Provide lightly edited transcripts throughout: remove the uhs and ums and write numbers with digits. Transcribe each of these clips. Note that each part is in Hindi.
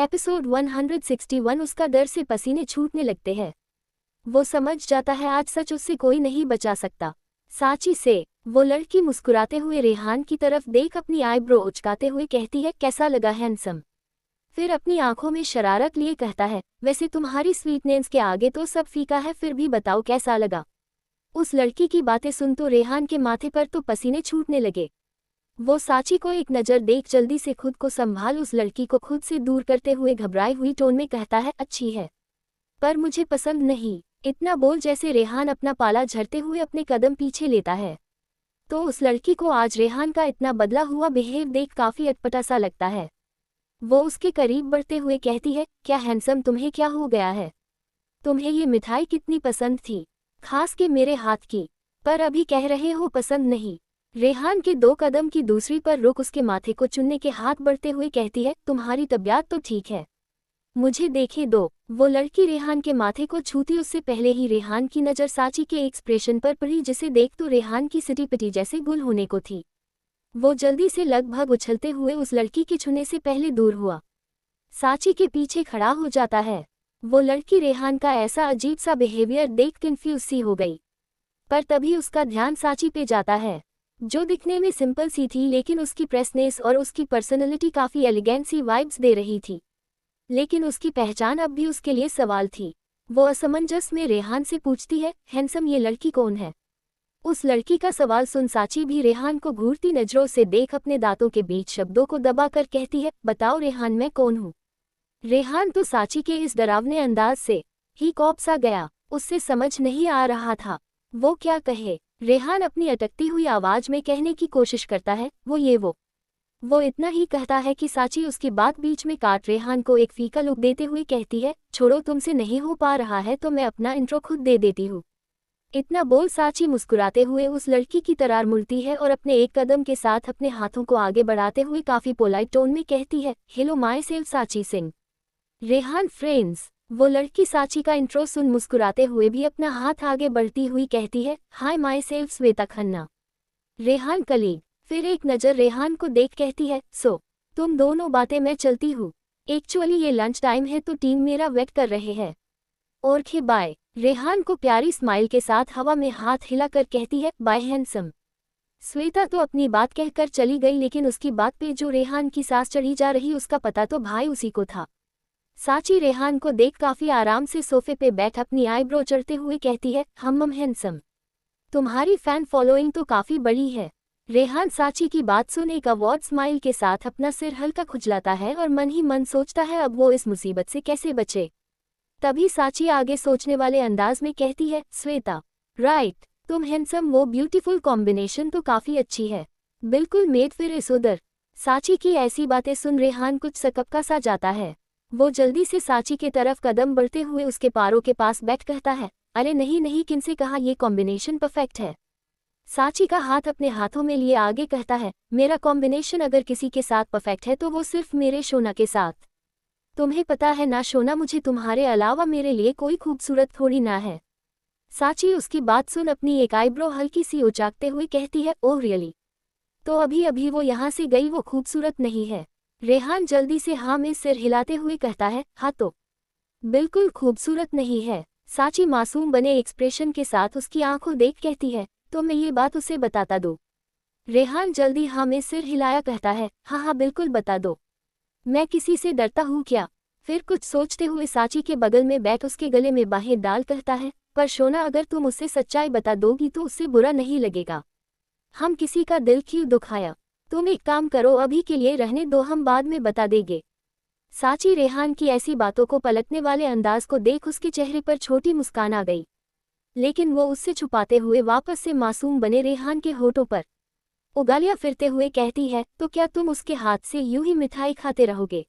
एपिसोड 161। उसका डर से पसीने छूटने लगते हैं। वो समझ जाता है आज सच उससे कोई नहीं बचा सकता। साची से वो लड़की मुस्कुराते हुए रेहान की तरफ देख अपनी आईब्रो उचकाते हुए कहती है, कैसा लगा हैंडसम। फिर अपनी आंखों में शरारत लिए कहता है, वैसे तुम्हारी स्वीटनेस के आगे तो सब फीका है, फिर भी बताओ कैसा लगा। उस लड़की की बातें सुन तो रेहान के माथे पर तो पसीने छूटने लगे। वो साची को एक नज़र देख जल्दी से खुद को संभाल उस लड़की को खुद से दूर करते हुए घबराई हुई टोन में कहता है, अच्छी है पर मुझे पसंद नहीं। इतना बोल जैसे रेहान अपना पाला झरते हुए अपने कदम पीछे लेता है। तो उस लड़की को आज रेहान का इतना बदला हुआ बिहेव देख काफ़ी अटपटा सा लगता है। वो उसके करीब बढ़ते हुए कहती है, क्या हैंडसम तुम्हें क्या हो गया है? तुम्हें ये मिठाई कितनी पसंद थी, खास के मेरे हाथ की, पर अभी कह रहे हो पसंद नहीं। रेहान के 2 कदम की दूसरी पर रुक उसके माथे को चुनने के हाथ बढ़ते हुए कहती है, तुम्हारी तबीयत तो ठीक है, मुझे देखे दो। वो लड़की रेहान के माथे को छूती उससे पहले ही रेहान की नज़र साची के एक्सप्रेशन पर पड़ी, जिसे देख तो रेहान की सिटी पिटी जैसे गुल होने को थी। वो जल्दी से लगभग उछलते हुए उस लड़की के छूने से पहले दूर हुआ, साची के पीछे खड़ा हो जाता है। वो लड़की रेहान का ऐसा अजीब सा बिहेवियर देख कंफ्यूज सी हो गई, पर तभी उसका ध्यान साची पे जाता है, जो दिखने में सिंपल सी थी लेकिन उसकी प्रेसनेस और उसकी पर्सनैलिटी काफ़ी एलिगेंट सी वाइब्स दे रही थी। लेकिन उसकी पहचान अब भी उसके लिए सवाल थी। वो असमंजस में रेहान से पूछती है, हैंडसम ये लड़की कौन है? उस लड़की का सवाल सुन साची भी रेहान को घूरती नज़रों से देख अपने दांतों के बीच शब्दों को दबाकर कहती है, बताओ रेहान मैं कौन हूँ? रेहान तो साची के इस डरावने अंदाज से ही कौप सा गया, उससे समझ नहीं आ रहा था वो क्या कहे। रेहान अपनी अटकती हुई आवाज में कहने की कोशिश करता है, वो इतना ही कहता है कि साची उसकी बात बीच में काट रेहान को एक फीका लुक देते हुए कहती है, छोड़ो तुमसे नहीं हो पा रहा है तो मैं अपना इंट्रो खुद दे देती हूँ। इतना बोल साची मुस्कुराते हुए उस लड़की की तरफ मुड़ती है और अपने एक कदम के साथ अपने हाथों को आगे बढ़ाते हुए काफी पोलाइट टोन में कहती है, हेलो माई सेल्फ साची सिंह। रेहान फ्रेंड्स। वो लड़की साची का इंट्रो सुन मुस्कुराते हुए भी अपना हाथ आगे बढ़ती हुई कहती है, hi myself Shweta Khanna. Rehan colleague फिर एक नज़र रेहान को देख कहती है, सो तुम दोनों बातें मैं चलती हूँ, एक्चुअली ये लंच टाइम है तो टीम मेरा वेट कर रहे हैं। Okay bye. रेहान को प्यारी स्माइल के साथ हवा में हाथ हिलाकर कहती है, बाय हैंडसम। श्वेता तो अपनी बात कहकर चली गई, लेकिन उसकी बात पे जो रेहान की सांस चढ़ी जा रही उसका पता तो भाई उसी को था। साची रेहान को देख काफी आराम से सोफे पे बैठ अपनी आईब्रो चढ़ते हुए कहती है, हम हैंडसम, तुम्हारी फैन फॉलोइंग तो काफी बड़ी है। रेहान साची की बात सुन एक अवॉर्ड स्माइल के साथ अपना सिर हल्का खुजलाता है और मन ही मन सोचता है अब वो इस मुसीबत से कैसे बचे। तभी साची आगे सोचने वाले अंदाज में कहती है, श्वेता राइट, तुम हैंडसम वो ब्यूटीफुल कॉम्बिनेशन तो काफी अच्छी है, बिल्कुल मेड फिर इस उधर। साची की ऐसी बातें सुन रेहान कुछ सकपका सा जाता है। वो जल्दी से साची के तरफ कदम बढ़ते हुए उसके पैरों के पास बैठ कहता है, अरे नहीं नहीं, किनसे कहा ये कॉम्बिनेशन परफेक्ट है। साची का हाथ अपने हाथों में लिए आगे कहता है, मेरा कॉम्बिनेशन अगर किसी के साथ परफेक्ट है तो वो सिर्फ मेरे शोना के साथ। तुम्हें पता है ना शोना, मुझे तुम्हारे अलावा मेरे लिए कोई खूबसूरत थोड़ी ना है। साची उसकी बात सुन अपनी एक आईब्रो हल्की सी उचाकते हुए कहती है, ओह रियली, तो अभी अभी वो यहाँ से गई, वो खूबसूरत नहीं है? रेहान जल्दी से हाँ में सिर हिलाते हुए कहता है, हाँ तो बिल्कुल खूबसूरत नहीं है। साची मासूम बने एक्सप्रेशन के साथ उसकी आंखों देख कहती है, तो मैं ये बात उसे बताता दूँ? रेहान जल्दी हाँ में सिर हिलाया कहता है, हाँ हाँ बिल्कुल बता दो, मैं किसी से डरता हूँ क्या? फिर कुछ सोचते हुए साची के बगल में बैठ उसके गले में बाहें डाल कहता है, पर शोना अगर तुम उससे सच्चाई बता दोगी तो उससे बुरा नहीं लगेगा। हम किसी का दिल क्यों दुखाया? तुम एक काम करो, अभी के लिए रहने दो, हम बाद में बता देंगे। साची रेहान की ऐसी बातों को पलटने वाले अंदाज को देख उसके चेहरे पर छोटी मुस्कान आ गई, लेकिन वो उससे छुपाते हुए वापस से मासूम बने रेहान के होठों पर उंगलियां फिरते हुए कहती है, तो क्या तुम उसके हाथ से यूं ही मिठाई खाते रहोगे?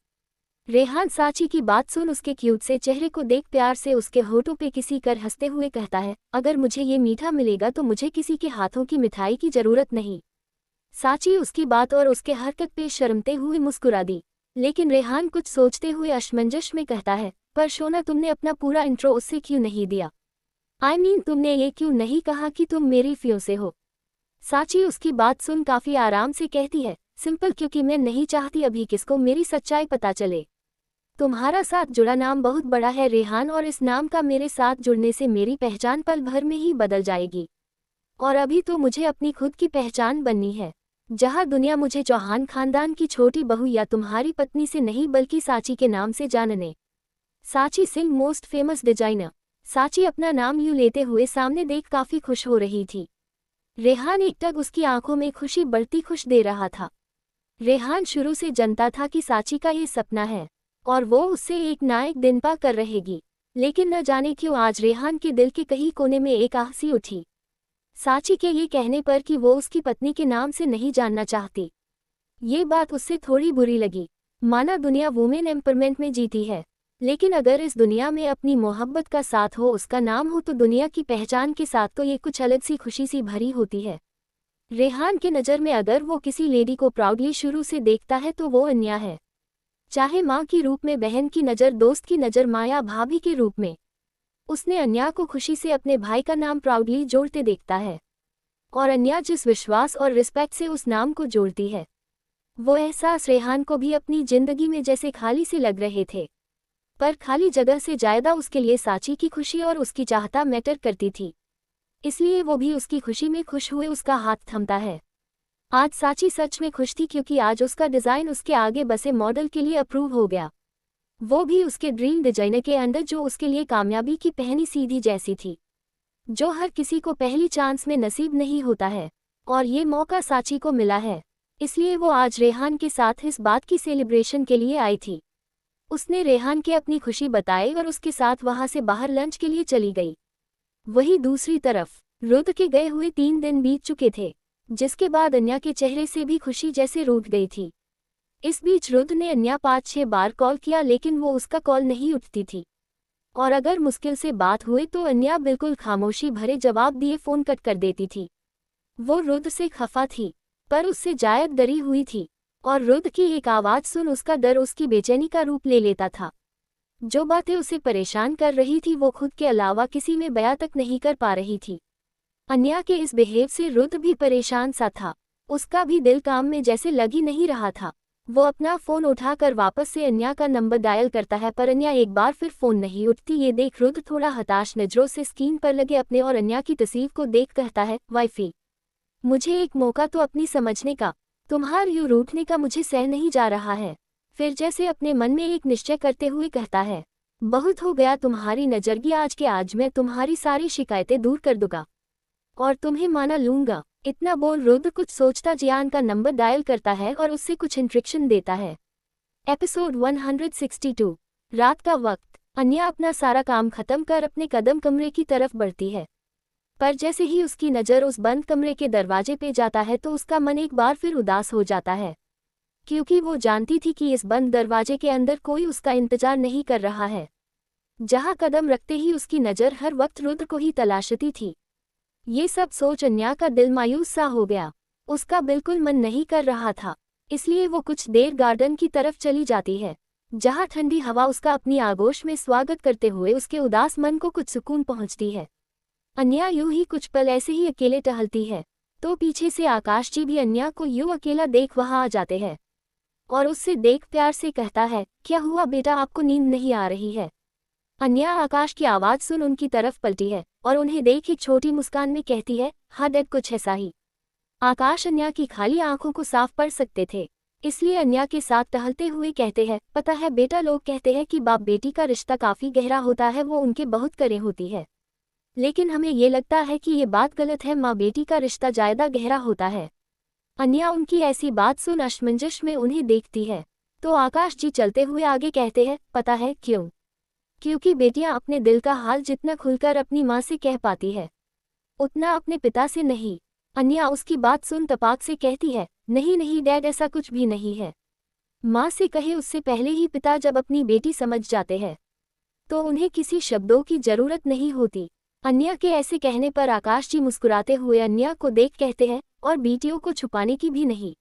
रेहान साची की बात सुन उसके क्यूट से चेहरे को देख प्यार से उसके होठों पे किसी कर हंसते हुए कहता है, अगर मुझे ये मीठा मिलेगा तो मुझे किसी के हाथों की मिठाई की जरूरत नहीं। साची उसकी बात और उसके हरकत पे शर्मते हुए मुस्कुरा दी, लेकिन रेहान कुछ सोचते हुए असमंजस में कहता है, पर शोना तुमने अपना पूरा इंट्रो उससे क्यों नहीं दिया? I mean, तुमने ये क्यों नहीं कहा कि तुम मेरी फियोंसे हो? साची उसकी बात सुन काफी आराम से कहती है, सिंपल, क्योंकि मैं नहीं चाहती अभी किसको मेरी सच्चाई पता चले। तुम्हारा साथ जुड़ा नाम बहुत बड़ा है रेहान, और इस नाम का मेरे साथ जुड़ने से मेरी पहचान पल भर में ही बदल जाएगी। और अभी तो मुझे अपनी खुद की पहचान बननी है, जहाँ दुनिया मुझे चौहान खानदान की छोटी बहू या तुम्हारी पत्नी से नहीं बल्कि साची के नाम से जानने। साची सिंह, मोस्ट फेमस डिजाइनर। साची अपना नाम यूं लेते हुए सामने देख काफी खुश हो रही थी। रेहान एकटक उसकी आंखों में खुशी बढ़ती खुश दे रहा था। रेहान शुरू से जानता था कि साची का ये सपना है और वो उससे एक ना एक दिन पा कर रहेगी, लेकिन न जाने क्यों आज रेहान के दिल के कहीं कोने में एक आह सी उठी, साची के ये कहने पर कि वो उसकी पत्नी के नाम से नहीं जानना चाहती। ये बात उससे थोड़ी बुरी लगी, माना दुनिया वुमेन एम्पावरमेंट में जीती है, लेकिन अगर इस दुनिया में अपनी मोहब्बत का साथ हो, उसका नाम हो, तो दुनिया की पहचान के साथ तो ये कुछ अलग सी खुशी सी भरी होती है। रेहान के नज़र में अगर वो किसी लेडी को प्राउडली शुरू से देखता है तो वो अन्या है, चाहे माँ की रूप में, बहन की नज़र, दोस्त की नज़र, माँ या भाभी के रूप में। उसने अन्या को खुशी से अपने भाई का नाम प्राउडली जोड़ते देखता है, और अन्या जिस विश्वास और रिस्पेक्ट से उस नाम को जोड़ती है, वो एहसास रेहान को भी अपनी जिंदगी में जैसे खाली से लग रहे थे। पर खाली जगह से ज़्यादा उसके लिए साची की खुशी और उसकी चाहता मैटर करती थी, इसलिए वो भी उसकी खुशी में खुश हुए उसका हाथ थमता है। आज साची सच में खुश थी, क्योंकि आज उसका डिज़ाइन उसके आगे बसे मॉडल के लिए अप्रूव हो गया, वो भी उसके ड्रीम डिजाइनर के अंडर, जो उसके लिए कामयाबी की पहली सीढ़ी जैसी थी, जो हर किसी को पहली चांस में नसीब नहीं होता है, और ये मौका साची को मिला है। इसलिए वो आज रेहान के साथ इस बात की सेलिब्रेशन के लिए आई थी। उसने रेहान के अपनी खुशी बताई और उसके साथ वहां से बाहर लंच के लिए चली गई। वहीं दूसरी तरफ रुद्र के गए हुए 3 दिन बीत चुके थे, जिसके बाद अन्या के चेहरे से भी खुशी जैसे रूठ गई थी। इस बीच रुद्र ने अन्या 5-6 बार कॉल किया, लेकिन वो उसका कॉल नहीं उठती थी, और अगर मुश्किल से बात हुई तो अन्या बिल्कुल खामोशी भरे जवाब दिए फ़ोन कट कर देती थी। वो रुद्र से खफा थी, पर उससे जायद डरी हुई थी, और रुद्र की एक आवाज़ सुन उसका डर उसकी बेचैनी का रूप ले लेता था। जो बातें उसे परेशान कर रही थी वो खुद के अलावा किसी में बयां तक नहीं कर पा रही थी। अन्या के इस बिहेव से रुद्र भी परेशान सा था, उसका भी दिल काम में जैसे लग ही नहीं रहा था। वो अपना फ़ोन उठाकर वापस से अन्या का नंबर डायल करता है, पर अन्या एक बार फिर फ़ोन नहीं उठती। ये देख रुद्र थोड़ा हताश नज़रों से स्क्रीन पर लगे अपने और अन्या की तस्वीर को देख कहता है, वाइफी, मुझे एक मौका तो अपनी समझने का, तुम्हार यूं रूठने का मुझे सह नहीं जा रहा है। फिर जैसे अपने मन में एक निश्चय करते हुए कहता है, बहुत हो गया तुम्हारी नजरगी, आज के आज मैं तुम्हारी सारी शिकायतें दूर कर दूंगा और तुम्हें माना लूंगा। इतना बोल रुद्र कुछ सोचता जियान का नंबर डायल करता है और उससे कुछ इंस्ट्रक्शन देता है। एपिसोड 162। रात का वक्त। अन्या अपना सारा काम खत्म कर अपने कदम कमरे की तरफ बढ़ती है, पर जैसे ही उसकी नज़र उस बंद कमरे के दरवाजे पे जाता है तो उसका मन एक बार फिर उदास हो जाता है, क्योंकि वो जानती थी कि इस बंद दरवाजे के अंदर कोई उसका इंतजार नहीं कर रहा है। जहां कदम रखते ही उसकी नज़र हर वक्त रुद्र को ही तलाशती थी। ये सब सोच अन्या का दिल मायूस सा हो गया, उसका बिल्कुल मन नहीं कर रहा था, इसलिए वो कुछ देर गार्डन की तरफ चली जाती है, जहां ठंडी हवा उसका अपनी आगोश में स्वागत करते हुए उसके उदास मन को कुछ सुकून पहुंचती है। अन्या यूं ही कुछ पल ऐसे ही अकेले टहलती है, तो पीछे से आकाश जी भी अन्या को यूं अकेला देख वहां आ जाते हैं, और उससे देख प्यार से कहता है, क्या हुआ बेटा, आपको नींद नहीं आ रही है? अन्या आकाश की आवाज़ सुन उनकी तरफ पलटी है और उन्हें देख एक छोटी मुस्कान में कहती है, हाँ डैड, कुछ ऐसा ही। आकाश अन्या की खाली आंखों को साफ पढ़ सकते थे, इसलिए अन्या के साथ टहलते हुए कहते हैं, पता है बेटा, लोग कहते हैं कि बाप बेटी का रिश्ता काफ़ी गहरा होता है, वो उनके बहुत करीब होती है, लेकिन हमें ये लगता है कि ये बात गलत है, माँ बेटी का रिश्ता ज़्यादा गहरा होता है। अन्या उनकी ऐसी बात सुन असमंजस में उन्हें देखती है, तो आकाश जी चलते हुए आगे कहते हैं, पता है क्यों? क्योंकि बेटियां अपने दिल का हाल जितना खुलकर अपनी माँ से कह पाती है, उतना अपने पिता से नहीं। अन्या उसकी बात सुन तपाक से कहती है, नहीं नहीं डैड, ऐसा कुछ भी नहीं है। माँ से कहे उससे पहले ही पिता जब अपनी बेटी समझ जाते हैं तो उन्हें किसी शब्दों की जरूरत नहीं होती। अन्या के ऐसे कहने पर आकाश जी मुस्कुराते हुए अन्या को देख कहते हैं, और बेटियों को छुपाने की भी नहीं।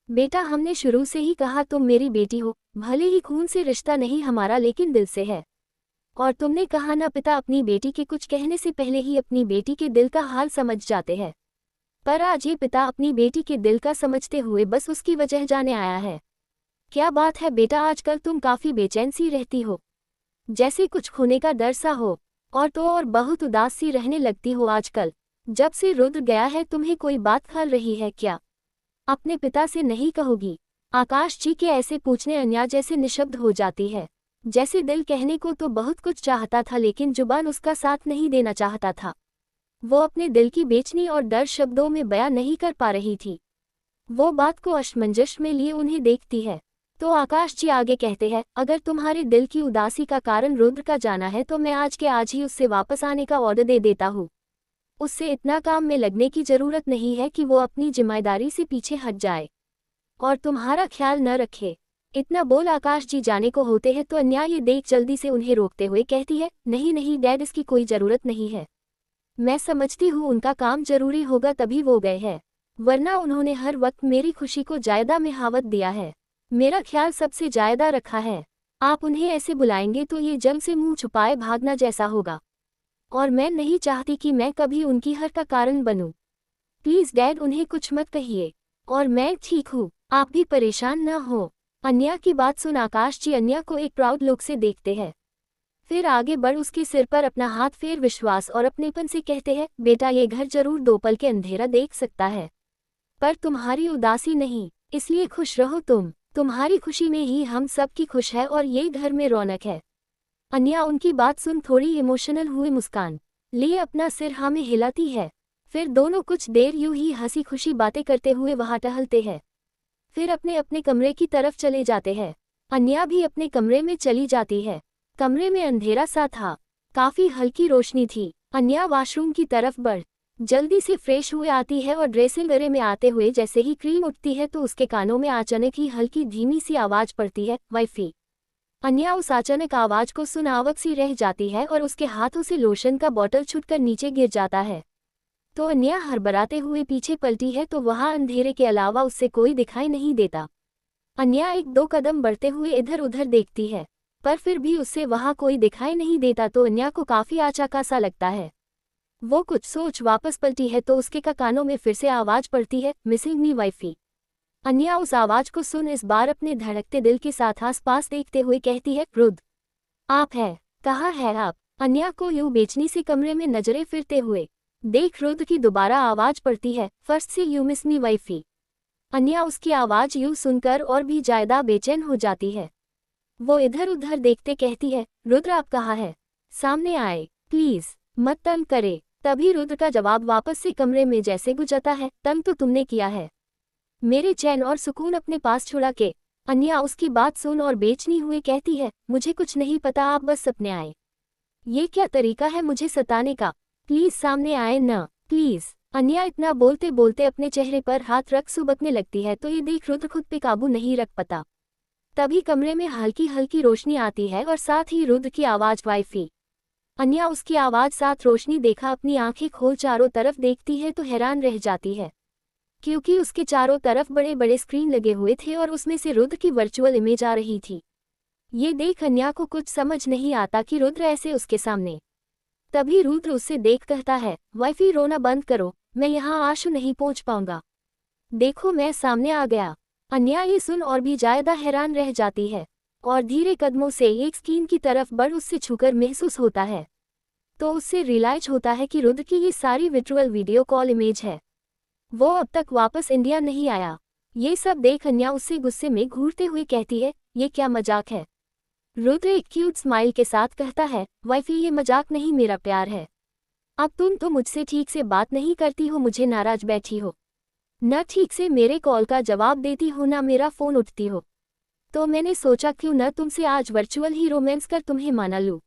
बेटा, हमने शुरू से ही कहा तुम मेरी बेटी हो, भले ही खून से रिश्ता नहीं हमारा, लेकिन दिल से है। और तुमने कहा ना, पिता अपनी बेटी के कुछ कहने से पहले ही अपनी बेटी के दिल का हाल समझ जाते हैं। पर आज ये पिता अपनी बेटी के दिल का समझते हुए बस उसकी वजह जाने आया है। क्या बात है बेटा, आजकल तुम काफी बेचैन सी रहती हो, जैसे कुछ खोने का डर सा हो। और तो और बहुत उदास सी रहने लगती हो आजकल। जब से रुद्र गया है तुम्हें कोई बात खल रही है क्या? अपने पिता से नहीं कहोगी? आकाश जी के ऐसे पूछने अन्या जैसे निशब्द हो जाती है, जैसे दिल कहने को तो बहुत कुछ चाहता था लेकिन जुबान उसका साथ नहीं देना चाहता था। वो अपने दिल की बेचनी और डर शब्दों में बयां नहीं कर पा रही थी। वो बात को असमंजस में लिए उन्हें देखती है। तो आकाश जी आगे कहते हैं, अगर तुम्हारे दिल की उदासी का कारण रुद्र का जाना है तो मैं आज के आज ही उससे वापस आने का ऑर्डर दे देता हूँ। उससे इतना काम में लगने की जरूरत नहीं है कि वो अपनी जिम्मेदारी से पीछे हट जाए और तुम्हारा ख्याल न रखे। इतना बोल आकाश जी जाने को होते हैं तो अन्या ये देख जल्दी से उन्हें रोकते हुए कहती है, नहीं नहीं डैड, इसकी कोई जरूरत नहीं है। मैं समझती हूँ उनका काम जरूरी होगा तभी वो गए हैं, वरना उन्होंने हर वक्त मेरी खुशी को ज्यादा महावत दिया है, मेरा ख्याल सबसे ज्यादा रखा है। आप उन्हें ऐसे बुलाएंगे तो ये जंग से मुंह छुपाए भागना जैसा होगा, और मैं नहीं चाहती कि मैं कभी उनकी हर का कारण बनूं। प्लीज डैड उन्हें कुछ मत कहिए, और मैं ठीक हूँ, आप भी परेशान न हो। अन्या की बात सुन आकाश जी अन्या को एक प्राउड लुक से देखते हैं, फिर आगे बढ़ उसके सिर पर अपना हाथ फेर विश्वास और अपनेपन से कहते हैं, बेटा ये घर जरूर 2 पल के अंधेरा देख सकता है, पर तुम्हारी उदासी नहीं, इसलिए खुश रहो तुम्हारी खुशी में ही हम सब की खुश है और ये घर में रौनक है। अन्या उनकी बात सुन थोड़ी इमोशनल हुए मुस्कान लिए अपना सिर हाँ में हिलाती है। फिर दोनों कुछ देर यूं ही हंसी खुशी बातें करते हुए वहां टहलते हैं, फिर अपने अपने कमरे की तरफ चले जाते हैं। अन्या भी अपने कमरे में चली जाती है। कमरे में अंधेरा सा था, काफी हल्की रोशनी थी। अन्या वॉशरूम की तरफ बढ़ जल्दी से फ्रेश हुए आती है और ड्रेसिंग एरिया में आते हुए जैसे ही क्रीम उठती है तो उसके कानों में अचानक ही हल्की धीमी सी आवाज पड़ती है, वाइफी। अन्या उस अचानक आवाज को सुन अवाक सी रह जाती है और उसके हाथों से लोशन का बॉटल छूटकर नीचे गिर जाता है। तो अन्या हड़बड़ाते हुए पीछे पलटी है तो वहां अंधेरे के अलावा उससे कोई दिखाई नहीं देता। अन्या 1-2 कदम बढ़ते हुए इधर उधर देखती है, पर फिर भी उससे वहां कोई दिखाई नहीं देता तो अन्या को काफी आचाका सा लगता है। वो कुछ सोच वापस पलटी है तो उसके कानों में फिर से आवाज पड़ती है, मिसिंग मी वाइफी। अन्या उस आवाज को सुन इस बार अपने धड़कते दिल के साथ आसपास देखते हुए कहती है, रुद्र आप है, कहाँ है आप? अन्या को यूं बेचनी से कमरे में नजरें फिरते हुए देख रुद्र की दोबारा आवाज पड़ती है, फर्स्ट से यू मिस मी वाइफी। अन्या उसकी आवाज यूं सुनकर और भी ज्यादा बेचैन हो जाती है। वो इधर उधर देखते कहती है, रुद्र आप कहाँ है? सामने आए, प्लीज, मत तंग करे। तभी रुद्र का जवाब वापस से कमरे में जैसे गुजरता है, तंग तो तुमने किया है, मेरे चैन और सुकून अपने पास छुड़ा के। अन्या उसकी बात सुन और बेचनी हुए कहती है, मुझे कुछ नहीं पता, आप बस सपने आए। ये क्या तरीका है मुझे सताने का? प्लीज सामने आए न, प्लीज। अन्या इतना बोलते बोलते अपने चेहरे पर हाथ रख सुबकने लगती है तो ये देख रुद्र खुद पे काबू नहीं रख पाता। तभी कमरे में हल्की हल्की रोशनी आती है और साथ ही रुद्र की आवाज, वाइफी। अन्या उसकी आवाज साथ रोशनी देखा अपनी आंखें खोल चारों तरफ देखती है तो हैरान रह जाती है, क्योंकि उसके चारों तरफ बड़े बड़े स्क्रीन लगे हुए थे और उसमें से रुद्र की वर्चुअल इमेज आ रही थी। ये देख अन्या को कुछ समझ नहीं आता कि रुद्र ऐसे उसके सामने। तभी रुद्र उससे देख कहता है, वाइफी रोना बंद करो, मैं यहाँ आशु नहीं पहुँच पाऊंगा, देखो मैं सामने आ गया। अन्या ये सुन और भी ज्यादा हैरान रह जाती है और धीरे कदमों से एक स्क्रीन की तरफ बढ़ उससे छूकर महसूस होता है तो उससे रियलाइज होता है कि रुद्र की ये सारी वर्चुअल वीडियो कॉल इमेज है। वो अब तक वापस इंडिया नहीं आया। ये सब देख अन्या उससे गुस्से में घूरते हुए कहती है, ये क्या मजाक है? रुद्र एक क्यूट स्माइल के साथ कहता है, वाइफी ये मजाक नहीं मेरा प्यार है। अब तुम तो मुझसे ठीक से बात नहीं करती हो, मुझे नाराज बैठी हो, न ठीक से मेरे कॉल का जवाब देती हो, न मेरा फोन उठती हो। तो मैंने सोचा क्यों न तुमसे आज वर्चुअल ही रोमांस कर तुम्हें माना लूं,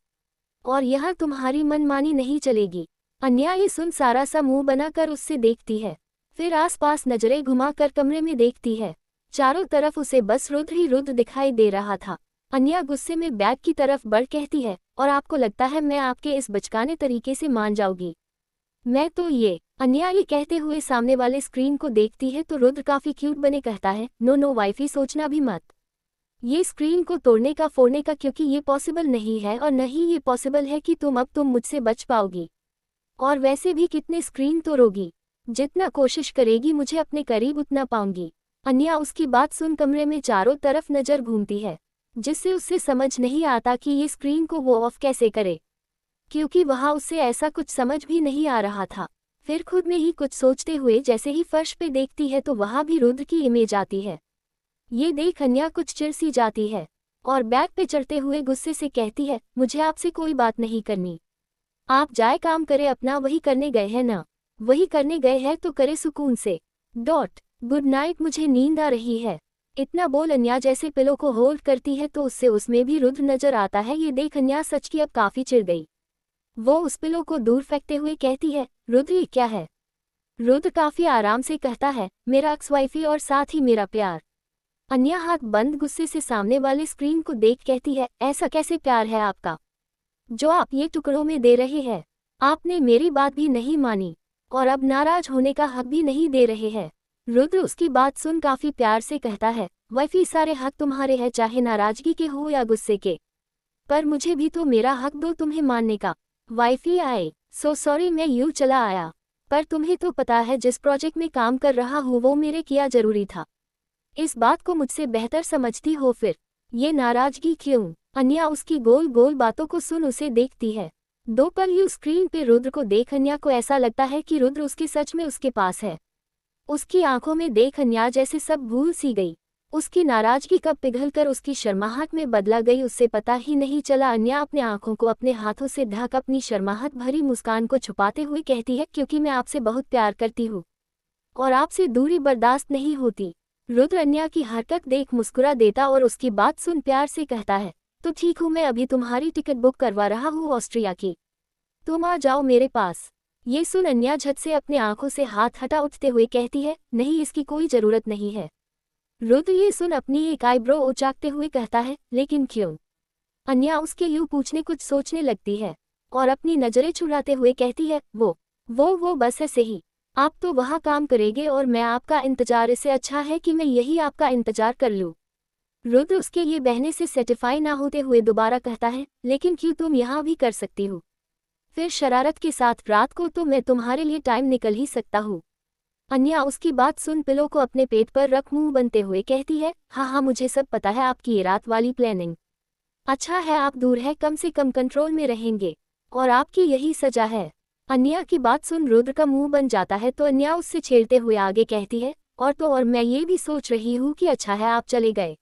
और यहाँ तुम्हारी मनमानी नहीं चलेगी। अन्या ये सुन सारा सा मुंह बनाकर उससे देखती है, फिर आसपास नजरें घुमाकर कमरे में देखती है। चारों तरफ उसे बस रुद्र ही रुद्र दिखाई दे रहा था। अन्या गुस्से में बैग की तरफ बढ़ कहती है, और आपको लगता है मैं आपके इस बचकाने तरीके से मान जाऊंगी? मैं तो ये। अन्या ये कहते हुए सामने वाले स्क्रीन को देखती है तो रुद्र काफी क्यूट बने कहता है, नो नो वाइफी सोचना भी मत, ये स्क्रीन को तोड़ने का फोड़ने का, क्योंकि ये पॉसिबल नहीं है और नहीं ये पॉसिबल है कि तुम मुझसे बच पाओगी। और वैसे भी कितने स्क्रीन तोड़ोगी, जितना कोशिश करेगी मुझे अपने करीब उतना पाऊंगी। अन्या उसकी बात सुन कमरे में चारों तरफ नजर घूमती है, जिससे उससे समझ नहीं आता कि ये स्क्रीन को वो ऑफ कैसे करे, क्योंकि वहाँ उससे ऐसा कुछ समझ भी नहीं आ रहा था। फिर खुद में ही कुछ सोचते हुए जैसे ही फर्श पे देखती है तो वहाँ भी रुद्र की इमेज आती है। ये देख अन्या कुछ चिढ़ सी जाती है और बैग पे चढ़ते हुए गुस्से से कहती है, मुझे आपसे कोई बात नहीं करनी। आप जाए काम करे अपना, वही करने गए हैं ना, वही करने गए हैं तो करे सुकून से। गुड नाइट, मुझे नींद आ रही है। इतना बोल अन्या जैसे पिलो को होल्ड करती है तो उससे उसमें भी रुद्र नजर आता है। ये देख अन्या सच की अब काफी चिढ़ गई। वो उस पिलो को दूर फेंकते हुए कहती है, रुद्र ये क्या है? रुद्र काफी आराम से कहता है, मेरा एक्स वाइफी और साथ ही मेरा प्यार। अन्या हाथ बंद गुस्से से सामने वाले स्क्रीन को देख कहती है, ऐसा कैसे प्यार है आपका जो आप ये टुकड़ों में दे रहे हैं? आपने मेरी बात भी नहीं मानी और अब नाराज होने का हक भी नहीं दे रहे हैं। रुद्र उसकी बात सुन काफी प्यार से कहता है, वाइफी सारे हक तुम्हारे हैं, चाहे नाराजगी के हो या गुस्से के, पर मुझे भी तो मेरा हक दो तुम्हें मानने का। वाइफी आई सो सॉरी, मैं यूं चला आया, पर तुम्हें तो पता है जिस प्रोजेक्ट में काम कर रहा हूँ वो मेरे किया जरूरी था। इस बात को मुझसे बेहतर समझती हो, फिर ये नाराजगी क्यों? अन्या उसकी गोल गोल बातों को सुन उसे देखती है। दो पल यूं स्क्रीन पे रुद्र को देख अन्या को ऐसा लगता है कि रुद्र उसके सच में उसके पास है। उसकी आंखों में देख अन्या जैसे सब भूल सी गई। उसकी नाराजगी कब पिघलकर उसकी शर्माहट में बदला गई उससे पता ही नहीं चला। अन्या अपने आंखों को अपने हाथों से ढक अपनी शर्माहट भरी मुस्कान को छुपाते हुए कहती है, क्योंकि मैं आपसे बहुत प्यार करती हूँ और आपसे दूरी बर्दाश्त नहीं होती। रुद्र अन्या की हरकत देख मुस्कुरा देता और उसकी बात सुन प्यार से कहता है, तो ठीक हूँ, मैं अभी तुम्हारी टिकट बुक करवा रहा हूँ ऑस्ट्रिया की, तुम आ जाओ मेरे पास। ये सुन अन्या झट से अपने आंखों से हाथ हटा उठते हुए कहती है, नहीं इसकी कोई जरूरत नहीं है। रुद्र ये सुन अपनी एक आईब्रो उचाकते हुए कहता है, लेकिन क्यों? अन्या उसके यूं पूछने कुछ सोचने लगती है और अपनी नजरें चुराते हुए कहती है, वो बस ऐसे ही। आप तो वहाँ काम करेंगे और मैं आपका इंतजार, इससे अच्छा है कि मैं यही आपका इंतजार कर लूँ। रुद्र उसके ये बहने से सेटिस्फाई ना होते हुए दोबारा कहता है, लेकिन क्यों, तुम यहाँ भी कर सकती हो। फिर शरारत के साथ, रात को तो मैं तुम्हारे लिए टाइम निकल ही सकता हूँ। अन्या उसकी बात सुन पिलो को अपने पेट पर रख मुंह बनते हुए कहती है, हाँ मुझे सब पता है आपकी ये रात वाली प्लानिंग। अच्छा है आप दूर है, कम से कम कंट्रोल में रहेंगे और आपकी यही सजा है। अन्या की बात सुन रुद्र का मुंह बन जाता है तो अन्या उससे छेड़ते हुए आगे कहती है, और मैं ये भी सोच रही हूँ कि अच्छा है आप चले गए,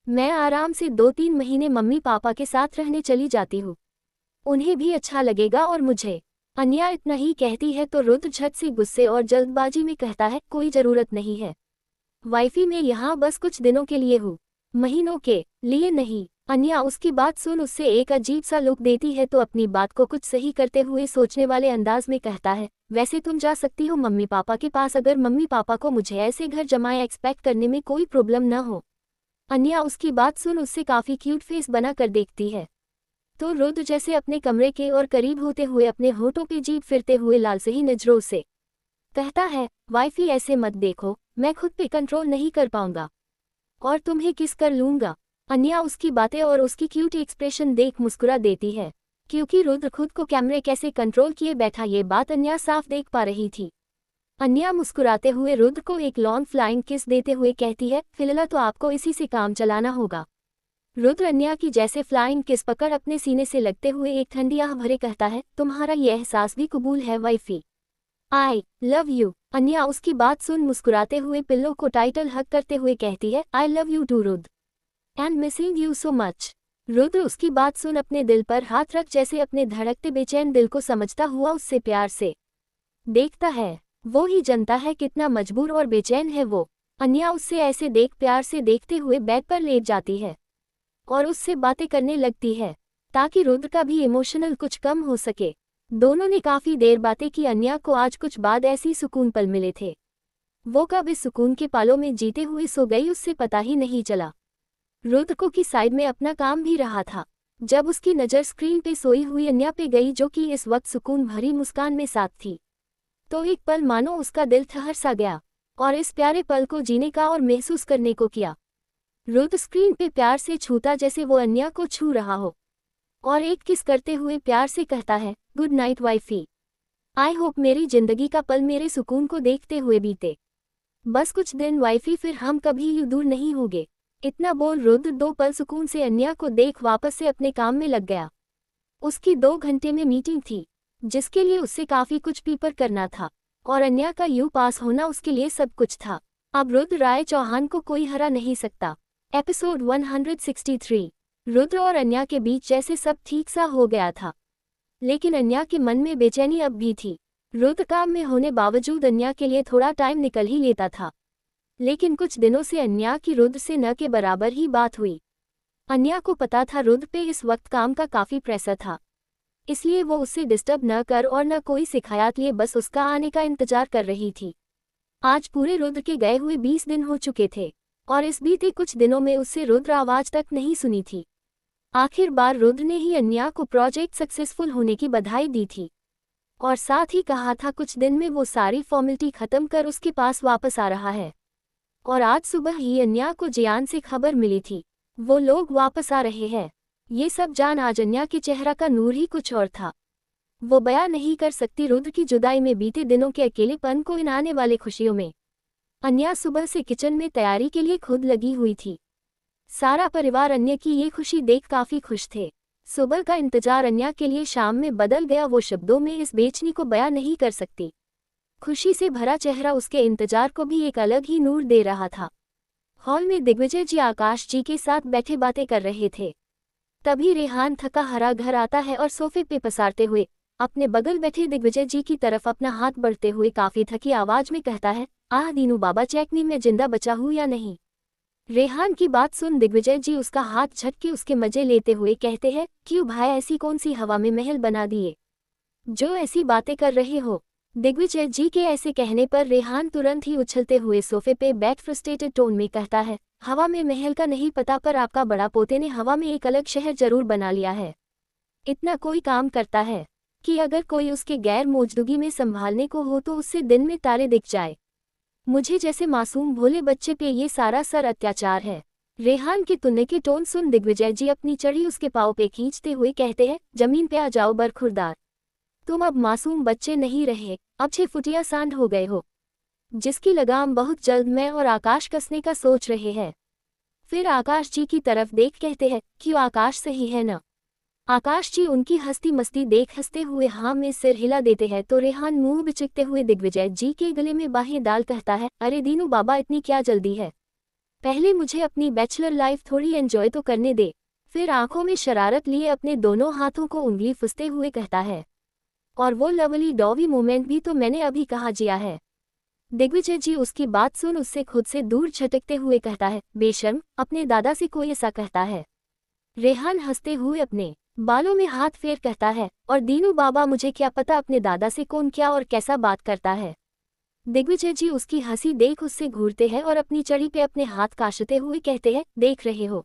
मैं आराम से 2-3 महीने मम्मी पापा के साथ रहने चली जाती हूँ, उन्हें भी अच्छा लगेगा और मुझे। अन्या इतना ही कहती है तो रुद्र झट से गुस्से और जल्दबाजी में कहता है, कोई जरूरत नहीं है वाइफी, मैं यहाँ बस कुछ दिनों के लिए हूँ, महीनों के लिए नहीं। अन्या उसकी बात सुन उससे एक अजीब सा लुक देती है तो अपनी बात को कुछ सही करते हुए सोचने वाले अंदाज में कहता है, वैसे तुम जा सकती हो मम्मी पापा के पास, अगर मम्मी पापा को मुझे ऐसे घर जमाए एक्सपेक्ट करने में कोई प्रॉब्लम न हो। अन्या उसकी बात सुन उससे काफी क्यूट फेस बना कर देखती है तो रुद्र जैसे अपने कमरे के और करीब होते हुए अपने होठों पे जीभ फिरते हुए लाल से ही नजरों से कहता है, वाइफी ऐसे मत देखो, मैं खुद पे कंट्रोल नहीं कर पाऊंगा और तुम्हें किस कर लूंगा। अन्या उसकी बातें और उसकी क्यूट एक्सप्रेशन देख मुस्कुरा देती है, क्योंकि रुद्र खुद को कैमरे कैसे कंट्रोल किए बैठा ये बात अन्या साफ देख पा रही थी। अन्या मुस्कुराते हुए रुद्र को एक लॉन्ग फ्लाइंग किस देते हुए कहती है, फिलहाल तो आपको इसी से काम चलाना होगा। रुद्र अन्या की जैसे फ्लाइंग किस पकड़ अपने सीने से लगते हुए एक ठंडी आह भरे कहता है, तुम्हारा ये एहसास भी कबूल है वाइफी, आई लव यू। अन्या उसकी बात सुन मुस्कुराते हुए पिल्लो को टाइटल हक करते हुए कहती है, I love you too Rudra and missing you so much. Rudra उसकी बात सुन अपने दिल पर हाथ रख जैसे अपने धड़कते बेचैन दिल को समझता हुआ उससे प्यार से देखता है। वो ही जानता है कितना मजबूर और बेचैन है वो। अन्या उससे ऐसे देख प्यार से देखते हुए बेड पर लेट जाती है और उससे बातें करने लगती है ताकि रुद्र का भी इमोशनल कुछ कम हो सके। दोनों ने काफी देर बातें की। अन्या को आज कुछ बाद ऐसी सुकून पल मिले थे, वो कब इस सुकून के पालों में जीते हुए सो गई उससे पता ही नहीं चला। रुद्र को की साइड में अपना काम भी रहा था। जब उसकी नज़र स्क्रीन पे सोई हुई अन्या पे गई जो कि इस वक्त सुकून भरी मुस्कान में साथ थी, तो एक पल मानो उसका दिल ठहर सा गया और इस प्यारे पल को जीने का और महसूस करने को किया। रुद्र स्क्रीन पे प्यार से छूता जैसे वो अन्या को छू रहा हो और एक किस करते हुए प्यार से कहता है, good night wifey, I hope मेरी जिंदगी का पल मेरे सुकून को देखते हुए बीते। बस कुछ दिन वाइफी, फिर हम कभी यूं दूर नहीं होंगे। इतना बोल रुद्र 2 पल सुकून से अन्या को देख वापस से अपने काम में लग गया। उसकी 2 घंटे में मीटिंग थी, जिसके लिए उससे काफी कुछ पेपर करना था, और अन्या का यूं पास होना उसके लिए सब कुछ था। अब रुद्र राय चौहान को कोई हरा नहीं सकता। एपिसोड 163। रुद्र और अन्या के बीच जैसे सब ठीक सा हो गया था, लेकिन अन्या के मन में बेचैनी अब भी थी। रुद्र काम में होने बावजूद अन्या के लिए थोड़ा टाइम निकल ही लेता था, लेकिन कुछ दिनों से अन्या की रुद्र से न के बराबर ही बात हुई। अन्या को पता था रुद्र पे इस वक्त काम का काफी प्रेशर था, इसलिए वो उससे डिस्टर्ब न कर और न कोई शिकायत लिए बस उसका आने का इंतजार कर रही थी। आज पूरे रुद्र के गए हुए 20 दिन हो चुके थे, और इस बीते कुछ दिनों में उससे रुद्र आवाज तक नहीं सुनी थी। आखिर बार रुद्र ने ही अन्या को प्रोजेक्ट सक्सेसफुल होने की बधाई दी थी, और साथ ही कहा था कुछ दिन में वो सारी फॉर्मेलिटी खत्म कर उसके पास वापस आ रहा है। और आज सुबह ही अन्या को जियान से खबर मिली थी, वो लोग वापस आ रहे हैं। ये सब जान आज अन्या के चेहरा का नूर ही कुछ और था। वो बयां नहीं कर सकती रुद्र की जुदाई में बीते दिनों के अकेलेपन को इन आने वाले खुशियों में। अन्या सुबह से किचन में तैयारी के लिए खुद लगी हुई थी। सारा परिवार अन्या की ये खुशी देख काफी खुश थे। सुबह का इंतजार अन्या के लिए शाम में बदल गया। वो शब्दों में इस बेचैनी को बयां नहीं कर सकती। खुशी से भरा चेहरा उसके इंतजार को भी एक अलग ही नूर दे रहा था। हॉल में दिग्विजय जी आकाश जी के साथ बैठे बातें कर रहे थे। तभी रेहान थका हरा घर आता है और सोफे पे पसारते हुए अपने बगल बैठे दिग्विजय जी की तरफ अपना हाथ बढ़ते हुए काफी थकी आवाज में कहता है, आह दीनू बाबा, चेक में मैं जिंदा बचा हूँ या नहीं। रेहान की बात सुन दिग्विजय जी उसका हाथ झटके उसके मजे लेते हुए कहते हैं, क्यों भाई, ऐसी कौन सी हवा में महल बना दिए जो ऐसी बातें कर रहे हो। दिग्विजय जी के ऐसे कहने पर रेहान तुरंत ही उछलते हुए सोफे पे बैठ फ्रस्ट्रेटेड टोन में कहता है, हवा में महल का नहीं पता, पर आपका बड़ा पोते ने हवा में एक अलग शहर जरूर बना लिया है। इतना कोई काम करता है कि अगर कोई उसके गैर मौजूदगी में संभालने को हो तो उससे दिन में तारे दिख जाए। मुझे जैसे मासूम भोले बच्चे पे ये सारा सर अत्याचार है। रेहान के तुन्ने के टोन सुन दिग्विजय जी अपनी चढ़ी उसके पाँव पे खींचते हुए कहते हैं, जमीन पे आ जाओ बरखुरदार, तुम अब मासूम बच्चे नहीं रहे, अब 6 फुटिया सांड हो गए हो, जिसकी लगाम बहुत जल्द मैं और आकाश कसने का सोच रहे हैं। फिर आकाश जी की तरफ देख कहते हैं, क्यों आकाश सही है ना। आकाश जी उनकी हंसती मस्ती देख हंसते हुए हाँ में सिर हिला देते हैं तो रेहान मुंह बिचकते हुए दिग्विजय जी के गले में बाहें डाल कहता है, अरे दीनू बाबा, इतनी क्या जल्दी है, पहले मुझे अपनी बैचलर लाइफ थोड़ी एंजॉय तो करने दे। फिर आंखों में शरारत लिए अपने दोनों हाथों को उंगली फुसते हुए कहता है, और वो लवली डॉवी मोमेंट भी तो मैंने अभी कहा जिया है। दिग्विजय जी उसकी बात सुन उससे खुद से दूर झटकते हुए कहता है, बेशर्म, अपने दादा से कोई ऐसा कहता है। रेहान हंसते हुए अपने बालों में हाथ फेर कहता है, और दीनू बाबा, मुझे क्या पता अपने दादा से कौन क्या और कैसा बात करता है। दिग्विजय जी उसकी हंसी देख उससे घूरते हैं और अपनी चढ़ी पे अपने हाथ काशते हुए कहते हैं, देख रहे हो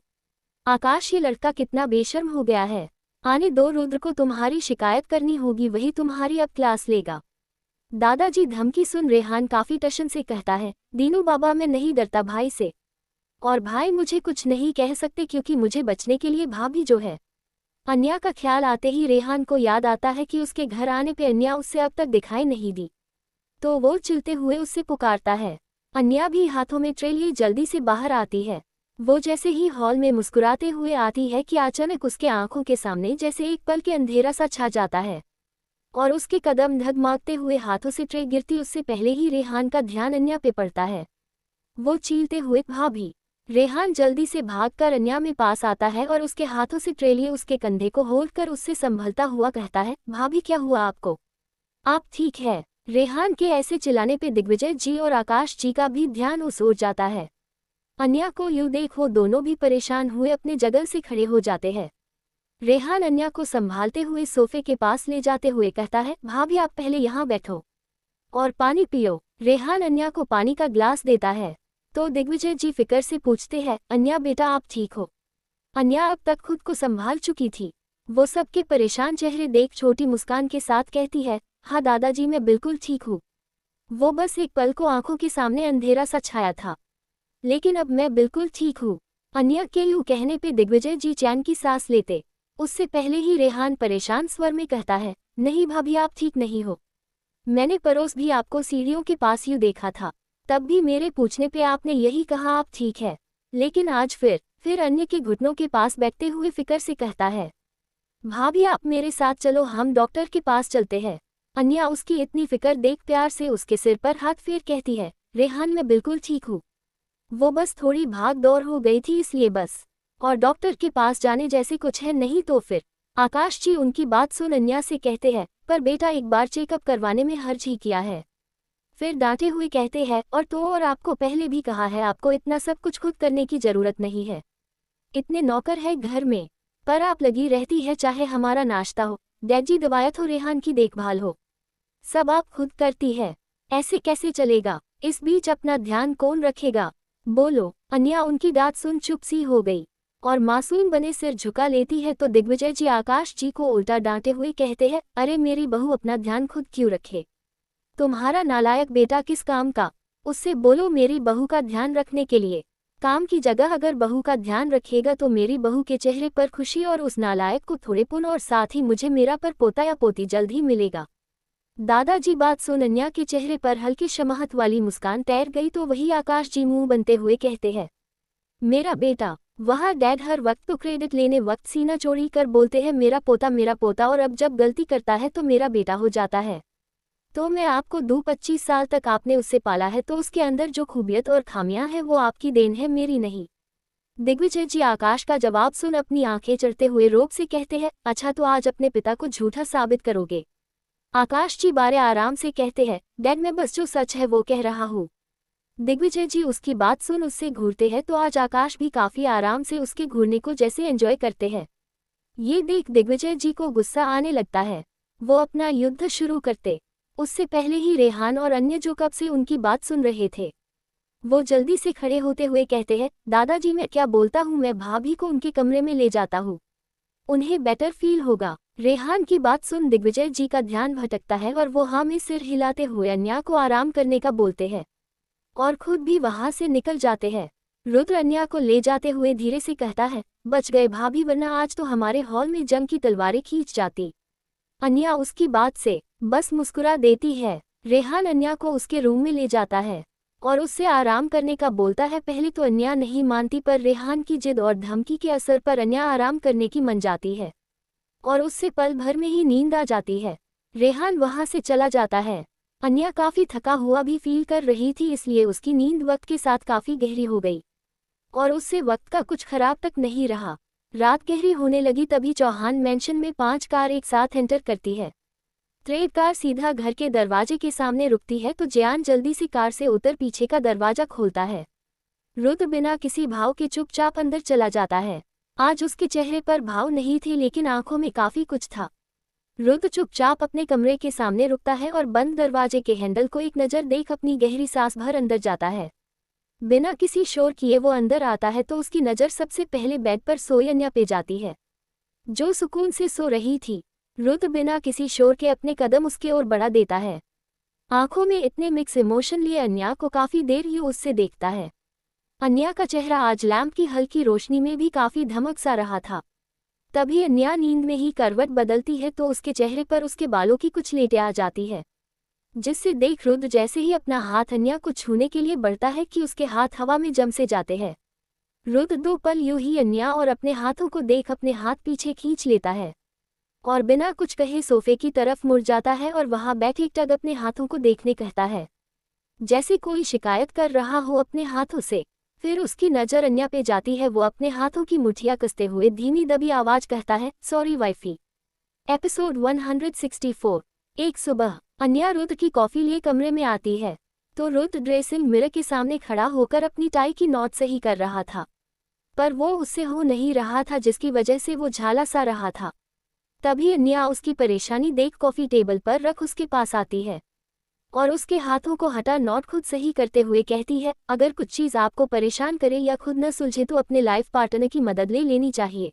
आकाश, ये लड़का कितना बेशर्म हो गया है। आने दो, रुद्र को तुम्हारी शिकायत करनी होगी, वही तुम्हारी अब क्लास लेगा। दादाजी धमकी सुन रेहान काफी टशन से कहता है, दीनू बाबा, मैं नहीं डरता भाई से, और भाई मुझे कुछ नहीं कह सकते क्योंकि मुझे बचने के लिए भाभी जो है। अन्या का ख्याल आते ही रेहान को याद आता है कि उसके घर आने पे अन्या उससे अब तक दिखाई नहीं दी, तो वो चिल्ते हुए उससे पुकारता है। अन्या भी हाथों में ट्रे लिए जल्दी से बाहर आती है। वो जैसे ही हॉल में मुस्कुराते हुए आती है कि अचानक उसके आंखों के सामने जैसे एक पल के अंधेरा सा छा जाता है, और उसके कदम धगमागते हुए हाथों से ट्रे गिरती उससे पहले ही रेहान का ध्यान अन्या पे पड़ता है। वो चीलते हुए, भाभी। रेहान जल्दी से भागकर अन्या में पास आता है और उसके हाथों से ट्रे लिए उसके कंधे को होल्ड कर उससे संभलता हुआ कहता है, भाभी, क्या हुआ आपको, आप ठीक है। रेहान के ऐसे चिल्लाने पे दिग्विजय जी और आकाश जी का भी ध्यान उस ओर जाता है। अन्या को यूं देख वो दोनों भी परेशान हुए अपने जगह से खड़े हो जाते हैं। रेहान अन्या को संभालते हुए सोफे के पास ले जाते हुए कहता है, भाभी, आप पहले यहाँ बैठो और पानी पियो। रेहान अन्या को पानी का ग्लास देता है तो दिग्विजय जी फिक्र से पूछते हैं, अन्या बेटा, आप ठीक हो। अन्या अब तक खुद को संभाल चुकी थी। वो सबके परेशान चेहरे देख छोटी मुस्कान के साथ कहती है, हाँ दादाजी, मैं बिल्कुल ठीक हूँ। वो बस एक पल को आंखों के सामने अंधेरा सा छाया था, लेकिन अब मैं बिल्कुल ठीक हूँ। अन्या के यूं कहने पे दिग्विजय जी चैन की सांस लेते उससे पहले ही रेहान परेशान स्वर में कहता है, नहीं भाभी, आप ठीक नहीं हो। मैंने पड़ोस भी आपको सीढ़ियों के पास यूं देखा था, तब भी मेरे पूछने पे आपने यही कहा आप ठीक है, लेकिन आज फिर अन्य के घुटनों के पास बैठते हुए फिक्र से कहता है, भाभी आप मेरे साथ चलो, हम डॉक्टर के पास चलते हैं। अन्या उसकी इतनी फिक्र देख प्यार से उसके सिर पर हाथ फेर कहती है, रेहान मैं बिल्कुल ठीक हूँ, वो बस थोड़ी भाग दौड़ हो गई थी इसलिए बस, और डॉक्टर के पास जाने जैसे कुछ है नहीं तो फिर। आकाश जी उनकी बात सुन अन्या से कहते हैं, पर बेटा एक बार चेकअप करवाने में हर्ज ही किया है। फिर डांटे हुए कहते हैं, और आपको पहले भी कहा है आपको इतना सब कुछ खुद करने की जरूरत नहीं है, इतने नौकर है घर में, पर आप लगी रहती है चाहे हमारा नाश्ता हो, डैडी दवायत हो, रेहान की देखभाल हो, सब आप खुद करती है, ऐसे कैसे चलेगा, इस बीच अपना ध्यान कौन रखेगा, बोलो। अन्या उनकी बात सुन चुप सी हो गई और मासूम बने सिर झुका लेती है तो दिग्विजय जी आकाश जी को उल्टा डांटे हुए कहते हैं, अरे मेरी बहू अपना ध्यान खुद क्यों रखे, तुम्हारा नालायक बेटा किस काम का, उससे बोलो मेरी बहू का ध्यान रखने के लिए, काम की जगह अगर बहू का ध्यान रखेगा तो मेरी बहू के चेहरे पर खुशी और उस नालायक को थोड़े पुन और साथ ही मुझे मेरा पर पोता या पोती जल्द ही मिलेगा। दादाजी बात सुन अन्या के चेहरे पर हल्की शमाहत वाली मुस्कान तैर गई तो वही आकाश जी मुंह बनते हुए कहते हैं, मेरा बेटा। वह डैड हर वक्त तो क्रेडिट लेने वक्त सीना चौड़ी कर बोलते हैं मेरा पोता, और अब जब गलती करता है तो मेरा बेटा हो जाता है। तो मैं आपको 25 साल तक आपने उससे पाला है तो उसके अंदर जो खूबियत और खामियां हैं वो आपकी देन है, मेरी नहीं। दिग्विजय जी आकाश का जवाब सुन अपनी आंखें चढ़ते हुए रोब से कहते हैं, अच्छा तो आज अपने पिता को झूठा साबित करोगे। आकाश जी बारे आराम से कहते हैं, डैड मैं बस जो सच है वो कह रहा हूँ। दिग्विजय जी उसकी बात सुन उससे घूरते हैं तो आज आकाश भी काफी आराम से उसके घूरने को जैसे एंजॉय करते हैं। ये देख दिग्विजय जी को गुस्सा आने लगता है, वो अपना युद्ध शुरू करते उससे पहले ही रेहान और अन्य जो कब से उनकी बात सुन रहे थे वो जल्दी से खड़े होते हुए कहते हैं, दादाजी मैं क्या बोलता हूँ, मैं भाभी को उनके कमरे में ले जाता हूँ, उन्हें बेटर फील होगा। रेहान की बात सुन दिग्विजय जी का ध्यान भटकता है और वो हाँ में सिर हिलाते हुए अन्या को आराम करने का बोलते हैं और खुद भी वहां से निकल जाते हैं। रुद्र अन्या को ले जाते हुए धीरे से कहता है, बच गए भाभी, वरना आज तो हमारे हॉल में जंग की तलवारें खींच जाती। अन्या उसकी बात से बस मुस्कुरा देती है। रेहान अन्या को उसके रूम में ले जाता है और उससे आराम करने का बोलता है। पहले तो अन्या नहीं मानती पर रेहान की जिद और धमकी के असर पर अन्या आराम करने की मन जाती है और उससे पल भर में ही नींद आ जाती है। रेहान वहां से चला जाता है। अन्या काफी थका हुआ भी फील कर रही थी इसलिए उसकी नींद वक्त के साथ काफी गहरी हो गई और उससे वक्त का कुछ खराब तक नहीं रहा। रात गहरी होने लगी तभी चौहान मैंशन में 5 कार एक साथ एंटर करती है। ट्रेड कार सीधा घर के दरवाजे के सामने रुकती है तो जयान जल्दी से कार से उतर पीछे का दरवाजा खोलता है। रुद्र बिना किसी भाव के चुपचाप अंदर चला जाता है। आज उसके चेहरे पर भाव नहीं थे लेकिन आंखों में काफी कुछ था। रुद्र चुपचाप अपने कमरे के सामने रुकता है और बंद दरवाजे के हैंडल को एक नज़र देख अपनी गहरी सांस भर अंदर जाता है। बिना किसी शोर किए वो अंदर आता है तो उसकी नज़र सबसे पहले बेड पर सोई अन्या पे जाती है जो सुकून से सो रही थी। रुद्र बिना किसी शोर के अपने कदम उसके ओर बढ़ा देता है। आंखों में इतने मिक्स इमोशन लिए अन्या को काफी देर ही उससे देखता है। अन्या का चेहरा आज लैंप की हल्की रोशनी में भी काफी धमक सा रहा था। तभी अन्या नींद में ही करवट बदलती है तो उसके चेहरे पर उसके बालों की कुछ लेटे आ जाती है जिससे देख रुद्र जैसे ही अपना हाथ अन्या को छूने के लिए बढ़ता है कि उसके हाथ हवा में जम से जाते हैं। रुद्र 2 पल यूं ही अन्या और अपने हाथों को देख अपने हाथ पीछे खींच लेता है और बिना कुछ कहे सोफे की तरफ मुड़ जाता है और वहां बैठे टग अपने हाथों को देखने कहता है जैसे कोई शिकायत कर रहा हो अपने हाथों से। फिर उसकी नज़र अन्या पे जाती है, वो अपने हाथों की मुठ्ठियां कसते हुए धीमी दबी आवाज कहता है, सॉरी वाइफी। एपिसोड 164। एक सुबह अन्या रुद्र की कॉफी लिए कमरे में आती है तो रुद्र ड्रेसिंग मिरर के सामने खड़ा होकर अपनी टाई की नॉट सही कर रहा था पर वो उससे हो नहीं रहा था जिसकी वजह से वो झाला सा रहा था। तभी अन्या उसकी परेशानी देख कॉफी टेबल पर रख उसके पास आती है और उसके हाथों को हटा नॉट खुद सही करते हुए कहती है, अगर कुछ चीज़ आपको परेशान करे या खुद न सुलझे तो अपने लाइफ पार्टनर की मदद ले लेनी चाहिए,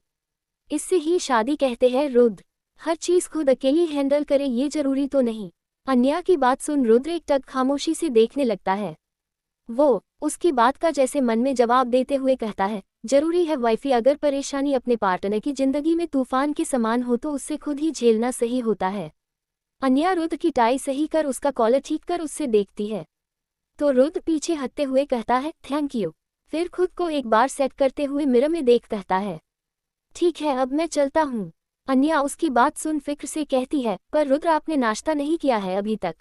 इससे ही शादी कहते हैं। रुद्र हर चीज़ खुद अकेली हैंडल करे ये जरूरी तो नहीं। अन्या की बात सुन रुद्र एक टक खामोशी से देखने लगता है। वो उसकी बात का जैसे मन में जवाब देते हुए कहता है, जरूरी है वाइफी, अगर परेशानी अपने पार्टनर की जिंदगी में तूफान के समान हो तो उससे खुद ही झेलना सही होता है। अन्या रुद्र की टाई सही कर उसका कॉलर ठीक कर उससे देखती है तो रुद्र पीछे हटते हुए कहता है थैंक यू। फिर खुद को एक बार सेट करते हुए मिरर में देख कहता है ठीक है अब मैं चलता हूँ। अन्या उसकी बात सुन फिक्र से कहती है पर रुद्र आपने नाश्ता नहीं किया है अभी तक।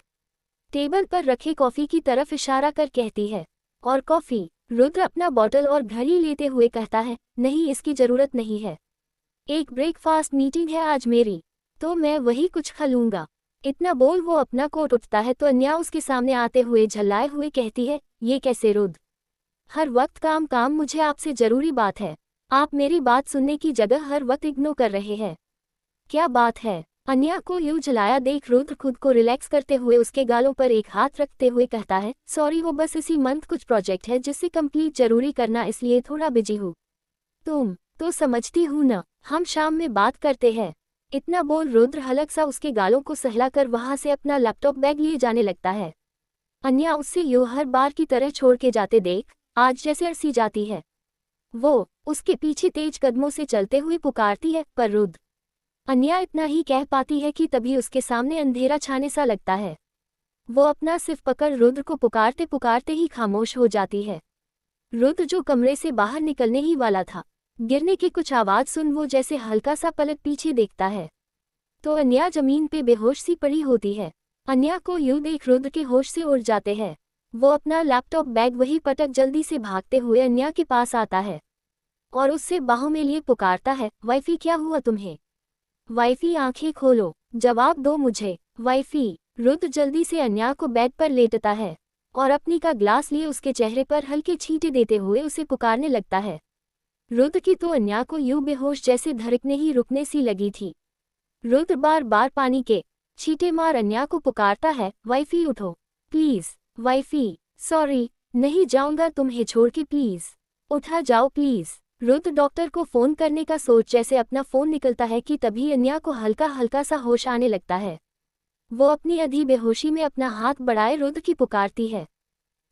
टेबल पर रखे कॉफी की तरफ इशारा कर कहती है और कॉफी। रुद्र अपना बॉटल और घड़ी लेते हुए कहता है नहीं इसकी जरूरत नहीं है। एक ब्रेकफास्ट मीटिंग है आज मेरी, तो मैं वही कुछ खा लूंगा। इतना बोल वो अपना कोट उठता है तो अन्या उसके सामने आते हुए झल्लाए हुए कहती है ये कैसे रुद्र, हर वक्त काम काम, मुझे आपसे जरूरी बात है। आप मेरी बात सुनने की जगह हर वक्त इग्नोर कर रहे हैं। क्या बात है? अन्या को यूं झलाया देख रुद्र खुद को रिलैक्स करते हुए उसके गालों पर एक हाथ रखते हुए कहता है सॉरी वो बस इसी मंथ कुछ प्रोजेक्ट है जिससे कंप्लीट जरूरी करना इसलिए थोड़ा बिजी हूँ। तुम तो समझती हूँ न, हम शाम में बात करते हैं। इतना बोल रुद्र हलक सा उसके गालों को सहलाकर वहां से अपना लैपटॉप बैग लिए जाने लगता है। अन्या उससे यूं हर बार की तरह छोड़ के जाते देख आज जैसे अड़सी जाती है। वो उसके पीछे तेज कदमों से चलते हुए पुकारती है पर रुद्र। अन्या इतना ही कह पाती है कि तभी उसके सामने अंधेरा छाने सा लगता है। वो अपना सिर्फ पकड़ रुद्र को पुकारते पुकारते ही खामोश हो जाती है। रुद्र जो कमरे से बाहर निकलने ही वाला था, गिरने की कुछ आवाज सुन वो जैसे हल्का सा पलट पीछे देखता है तो अन्या जमीन पे बेहोश सी पड़ी होती है। अन्या को यूं देख रुद्र के होश से उड़ जाते हैं। वो अपना लैपटॉप बैग वही पटक जल्दी से भागते हुए अन्या के पास आता है और उससे बाहों में लिए पुकारता है वाइफी क्या हुआ तुम्हें? वाइफी आंखें खोलो, जवाब दो मुझे। वाइफी। रुद्र जल्दी से अन्या को बेड पर लेटता है और अपनी का ग्लास लिए उसके चेहरे पर हल्के छींटे देते हुए उसे पुकारने लगता है। रुद्र की तो अन्या को यूं बेहोश जैसे धड़कने ही रुकने सी लगी थी। रुद्र बार बार पानी के छींटे मार अन्या को पुकारता है वाइफी उठो प्लीज, वाइफी सॉरी, नहीं जाऊंगा तुम्हें छोड़ के, प्लीज उठा जाओ प्लीज। रुद्र डॉक्टर को फोन करने का सोच जैसे अपना फोन निकलता है कि तभी अन्या को हल्का हल्का सा होश आने लगता है। वो अपनी आधी बेहोशी में अपना हाथ बढ़ाए रुद्र की पुकारती है।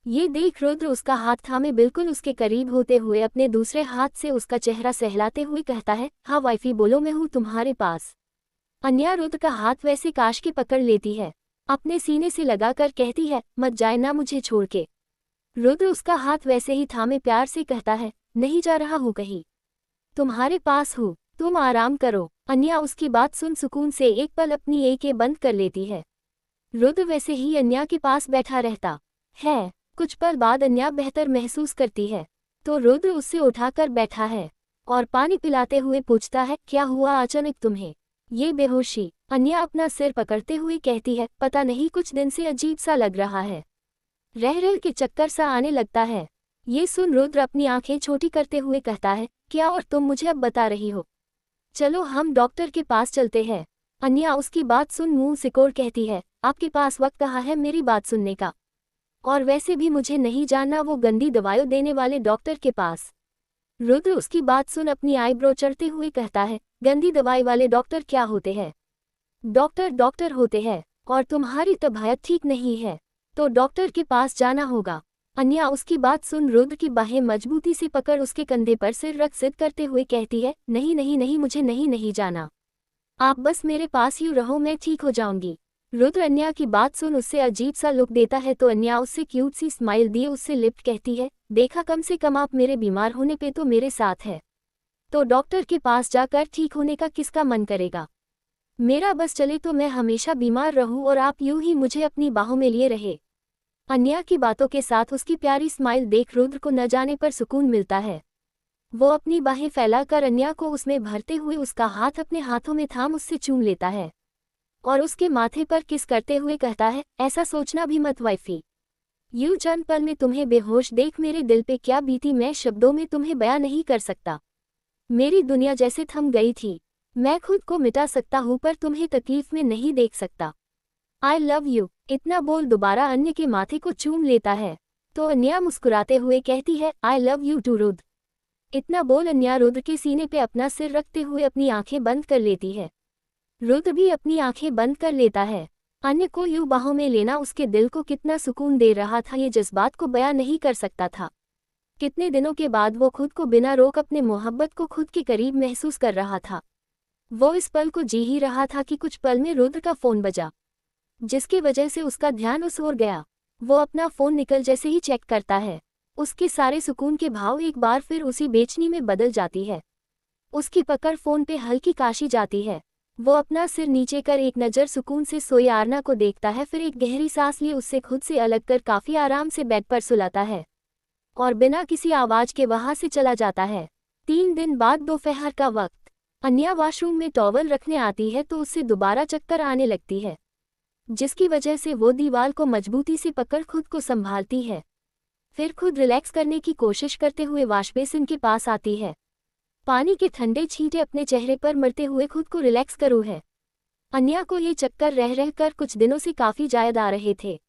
ये देख रुद्र उसका हाथ थामे बिल्कुल उसके करीब होते हुए अपने दूसरे हाथ से उसका चेहरा सहलाते हुए कहता है हाँ वाइफी बोलो, मैं हूँ तुम्हारे पास। अन्या रुद्र का हाथ वैसे काश के पकड़ लेती है, अपने सीने से लगाकर कहती है मत जाए ना मुझे छोड़ के। रुद्र उसका हाथ वैसे ही थामे प्यार से कहता है नहीं जा रहा हूँ कहीं, तुम्हारे पास हूँ, तुम आराम करो। अन्या उसकी बात सुन सुकून से एक पल अपनी आंखें बंद कर लेती है। रुद्र वैसे ही अन्या के पास बैठा रहता है। कुछ पल बाद अन्या बेहतर महसूस करती है तो रुद्र उससे उठाकर बैठा है और पानी पिलाते हुए पूछता है क्या हुआ अचानक तुम्हें ये बेहोशी? अन्या अपना सिर पकड़ते हुए कहती है पता नहीं कुछ दिन से अजीब सा लग रहा है, रह रह के चक्कर सा आने लगता है। ये सुन रुद्र अपनी आंखें छोटी करते हुए कहता है क्या और तुम मुझे अब बता रही हो? चलो हम डॉक्टर के पास चलते हैं। अन्या उसकी बात सुन मुंह सिकोड़ कहती है आपके पास वक्त कहाँ है मेरी बात सुनने का, और वैसे भी मुझे नहीं जानना वो गंदी दवाइयां देने वाले डॉक्टर के पास। रुद्र उसकी बात सुन अपनी आईब्रो चढ़ते हुए कहता है गंदी दवाई वाले डॉक्टर क्या होते हैं? डॉक्टर डॉक्टर होते हैं, और तुम्हारी तबीयत ठीक नहीं है तो डॉक्टर के पास जाना होगा। अन्या उसकी बात सुन रुद्र की बाहें मजबूती से पकड़ उसके कंधे पर सिर रख सिद्ध करते हुए कहती है नहीं नहीं नहीं, मुझे नहीं जाना, आप बस मेरे पास ही रहो, मैं ठीक हो जाऊंगी। रुद्र अन्या की बात सुन उससे अजीब सा लुक देता है तो अन्या उससे क्यूट सी स्माइल दिए उससे लिप्ट कहती है देखा कम से कम आप मेरे बीमार होने पे तो मेरे साथ है, तो डॉक्टर के पास जाकर ठीक होने का किसका मन करेगा? मेरा बस चले तो मैं हमेशा बीमार रहूं और आप यूं ही मुझे अपनी बाहों में लिए रहे। अन्या की बातों के साथ उसकी प्यारी स्माइल देख रुद्र को न जाने पर सुकून मिलता है। वो अपनी बाहें फैलाकर अन्या को उसमें भरते हुए उसका हाथ अपने हाथों में थाम उससे चूम लेता है और उसके माथे पर किस करते हुए कहता है ऐसा सोचना भी मत वाइफी, यूं चंद पल में तुम्हें बेहोश देख मेरे दिल पे क्या बीती मैं शब्दों में तुम्हें बयां नहीं कर सकता। मेरी दुनिया जैसे थम गई थी, मैं खुद को मिटा सकता हूँ पर तुम्हें तकलीफ में नहीं देख सकता। आई लव यू। इतना बोल दोबारा अन्य के माथे को चूम लेता है तो अन्या मुस्कुराते हुए कहती है I love you too Rudra. इतना बोल अन्या रुद्र के सीने पे अपना सिर रखते हुए अपनी आंखें बंद कर लेती है। रुद्र भी अपनी आंखें बंद कर लेता है। अन्य को यूं बाहों में लेना उसके दिल को कितना सुकून दे रहा था ये जज्बात को बयां नहीं कर सकता था। कितने दिनों के बाद वो खुद को बिना रोक अपने मोहब्बत को खुद के करीब महसूस कर रहा था। वो इस पल को जी ही रहा था कि कुछ पल में रुद्र का फोन बजा, जिसकी वजह से उसका ध्यान उस ओर गया। वो अपना फोन निकल जैसे ही चेक करता है, उसके सारे सुकून के भाव एक बार फिर उसी बेचैनी में बदल जाती है। उसकी पकड़ फोन पे हल्की काशी जाती है। वो अपना सिर नीचे कर एक नज़र सुकून से सोई आरना को देखता है, फिर एक गहरी सांस लिए उससे खुद से अलग कर काफ़ी आराम से बेड पर सुलाता है और बिना किसी आवाज़ के वहाँ से चला जाता है। 3 दिन बाद दोपहर का वक्त, अन्या वॉशरूम में टॉवल रखने आती है तो उससे दोबारा चक्कर आने लगती है, जिसकी वजह से वो दीवार को मजबूती से पकड़ खुद को संभालती है। फिर खुद रिलैक्स करने की कोशिश करते हुए वॉशबेसिन के पास आती है। पानी के ठंडे छींटे अपने चेहरे पर मरते हुए खुद को रिलैक्स करू है। अन्या को ये चक्कर रह रह कर कुछ दिनों से काफ़ी ज्यादा आ रहे थे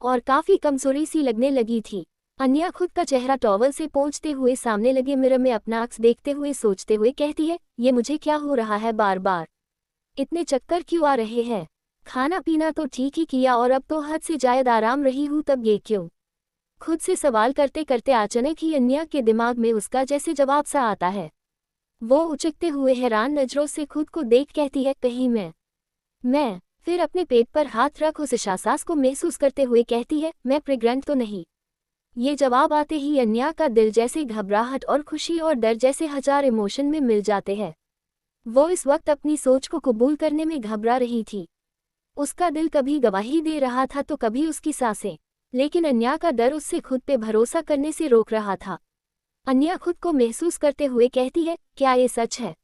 और काफ़ी कमजोरी सी लगने लगी थी। अन्या खुद का चेहरा टॉवल से पोंछते हुए सामने लगे मिरर में अपना अक्स देखते हुए सोचते हुए कहती है, ये मुझे क्या हो रहा है, बार बार इतने चक्कर क्यों आ रहे हैं? खाना पीना तो ठीक ही किया और अब तो हद से ज्यादा आराम रही हूँ, तब ये क्यों? खुद से सवाल करते करते अचानक ही अन्या के दिमाग में उसका जैसे जवाब सा आता है। वो उचकते हुए हैरान नजरों से खुद को देख कहती है, कहीं मैं फिर अपने पेट पर हाथ रख उस एहसास को महसूस करते हुए कहती है, मैं प्रेग्नेंट तो नहीं? ये जवाब आते ही अन्या का दिल जैसे घबराहट और खुशी और डर जैसे हजार इमोशन में मिल जाते हैं। वो इस वक्त अपनी सोच को कबूल करने में घबरा रही थी। उसका दिल कभी गवाही दे रहा था तो कभी उसकी सांसें, लेकिन अन्या का डर उससे खुद पे भरोसा करने से रोक रहा था। अन्या खुद को महसूस करते हुए कहती है, क्या ये सच है?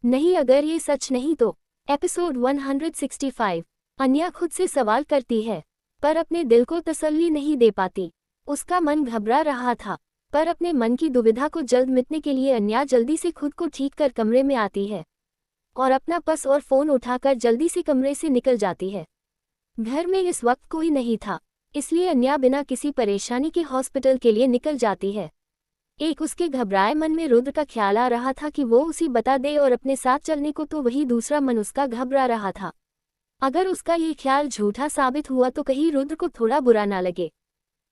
नहीं, अगर ये सच नहीं तो? एपिसोड 165। अन्या खुद से सवाल करती है पर अपने दिल को तसल्ली नहीं दे पाती। उसका मन घबरा रहा था, पर अपने मन की दुविधा को जल्द मिटने के लिए अन्या जल्दी से खुद को ठीक कर कमरे में आती है और अपना पर्स और फ़ोन उठाकर जल्दी से कमरे से निकल जाती है। घर में इस वक्त कोई नहीं था, इसलिए अन्या बिना किसी परेशानी के हॉस्पिटल के लिए निकल जाती है। एक उसके घबराए मन में रुद्र का ख्याल आ रहा था कि वो उसे बता दे और अपने साथ चलने को, तो वही दूसरा मन उसका घबरा रहा था। अगर उसका ये ख्याल झूठा साबित हुआ तो कहीं रुद्र को थोड़ा बुरा ना लगे।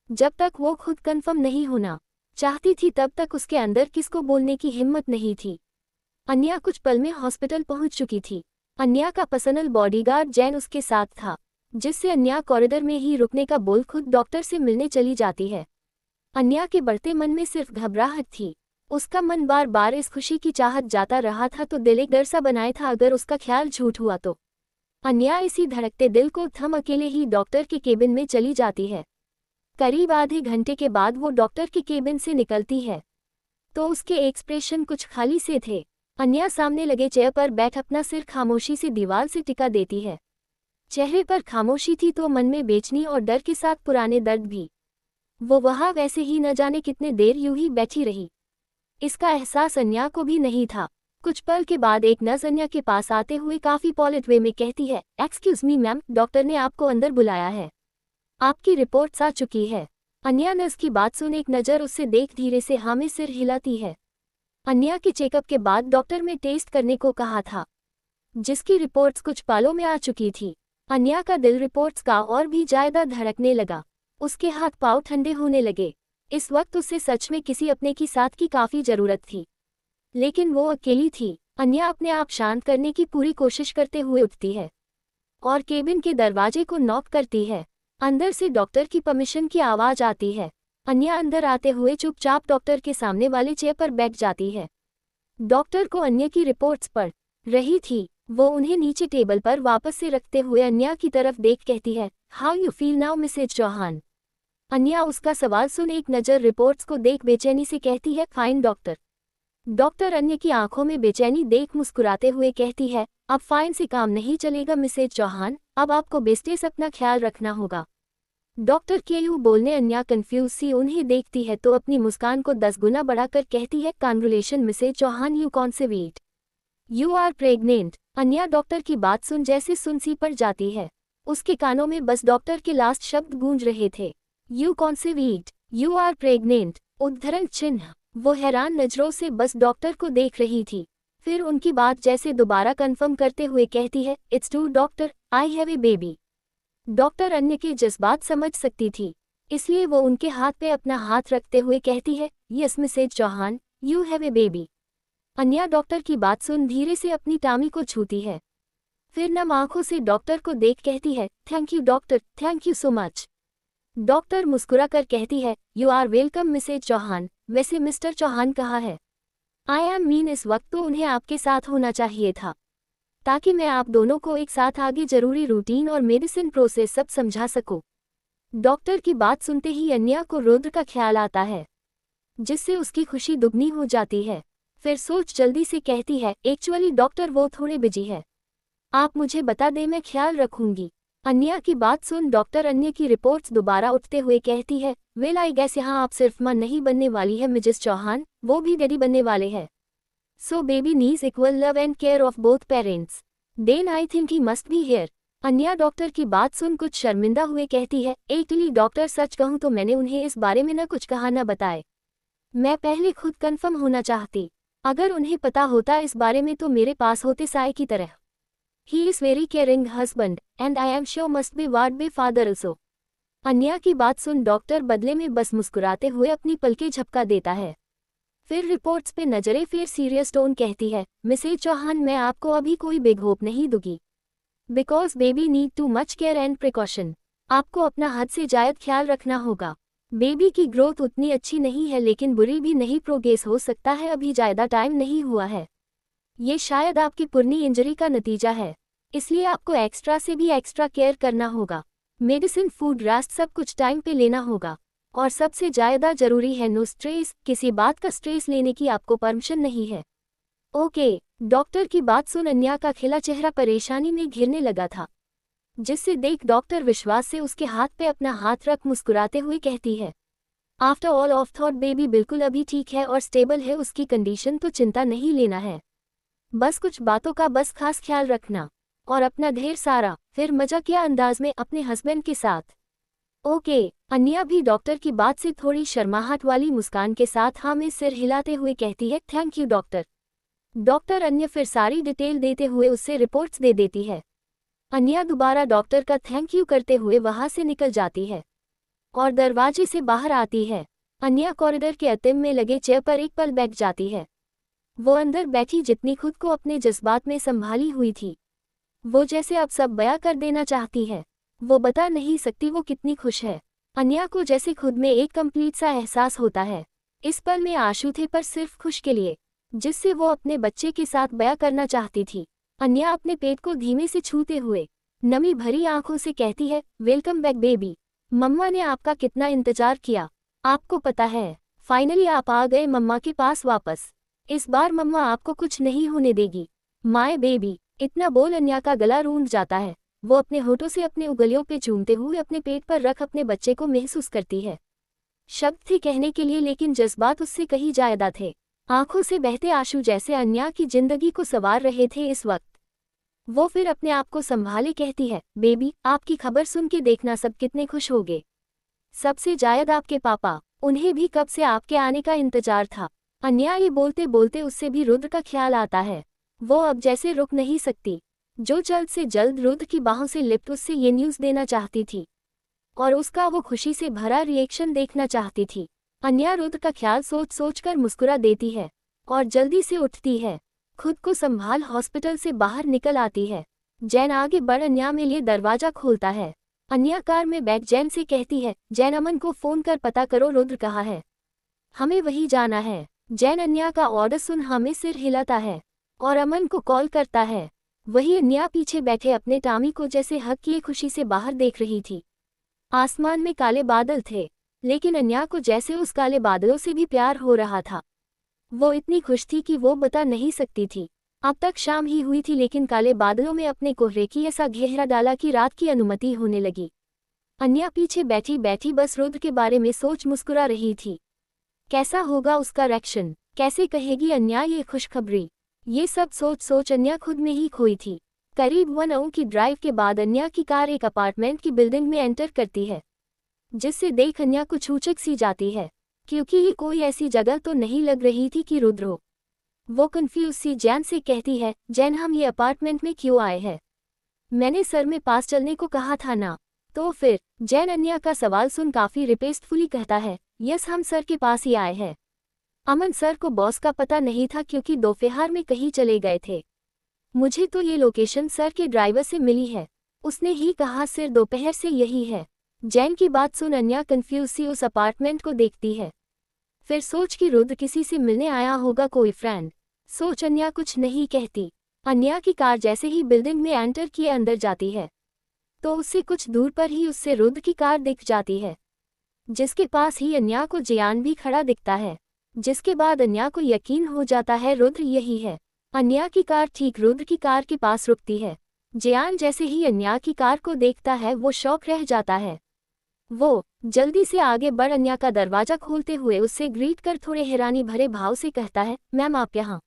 जब तक वो खुद कन्फर्म नहीं होना चाहती थी तब तक उसके अंदर किसको बोलने की हिम्मत नहीं थी। अन्या कुछ पल में हॉस्पिटल पहुंच चुकी थी। अन्या का पर्सनल बॉडीगार्ड जैन उसके साथ था, जिससे अन्या कॉरिडोर में ही रुकने का बोल खुद डॉक्टर से मिलने चली जाती है। अन्या के बढ़ते मन में सिर्फ घबराहट थी। उसका मन बार बार इस खुशी की चाहत जाता रहा था तो दिल एक डर सा बनाए था, अगर उसका ख्याल झूठ हुआ तो। अन्या इसी धड़कते दिल को थम अकेले ही डॉक्टर के केबिन में चली जाती है। करीब आधे घंटे के बाद वो डॉक्टर के केबिन से निकलती है तो उसके एक्सप्रेशन कुछ खाली से थे। अन्या सामने लगे चेयर पर बैठ अपना सिर खामोशी से दीवार से टिका देती है। चेहरे पर खामोशी थी तो मन में बेचैनी और डर के साथ पुराने दर्द भी। वो वहाँ वैसे ही न जाने कितने देर यूं ही बैठी रही। इसका एहसास अन्या को भी नहीं था। कुछ पल के बाद एक नर्स अन्या के पास आते हुए काफ़ी पॉलिट वे में कहती है, एक्सक्यूज मी मैम, डॉक्टर ने आपको अंदर बुलाया है, आपकी रिपोर्ट्स आ चुकी है। अन्या नर्स की बात सुन एक नज़र उससे देख धीरे से हाँ में सिर हिलाती है। अन्या के चेकअप के बाद डॉक्टर ने टेस्ट करने को कहा था, जिसकी रिपोर्ट्स कुछ पालों में आ चुकी थी। अन्या का दिल रिपोर्ट्स का और भी ज़्यादा धड़कने लगा। उसके हाथ पाँव ठंडे होने लगे। इस वक्त उसे सच में किसी अपने की साथ की काफ़ी ज़रूरत थी, लेकिन वो अकेली थी। अन्या अपने आप शांत करने की पूरी कोशिश करते हुए उठती है और केबिन के दरवाजे को नॉक करती है। अंदर से डॉक्टर की परमिशन की आवाज़ आती है। अन्या अंदर आते हुए चुपचाप डॉक्टर के सामने वाले चेयर पर बैठ जाती है। डॉक्टर को अन्या की रिपोर्ट्स पढ़ रही थी। वो उन्हें नीचे टेबल पर वापस से रखते हुए अन्या की तरफ देख कहती है, how you feel now Mrs Chauhan? Anya उसका सवाल सुन एक नज़र रिपोर्ट्स को देख बेचैनी से कहती है, फाइन डॉक्टर। डॉक्टर अन्या की आंखों में बेचैनी देख मुस्कुराते हुए कहती है, अब फाइन से काम नहीं चलेगा मिसेज चौहान, अब आपको बेस्टेस अपना ख्याल रखना होगा। डॉक्टर के यूँ बोलने अन्या कंफ्यूज सी उन्हें देखती है तो अपनी मुस्कान को 10 गुना बढ़ाकर कहती है, congratulation Mrs Chauhan, you conceived, you are pregnant. Anya doctor की बात सुन जैसे सुनसी पड़ जाती है। उसके कानों में बस डॉक्टर के लास्ट शब्द गूंज रहे थे, you conceived, you are pregnant, उद्धरण चिन्ह। वो हैरान नजरों से बस डॉक्टर को देख रही थी। फिर उनकी बात जैसे दोबारा कंफर्म करते हुए कहती है, it's true doctor, I have a baby. Doctor अन्य के जज्बात समझ सकती थी, इसलिए वो उनके हाथ पे अपना हाथ रखते हुए कहती है, yes Mrs Chauhan, you have a baby. Anya doctor की बात सुन धीरे से अपनी टामी को छूती है, फिर नम आंखों से डॉक्टर को देख कहती है, thank you doctor, thank you so much. Doctor मुस्कुराकर कहती है, you are welcome Mrs Chauhan. वैसे मिस्टर चौहान कहाँ है? आई एम मीन इस वक्त तो उन्हें आपके साथ होना चाहिए था, ताकि मैं आप दोनों को एक साथ आगे जरूरी रूटीन और मेडिसिन प्रोसेस सब समझा सकूं। डॉक्टर की बात सुनते ही अन्या को रुद्र का ख्याल आता है, जिससे उसकी खुशी दुगनी हो जाती है। फिर सोच जल्दी से कहती है, एक्चुअली डॉक्टर वो थोड़े बिजी है, आप मुझे बता दें मैं ख्याल रखूंगी। अन्या की बात सुन डॉक्टर अन्य की रिपोर्ट्स दोबारा उठते हुए कहती है, वेल आई गेस यहाँ आप सिर्फ मां नहीं बनने वाली है मिसेस चौहान, वो भी डैडी बनने वाले हैं। So baby needs equal love and care of both parents, then I think he must be here. Anya doctor की बात सुन कुछ शर्मिंदा हुए कहती है, एक्चुअली डॉक्टर सच कहूँ तो मैंने उन्हें इस बारे में न कुछ कहा न बताए। मैं पहले खुद कंफर्म होना चाहती, अगर उन्हें पता होता इस बारे में तो मेरे पास होते साय की तरह। He is very caring husband, and I am sure must be what be father also. अन्या की बात सुन डॉक्टर बदले में बस मुस्कुराते हुए अपनी पलकें झपका देता है। फिर रिपोर्ट्स पे नजरें फेर सीरियस टोन कहती है, मिसेज चौहान मैं आपको अभी कोई बिग होप नहीं दूंगी, because baby need too much care and precaution. आपको अपना हद से जायद ख्याल रखना होगा। बेबी की ग्रोथ उतनी अच्छी नहीं है लेकिन बुरी भी नहीं, प्रोग्रेस हो सकता है, अभी ज़्यादा टाइम नहीं हुआ है। ये शायद आपकी पुरानी इंजरी का नतीजा है, इसलिए आपको एक्स्ट्रा से भी एक्स्ट्रा केयर करना होगा। मेडिसिन, फूड, रेस्ट सब कुछ टाइम पे लेना होगा, और सबसे ज़्यादा जरूरी है नो स्ट्रेस, किसी बात का स्ट्रेस लेने की आपको परमिशन नहीं है। ओके। डॉक्टर की बात सुन अन्या का खिला चेहरा परेशानी में घिरने लगा था, जिससे देख डॉक्टर विश्वास से उसके हाथ पे अपना हाथ रख मुस्कुराते हुए कहती है, after all of thought baby बिल्कुल अभी ठीक है और स्टेबल है उसकी कंडीशन, तो चिंता नहीं लेना है। बस कुछ बातों का बस खास ख्याल रखना और अपना ढेर सारा। फिर मजाकिया अंदाज में अपने हस्बैंड के साथ, ओके। अन्या भी डॉक्टर की बात से थोड़ी शर्माहट वाली मुस्कान के साथ हाँ में सिर हिलाते हुए कहती है, थैंक यू डॉक्टर। डॉक्टर अन्य फिर सारी डिटेल देते हुए उससे रिपोर्ट्स दे देती है। अन्या दोबारा डॉक्टर का थैंक यू करते हुए वहां से निकल जाती है और दरवाजे से बाहर आती है। अन्या कॉरिडोर के अंतिम में लगे चेयर पर एक पल बैठ जाती है। वो अंदर बैठी जितनी खुद को अपने जज्बात में संभाली हुई थी, वो जैसे अब सब बयां कर देना चाहती है। वो बता नहीं सकती वो कितनी खुश है। अन्या को जैसे खुद में एक कंप्लीट सा एहसास होता है। इस पल में आंसू थे पर सिर्फ खुश के लिए, जिससे वो अपने बच्चे के साथ बयां करना चाहती थी। अन्या अपने पेट को धीमे से छूते हुए नमी भरी आंखों से कहती है, वेलकम बैक बेबी। मम्मा ने आपका कितना इंतजार किया। आपको पता है फाइनली आप आ गए मम्मा के पास वापस। इस बार मम्मा आपको कुछ नहीं होने देगी माय बेबी। इतना बोल अन्या का गला रूंध जाता है। वो अपने होठों से अपने उंगलियों पे चूमते हुए अपने पेट पर रख अपने बच्चे को महसूस करती है। शब्द थे कहने के लिए लेकिन जज्बात उससे कहीं ज्यादा थे। आंखों से बहते आंसू जैसे अन्या की जिंदगी को संवार रहे थे इस वक्त। वो फिर अपने आप को संभाले कहती है, बेबी आपकी खबर सुन के देखना सब कितने खुश हो गए, सबसे ज्यादा आपके पापा। उन्हें भी कब से आपके आने का इंतजार था। अन्या ये बोलते बोलते उससे भी रुद्र का ख्याल आता है। वो अब जैसे रुक नहीं सकती, जो जल्द से जल्द रुद्र की बाहों से लिपट उससे ये न्यूज़ देना चाहती थी और उसका वो खुशी से भरा रिएक्शन देखना चाहती थी। अन्या रुद्र का ख्याल सोच सोच कर मुस्कुरा देती है और जल्दी से उठती है। खुद को संभाल हॉस्पिटल से बाहर निकल आती है। जैन आगे बढ़ अन्या में लिए दरवाजा खोलता है। अन्या कार में बैठ जैन से कहती है, जैन अमन को फोन कर पता करो रुद्र कहाँ है, हमें वहीं जाना है। जैन अन्या का ऑर्डर सुन हमें सिर हिलाता है और अमन को कॉल करता है। वही अन्या पीछे बैठे अपने टामी को जैसे हक किए खुशी से बाहर देख रही थी। आसमान में काले बादल थे, लेकिन अन्या को जैसे उस काले बादलों से भी प्यार हो रहा था। वो इतनी खुश थी कि वो बता नहीं सकती थी। अब तक शाम ही हुई थी लेकिन काले बादलों में अपने कोहरे की ऐसा घेरा डाला कि रात की अनुमति होने लगी। अन्या पीछे बैठी बैठी बस रुद्र के बारे में सोच मुस्कुरा रही थी। कैसा होगा उसका रिएक्शन, कैसे कहेगी अन्या ये खुशखबरी। ये सब सोच सोच अन्या खुद में ही खोई थी। करीब 1 आवर की ड्राइव के बाद अन्या की कार एक अपार्टमेंट की बिल्डिंग में एंटर करती है, जिससे देख अन्या कुछ ऊचक सी जाती है, क्योंकि ये कोई ऐसी जगह तो नहीं लग रही थी कि रुद्र हो। वो कंफ्यूज सी जैन से कहती है, जैन हम ये अपार्टमेंट में क्यों आए हैं, मैंने सर में पास चलने को कहा था ना। तो फिर जैन अन्या का सवाल सुन काफी रिपेस्टफुली कहता है, यस हम सर के पास ही आए हैं। अमन सर को बॉस का पता नहीं था क्योंकि दोपहर में कहीं चले गए थे। मुझे तो ये लोकेशन सर के ड्राइवर से मिली है, उसने ही कहा सिर दोपहर से यही है। जैन की बात सुन अन्या कंफ्यूज सी उस अपार्टमेंट को देखती है। फिर सोच कि रुद्र किसी से मिलने आया होगा, कोई फ्रेंड। सोच अन्या कुछ नहीं कहती। अन्या की कार जैसे ही बिल्डिंग में एंटर किए अंदर जाती है तो उससे कुछ दूर पर ही उससे रुद्र की कार दिख जाती है, जिसके पास ही अन्या को जियान भी खड़ा दिखता है। जिसके बाद अन्या को यकीन हो जाता है रुद्र यही है। अन्या की कार ठीक रुद्र की कार के पास रुकती है। जियान जैसे ही अन्या की कार को देखता है वो शॉक रह जाता है। वो जल्दी से आगे बढ़ अन्या का दरवाजा खोलते हुए उससे ग्रीट कर थोड़े हैरानी भरे भाव से कहता है, मैम आप यहाँ।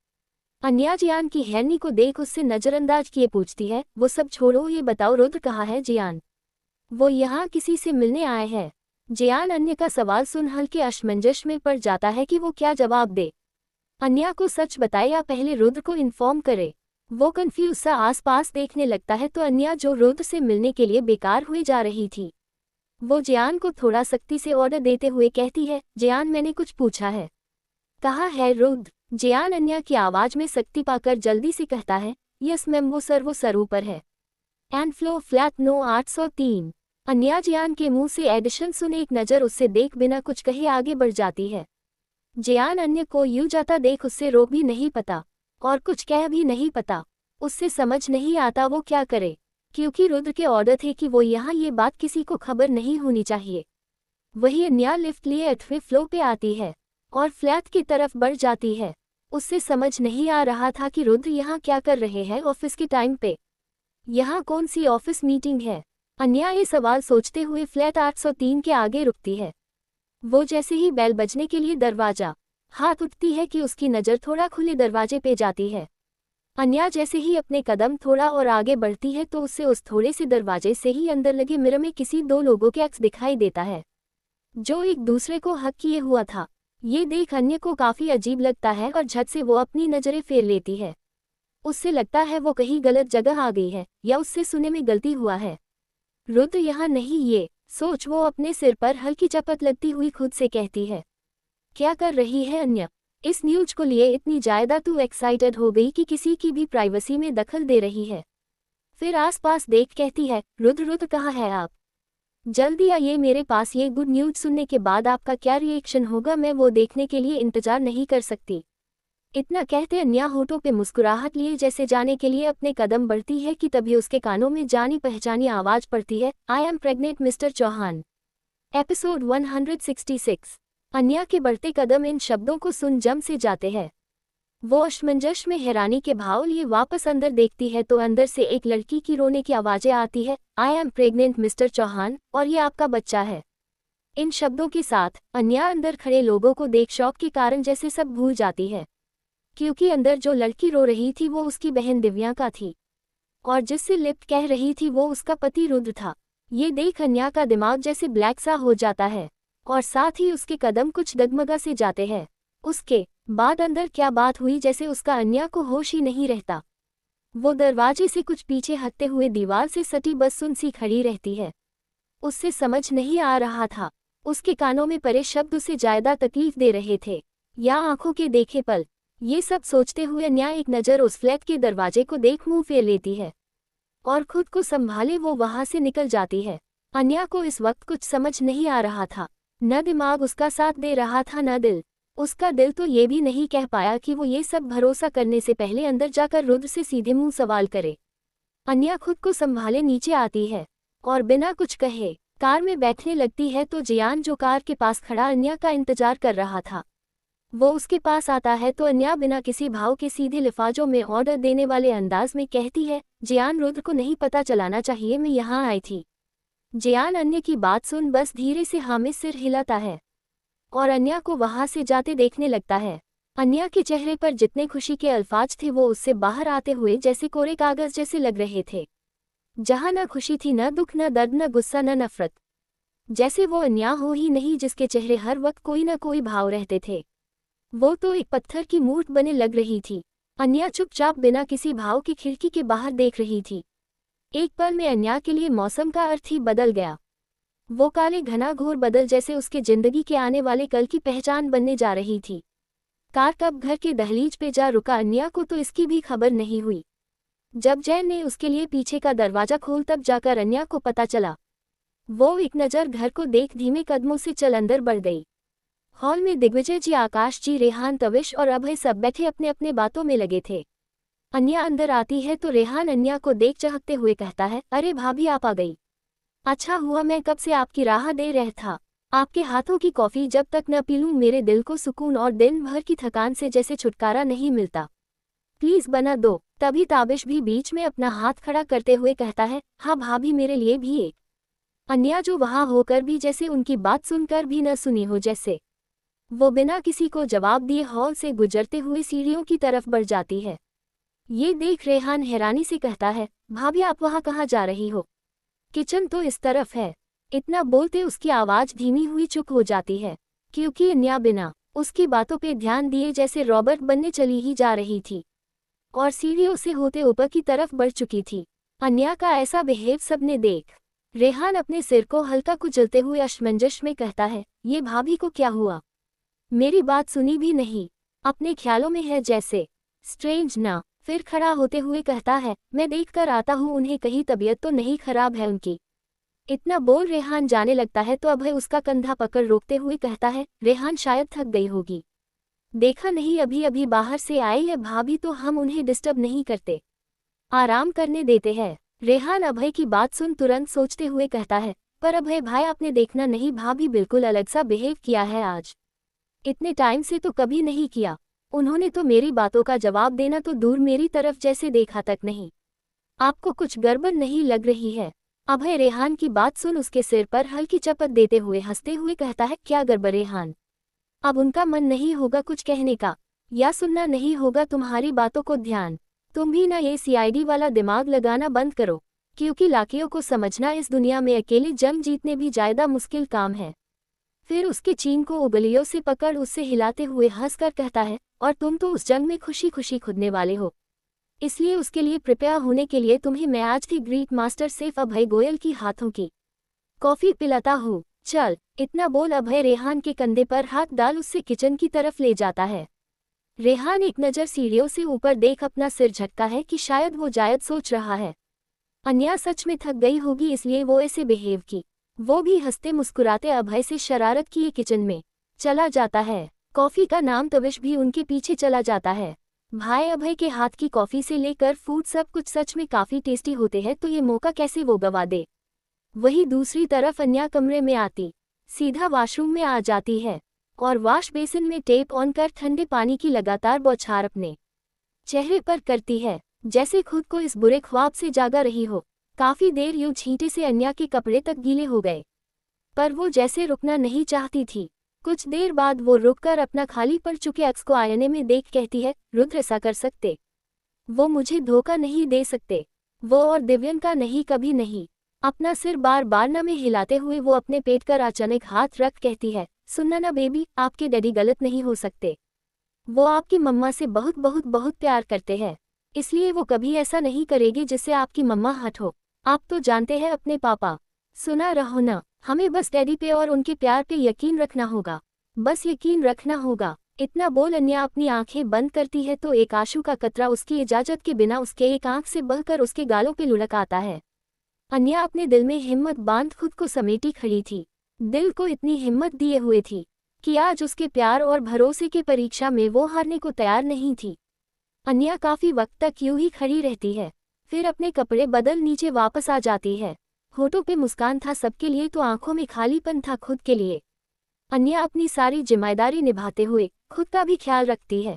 अन्या जियान की हैरानी को देख उससे नजरअंदाज किए पूछती है, वो सब छोड़ो, ये बताओ रुद्र कहाँ है। जियान, वो यहाँ किसी से मिलने आए हैं। जियान अन्य का सवाल सुन हल्के असमंजस में पड़ जाता है कि वो क्या जवाब दे। अन्या को सच बताए या पहले रुद्र को इन्फॉर्म करे। वो कंफ्यूज सा आसपास देखने लगता है तो अन्या जो रुद्र से मिलने के लिए बेकार हुई जा रही थी, वो जियान को थोड़ा सख्ती से ऑर्डर देते हुए कहती है, जियान मैंने कुछ पूछा है। कहा है रुद्र। जियान अन्या की आवाज में सख्ती पाकर जल्दी से कहता है, यस मैम, वो सर ऊपर है। And floor flat no 803। Anya जियान के मुंह से एडिशन सुन एक नज़र उससे देख बिना कुछ कहे आगे बढ़ जाती है। जियान अन्य को यूं जाता देख उससे रोक भी नहीं पता और कुछ कह भी नहीं पता। उससे समझ नहीं आता वो क्या करे, क्योंकि रुद्र के ऑर्डर थे कि वो यहाँ ये बात किसी को खबर नहीं होनी चाहिए। वही अन्या लिफ्ट लिए 8वें फ्लोर पे आती है और फ्लैट की तरफ बढ़ जाती है। उससे समझ नहीं आ रहा था कि रुद्र यहाँ क्या कर रहे हैं ऑफिस के टाइम पे। यहाँ कौन सी ऑफिस मीटिंग है। अन्या ये सवाल सोचते हुए फ्लैट 803 के आगे रुकती है। वो जैसे ही बेल बजने के लिए दरवाजा हाथ उठती है कि उसकी नज़र थोड़ा खुले दरवाजे पे जाती है। अन्या जैसे ही अपने कदम थोड़ा और आगे बढ़ती है तो उससे उस थोड़े से दरवाजे से ही अंदर लगे मिरर में किसी दो लोगों के एक्स दिखाई देता है जो एक दूसरे को हक किए हुआ था। ये देख अन्य को काफ़ी अजीब लगता है और झट से वो अपनी नज़रें फेर लेती है। उससे लगता है वो कहीं गलत जगह आ गई है या उससे सुनने में गलती हुआ है। रुद्र यहाँ नहीं, ये सोच वो अपने सिर पर हल्की चपत लगती हुई खुद से कहती है। क्या कर रही है अन्य? इस न्यूज को लिए इतनी ज़्यादा तू एक्साइटेड हो गई कि किसी की भी प्राइवेसी में दखल दे रही है। फिर आसपास देख कहती है, रुद्र कहाँ है आप? जल्दी आइए मेरे पास। ये गुड न्यूज सुनने के बाद आपका क्या रिएक्शन होगा मैं वो देखने के लिए इंतजार नहीं कर सकती। इतना कहते अन्या होठों पे मुस्कुराहट लिए जैसे जाने के लिए अपने कदम बढ़ती है कि तभी उसके कानों में जानी पहचानी आवाज पड़ती है, I am pregnant Mr Chauhan. Episode 166। Anya के बढ़ते कदम इन शब्दों को सुन जम से जाते हैं। वो असमंजस में हैरानी के भाव लिए वापस अंदर देखती है तो अंदर से एक लड़की की रोने की आवाजें आती है, I am pregnant Mr Chauhan, और ये आपका बच्चा है। इन शब्दों के साथ अन्या अंदर खड़े लोगों को देख शौक के कारण जैसे सब भूल जाती है, क्योंकि अंदर जो लड़की रो रही थी वो उसकी बहन दिव्या का थी और जिससे लिप्त कह रही थी वो उसका पति रुद्र था। ये देख अन्या का दिमाग जैसे ब्लैक सा हो जाता है और साथ ही उसके कदम कुछ डगमगा से जाते हैं। उसके बाद अंदर क्या बात हुई जैसे उसका अन्या को होश ही नहीं रहता। वो दरवाजे से कुछ पीछे हटते हुए दीवार से सटी बस सुन सी खड़ी रहती है। उससे समझ नहीं आ रहा था उसके कानों में परे शब्द उसे ज्यादा तकलीफ दे रहे थे या आंखों के देखे पल। ये सब सोचते हुए अन्या एक नज़र उस फ्लैट के दरवाजे को देख मुंह फेर लेती है और खुद को संभाले वो वहां से निकल जाती है। अन्या को इस वक्त कुछ समझ नहीं आ रहा था, न दिमाग उसका साथ दे रहा था न दिल। उसका दिल तो ये भी नहीं कह पाया कि वो ये सब भरोसा करने से पहले अंदर जाकर रुद्र से सीधे मुंह सवाल करे। अन्या खुद को संभाले नीचे आती है और बिना कुछ कहे कार में बैठने लगती है तो जियान जो कार के पास खड़ा अन्या का इंतजार कर रहा था वो उसके पास आता है तो अन्या बिना किसी भाव के सीधे लिफाजों में ऑर्डर देने वाले अंदाज में कहती है, जियान रुद्र को नहीं पता चलाना चाहिए मैं यहाँ आई थी। जियान अन्य की बात सुन बस धीरे से हाँ में सिर हिलाता है और अन्या को वहां से जाते देखने लगता है। अन्या के चेहरे पर जितने खुशी के अल्फाज थे वो उससे बाहर आते हुए जैसे कोरे कागज जैसे लग रहे थे, जहां न खुशी थी न दुख न दर्द न गुस्सा न नफरत। जैसे वो अन्या हो ही नहीं जिसके चेहरे हर वक्त कोई न कोई भाव रहते थे। वो तो एक पत्थर की मूर्त बने लग रही थी। अन्या चुपचाप बिना किसी भाव की खिड़की के बाहर देख रही थी। एक पल में अन्या के लिए मौसम का अर्थ ही बदल गया। वो काले घना घोर बदल जैसे उसके जिंदगी के आने वाले कल की पहचान बनने जा रही थी। कार कब घर के दहलीज पे जा रुका अन्या को तो इसकी भी खबर नहीं हुई। जब जैन ने उसके लिए पीछे का दरवाजा खोल तब जाकर अन्या को पता चला। वो एक नज़र घर को देख धीमे कदमों से चल अंदर बढ़ गई। हॉल में दिग्विजय जी, आकाश जी, रेहान, तविश और अभय सब बैठे अपने अपने बातों में लगे थे। अन्या अंदर आती है तो रेहान अन्या को देख चहकते हुए कहता है, अरे भाभी आप आ गई। अच्छा हुआ, मैं कब से आपकी राह दे रहा था। आपके हाथों की कॉफ़ी जब तक न पी लूं मेरे दिल को सुकून और दिन भर की थकान से जैसे छुटकारा नहीं मिलता। प्लीज़ बना दो। तभी ताबिश भी बीच में अपना हाथ खड़ा करते हुए कहता है, हाँ भाभी मेरे लिए भी एक। अन्या जो वहाँ होकर भी जैसे उनकी बात सुनकर भी न सुनी हो जैसे। वो बिना किसी को जवाब दिए हॉल से गुजरते हुए सीढ़ियों की तरफ बढ़ जाती है। ये देख रेहान हैरानी से कहता है, भाभी आप वहाँ कहाँ जा रही हो? किचन तो इस तरफ है। इतना बोलते उसकी आवाज़ धीमी हुई चुप हो जाती है, क्योंकि अन्या बिना उसकी बातों पे ध्यान दिए जैसे रॉबर्ट बनने चली ही जा रही थी और सीढ़ियों से होते ऊपर की तरफ बढ़ चुकी थी। अन्या का ऐसा बिहेव सबने देख रेहान अपने सिर को हल्का कुचलते हुए असमंजस में कहता है, ये भाभी को क्या हुआ? मेरी बात सुनी भी नहीं, अपने ख्यालों में है जैसे। स्ट्रेंज ना। फिर खड़ा होते हुए कहता है, मैं देख कर आता हूँ उन्हें, कहीं तबीयत तो नहीं खराब है उनकी। इतना बोल रेहान जाने लगता है तो अभय उसका कंधा पकड़ रोकते हुए कहता है, रेहान शायद थक गई होगी। देखा नहीं अभी अभी बाहर से आई है भाभी, तो हम उन्हें डिस्टर्ब नहीं करते, आराम करने देते हैं। रेहान अभय की बात सुन तुरंत सोचते हुए कहता है, पर अभय भाई आपने देखना नहीं, भाभी बिल्कुल अलग सा बिहेव किया है आज। इतने टाइम से तो कभी नहीं किया। उन्होंने तो मेरी बातों का जवाब देना तो दूर मेरी तरफ जैसे देखा तक नहीं। आपको कुछ गड़बड़ नहीं लग रही है? अभय रेहान की बात सुन उसके सिर पर हल्की चपत देते हुए हंसते हुए कहता है, क्या गड़बड़ रेहान? अब उनका मन नहीं होगा कुछ कहने का, या सुनना नहीं होगा तुम्हारी बातों को ध्यान। तुम भी ना ये सीआईडी वाला दिमाग लगाना बंद करो, क्योंकि लाकियों को समझना इस दुनिया में अकेले जंग जीतने भी ज्यादा मुश्किल काम है। फिर उसके चीन को उंगलियों से पकड़ उससे हिलाते हुए हंसकर कहता है, और तुम तो उस जंग में खुशी खुशी खुदने वाले हो, इसलिए उसके लिए प्रिपेयर होने के लिए तुम्हें मैं आज भी ग्रीक मास्टर सेफ अभय गोयल की हाथों की कॉफी पिलाता हूँ। चल। इतना बोल अभय रेहान के कंधे पर हाथ डाल उससे किचन की तरफ ले जाता है। रेहान एक नज़र सीढ़ियों से ऊपर देख अपना सिर झटका है कि शायद वो जायद सोच रहा है अन्या सच में थक गई होगी इसलिए वो ऐसे बिहेव की। वो भी हंसते मुस्कुराते अभय से शरारत किए किचन में चला जाता है। कॉफ़ी का नाम तविश भी उनके पीछे चला जाता है। भाई अभय के हाथ की कॉफ़ी से लेकर फूड सब कुछ सच में काफ़ी टेस्टी होते हैं, तो ये मौका कैसे वो गवा दे। वही दूसरी तरफ अन्या कमरे में आती सीधा वॉशरूम में आ जाती है और वॉश बेसिन में टेप ऑन कर ठंडे पानी की लगातार बौछार अपने चेहरे पर करती है, जैसे खुद को इस बुरे ख्वाब से जागा रही हो। काफ़ी देर यूं छींटे से अन्या के कपड़े तक गीले हो गए, पर वो जैसे रुकना नहीं चाहती थी। कुछ देर बाद वो रुककर अपना खाली पड़ चुके अक्स को आईने में देख कहती है, रुद्र ऐसा कर सकते? वो मुझे धोखा नहीं दे सकते, वो और दिव्यन का नहीं, कभी नहीं। अपना सिर बार बार न में हिलाते हुए वो अपने पेट पर अचानक हाथ रख कहती है, सुनना ना बेबी, आपके डैडी गलत नहीं हो सकते। वो आपकी मम्मा से बहुत बहुत बहुत प्यार करते हैं, इसलिए वो कभी ऐसा नहीं करेगी जिससे आपकी मम्मा हट हो। आप तो जानते हैं अपने पापा। सुना रहो ना, हमें बस डैडी पे और उनके प्यार पे यकीन रखना होगा, बस यकीन रखना होगा। इतना बोल अन्या अपनी आंखें बंद करती है तो एक आंसू का कतरा उसकी इजाजत के बिना उसके एक आंख से बहकर उसके गालों पे लुढ़क आता है। अन्या अपने दिल में हिम्मत बांध खुद को समेटी खड़ी थी, दिल को इतनी हिम्मत दिए हुए थी कि आज उसके प्यार और भरोसे की परीक्षा में वो हारने को तैयार नहीं थी। अन्या काफी वक्त तक यूं ही खड़ी रहती है, फिर अपने कपड़े बदल नीचे वापस आ जाती है। होठों पे मुस्कान था सबके लिए तो आंखों में खालीपन था खुद के लिए। अन्या अपनी सारी जिम्मेदारी निभाते हुए खुद का भी ख्याल रखती है,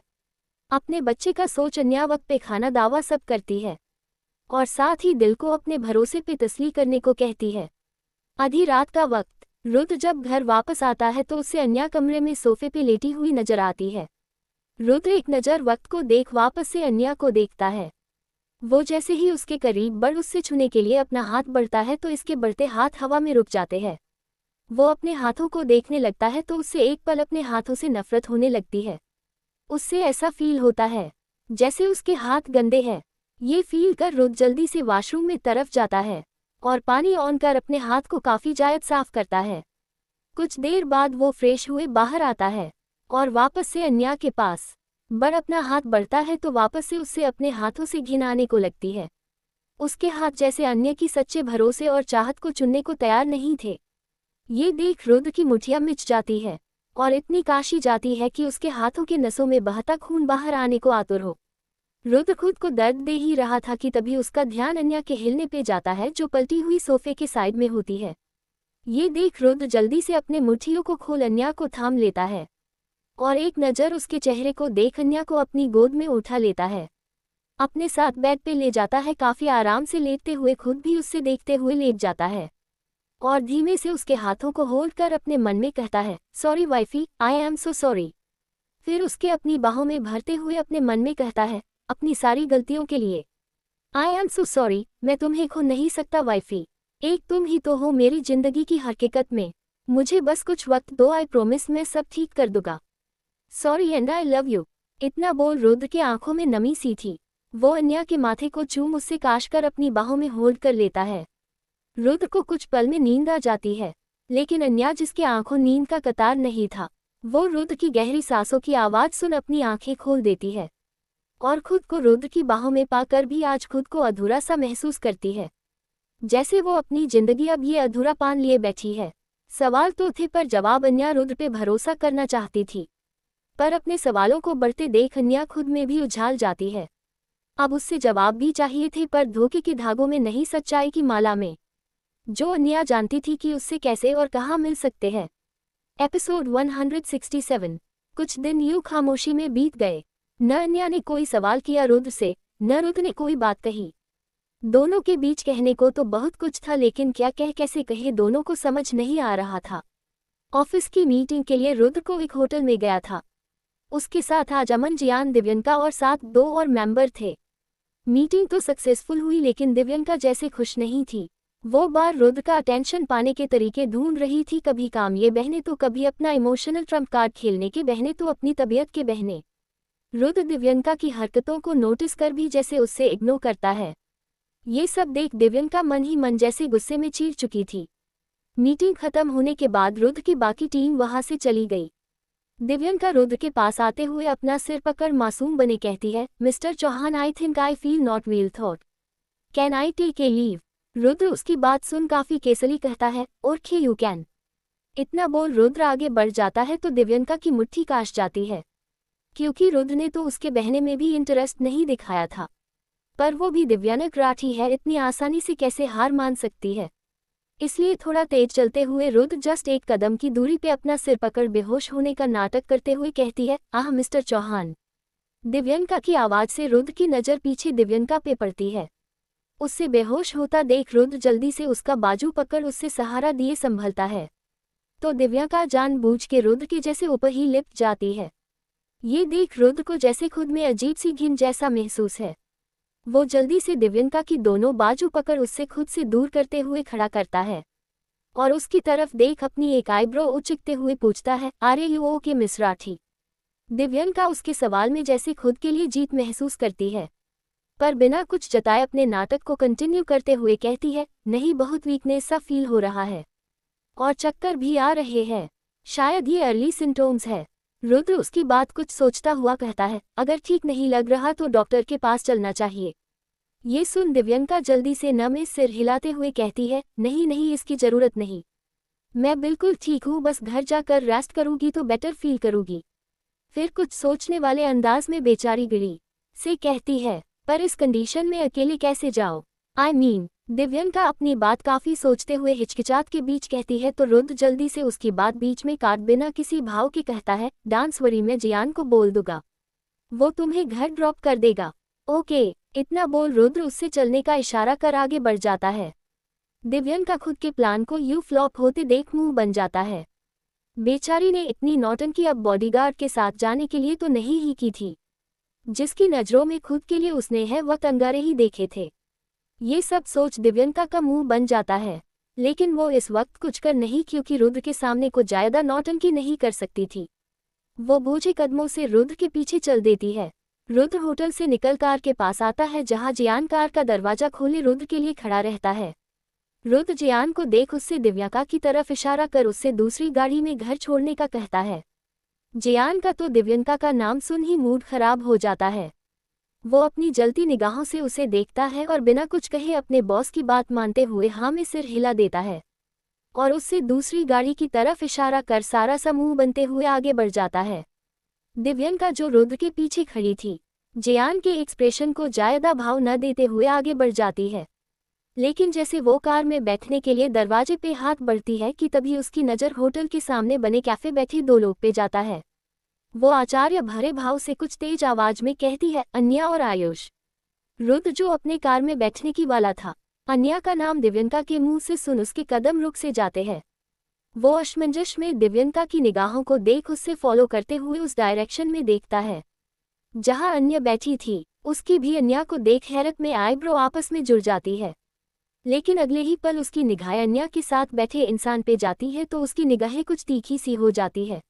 अपने बच्चे का सोच अन्या वक्त पे खाना दावा सब करती है और साथ ही दिल को अपने भरोसे पे तसली करने को कहती है। आधी रात का वक्त रुद्र जब घर वापस आता है तो उसे अन्या कमरे में सोफे पे लेटी हुई नजर आती है। रुद्र एक नज़र वक्त को देख वापस से अन्या को देखता है। वो जैसे ही उसके करीब बढ़ उससे छूने के लिए अपना हाथ बढ़ता है तो इसके बढ़ते हाथ हवा में रुक जाते हैं। वो अपने हाथों को देखने लगता है तो उससे एक पल अपने हाथों से नफरत होने लगती है। उससे ऐसा फील होता है जैसे उसके हाथ गंदे हैं। ये फील कर रुद्र जल्दी से वॉशरूम में तरफ जाता है और पानी ऑन कर अपने हाथ को काफ़ी जायद साफ करता है। कुछ देर बाद वो फ्रेश हुए बाहर आता है और वापस से अन्या के पास बढ़ अपना हाथ बढ़ता है तो वापस से उससे अपने हाथों से घिन आने को लगती है। उसके हाथ जैसे अन्य की सच्चे भरोसे और चाहत को चुनने को तैयार नहीं थे। ये देख रुद्र की मुठियां मिच जाती है और इतनी काशी जाती है कि उसके हाथों के नसों में बहता खून बाहर आने को आतुर हो। रुद्र खुद को दर्द दे ही रहा था कि तभी उसका ध्यान अन्या के हिलने पे जाता है जो पलटी हुई सोफे के साइड में होती है। ये देख रुद्र जल्दी से अपने मुट्ठियों को खोल अन्या को थाम लेता है और एक नज़र उसके चेहरे को देख अन्या को अपनी गोद में उठा लेता है। अपने साथ बेड पे ले जाता है, काफी आराम से लेटते हुए खुद भी उससे देखते हुए लेट जाता है और धीमे से उसके हाथों को होल्ड कर अपने मन में कहता है, sorry wifey, I am so sorry. फिर उसके अपनी बाहों में भरते हुए अपने मन में कहता है, अपनी सारी गलतियों के लिए आई एम सो सॉरी। मैं तुम्हें खो नहीं सकता वाइफी, एक तुम ही तो हो मेरी जिंदगी की हकीकत में। मुझे बस कुछ वक्त दो, आई प्रोमिस मैं सब ठीक कर दूंगा। Sorry and I love you. इतना बोल रुद्र की आंखों में नमी सी थी। वो अन्या के माथे को चूम उससे काश कर अपनी बाहों में होल्ड कर लेता है। रुद्र को कुछ पल में नींद आ जाती है, लेकिन अन्या जिसकी आंखों नींद का कतार नहीं था, वो रुद्र की गहरी सांसों की आवाज़ सुन अपनी आंखें खोल देती है और खुद को रुद्र की बाहों में पाकर भी आज खुद को अधूरा सा महसूस करती है, जैसे वो अपनी जिंदगी अब ये अधूरा पान लिए बैठी है। सवाल तो थे पर जवाब अन्या रुद्र पे भरोसा करना चाहती थी, पर अपने सवालों को बढ़ते देख अन्या खुद में भी उछाल जाती है। अब उससे जवाब भी चाहिए थे, पर धोखे के धागों में नहीं, सच्चाई की माला में, जो अन्या जानती थी कि उससे कैसे और कहाँ मिल सकते हैं। एपिसोड 167। कुछ दिन यूं खामोशी में बीत गए। न अन्या ने कोई सवाल किया रुद्र से, न रुद्र ने कोई बात कही। दोनों के बीच कहने को तो बहुत कुछ था, लेकिन क्या कह कैसे कहे दोनों को समझ नहीं आ रहा था। ऑफिस की मीटिंग के लिए रुद्र को एक होटल में गया था। उसके साथ आज अमन, जियान, दिव्यंका और साथ 2 और मेंबर थे। मीटिंग तो सक्सेसफुल हुई, लेकिन दिव्यंका जैसे खुश नहीं थी। वो बार रुद्र का अटेंशन पाने के तरीके ढूंढ रही थी, कभी काम ये बहने तो कभी अपना इमोशनल ट्रम्प कार्ड खेलने के बहने तो अपनी तबीयत के बहने। रुद्र दिव्यंका की हरकतों को नोटिस कर भी जैसे उससे इग्नोर करता है। ये सब देख दिव्यंका मन ही मन जैसे गुस्से में चीर चुकी थी। मीटिंग खत्म होने के बाद रुद्र की बाकी टीम वहां से चली गई। दिव्यंका रुद्र के पास आते हुए अपना सिर पकड़ मासूम बने कहती है, Mr Chauhan, I think I feel not well thought, can I take a leave. Rudra उसकी बात सुन काफी केसली कहता है, ओके यू कैन। इतना बोल रुद्र आगे बढ़ जाता है तो दिव्यंका की मुट्ठी काश जाती है, क्योंकि रुद्र ने तो उसके बहने में भी इंटरेस्ट नहीं दिखाया था। पर वो भी दिव्यानक राठी है, इतनी आसानी से कैसे हार मान सकती है। इसलिए थोड़ा तेज चलते हुए रुद्र जस्ट एक कदम की दूरी पे अपना सिर पकड़ बेहोश होने का नाटक करते हुए कहती है, आह मिस्टर चौहान। दिव्यंका की आवाज से रुद्र की नज़र पीछे दिव्यंका पे पड़ती है। उससे बेहोश होता देख रुद्र जल्दी से उसका बाजू पकड़ उससे सहारा दिए संभलता है, तो दिव्यंका जानबूझ के रुद्र के जैसे ऊपर ही लिपट जाती है। ये देख रुद्र को जैसे खुद में अजीब सी घिन जैसा महसूस है। वो जल्दी से दिव्यंका की दोनों बाजू पकड़ उससे खुद से दूर करते हुए खड़ा करता है और उसकी तरफ देख अपनी एक आईब्रो उचकते हुए पूछता है, are you okay Miss Rathi. Divyanka उसके सवाल में जैसे खुद के लिए जीत महसूस करती है, पर बिना कुछ जताए अपने नाटक को कंटिन्यू करते हुए कहती है, नहीं, बहुत वीकनेस सा फील हो रहा है और चक्कर भी आ रहे हैं, शायद ये अर्ली सिम्टोम्स है। रुद्र उसकी बात कुछ सोचता हुआ कहता है, अगर ठीक नहीं लग रहा तो डॉक्टर के पास चलना चाहिए। ये सुन दिव्यंका जल्दी से नम सिर हिलाते हुए कहती है, नहीं नहीं, इसकी जरूरत नहीं, मैं बिल्कुल ठीक हूँ, बस घर जाकर रेस्ट करूँगी तो बेटर फील करूँगी। फिर कुछ सोचने वाले अंदाज में बेचारी गिरी से कहती है, पर इस कंडीशन में अकेले कैसे जाओ, आई मीन। दिव्यंका अपनी बात काफी सोचते हुए हिचकिचाहट के बीच कहती है, तो रुद्र जल्दी से उसकी बात बीच में काट बिना किसी भाव के कहता है, डांस वरी मैं जियान को बोल दूंगा, वो तुम्हें घर ड्रॉप कर देगा। ओके। इतना बोल रुद्र उससे चलने का इशारा कर आगे बढ़ जाता है। दिव्यंका खुद के प्लान को यू फ्लॉप होते देख मुंह बन जाता है। बेचारी ने इतनी नौटंकी अब बॉडीगार्ड के साथ जाने के लिए तो नहीं ही की थी, जिसकी नजरों में खुद के लिए उसने है वक्त अंगारे ही देखे थे। ये सब सोच दिव्यंका का मुंह बन जाता है, लेकिन वो इस वक्त कुछ कर नहीं, क्योंकि रुद्र के सामने कुछ ज्यादा नौटंकी नहीं कर सकती थी। वो बूझे कदमों से रुद्र के पीछे चल देती है। रुद्र होटल से निकल कार के पास आता है, जहां जियान कार का दरवाजा खोले रुद्र के लिए खड़ा रहता है। रुद्र जियान को देख उससे दिव्यंका की तरफ इशारा कर उससे दूसरी गाड़ी में घर छोड़ने का कहता है। जियान का तो दिव्यंका का नाम सुन ही मूड खराब हो जाता है। वो अपनी जलती निगाहों से उसे देखता है और बिना कुछ कहे अपने बॉस की बात मानते हुए हाँ में सिर हिला देता है और उससे दूसरी गाड़ी की तरफ इशारा कर सारा समूह बनते हुए आगे बढ़ जाता है। दिव्यंका जो रुद्र के पीछे खड़ी थी, जियान के एक्सप्रेशन को ज्यादा भाव न देते हुए आगे बढ़ जाती है। लेकिन जैसे वो कार में बैठने के लिए दरवाजे पे हाथ बढ़ती है कि तभी उसकी नज़र होटल के सामने बने कैफे बैठे दो लोग पे जाता है। वो आचार्य भरे भाव से कुछ तेज आवाज में कहती है, अन्या और आयुष। रुद्र जो अपने कार में बैठने की वाला था, अन्या का नाम दिव्यंका के मुंह से सुन उसके कदम रुक से जाते हैं। वो असमंजस में दिव्यंका की निगाहों को देख उससे फॉलो करते हुए उस डायरेक्शन में देखता है जहां अन्या बैठी थी। उसकी भी अन्या को देख हैरत में आईब्रो आपस में जुड़ जाती है। लेकिन अगले ही पल उसकी निगाहें अन्या के साथ बैठे इंसान पे जाती है तो उसकी निगाहें कुछ तीखी सी हो जाती है।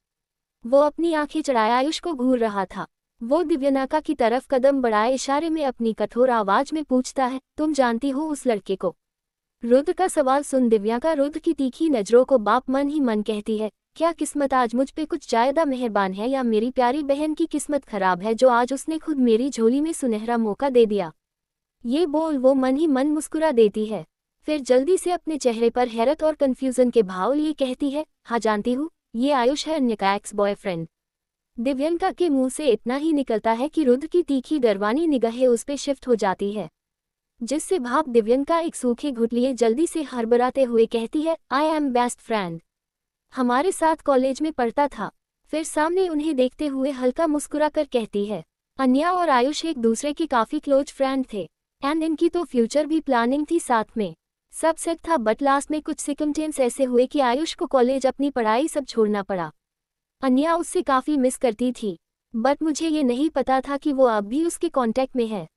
वो अपनी आंखें चढ़ाए आयुष को घूर रहा था। वो दिव्यनाका की तरफ कदम बढ़ाए इशारे में अपनी कठोर आवाज में पूछता है, तुम जानती हो उस लड़के को? रुद्र का सवाल सुन दिव्यंका रुद्र की तीखी नजरों को बाप मन ही मन कहती है, क्या किस्मत आज मुझ पे कुछ ज्यादा मेहरबान है या मेरी प्यारी बहन की किस्मत खराब है जो आज उसने खुद मेरी झोली में सुनहरा मौका दे दिया। ये बोल वो मन ही मन मुस्कुरा देती है। फिर जल्दी से अपने चेहरे पर हैरत और कंफ्यूजन के भाव लिए कहती है, हाँ जानती हूँ, ये आयुष है अन्य का एक्स बॉयफ्रेंड। दिव्यंका के मुंह से इतना ही निकलता है कि रुद्र की तीखी डरवानी निगाहें उस पे शिफ्ट हो जाती है, जिससे भाप दिव्यंका एक सूखे घुट लिए जल्दी से हड़बड़ाते हुए कहती है, आई एम बेस्ट फ्रेंड, हमारे साथ कॉलेज में पढ़ता था। फिर सामने उन्हें देखते हुए हल्का मुस्कुरा कर कहती है, अन्या और आयुष एक दूसरे के काफी क्लोज फ्रेंड थे एंड इनकी तो फ्यूचर भी प्लानिंग थी साथ में। सब सेट था बट लास्ट में कुछ सिकमटेंस ऐसे हुए कि आयुष को कॉलेज अपनी पढ़ाई सब छोड़ना पड़ा। अन्या उससे काफ़ी मिस करती थी बट मुझे ये नहीं पता था कि वो अब भी उसके कांटेक्ट में है।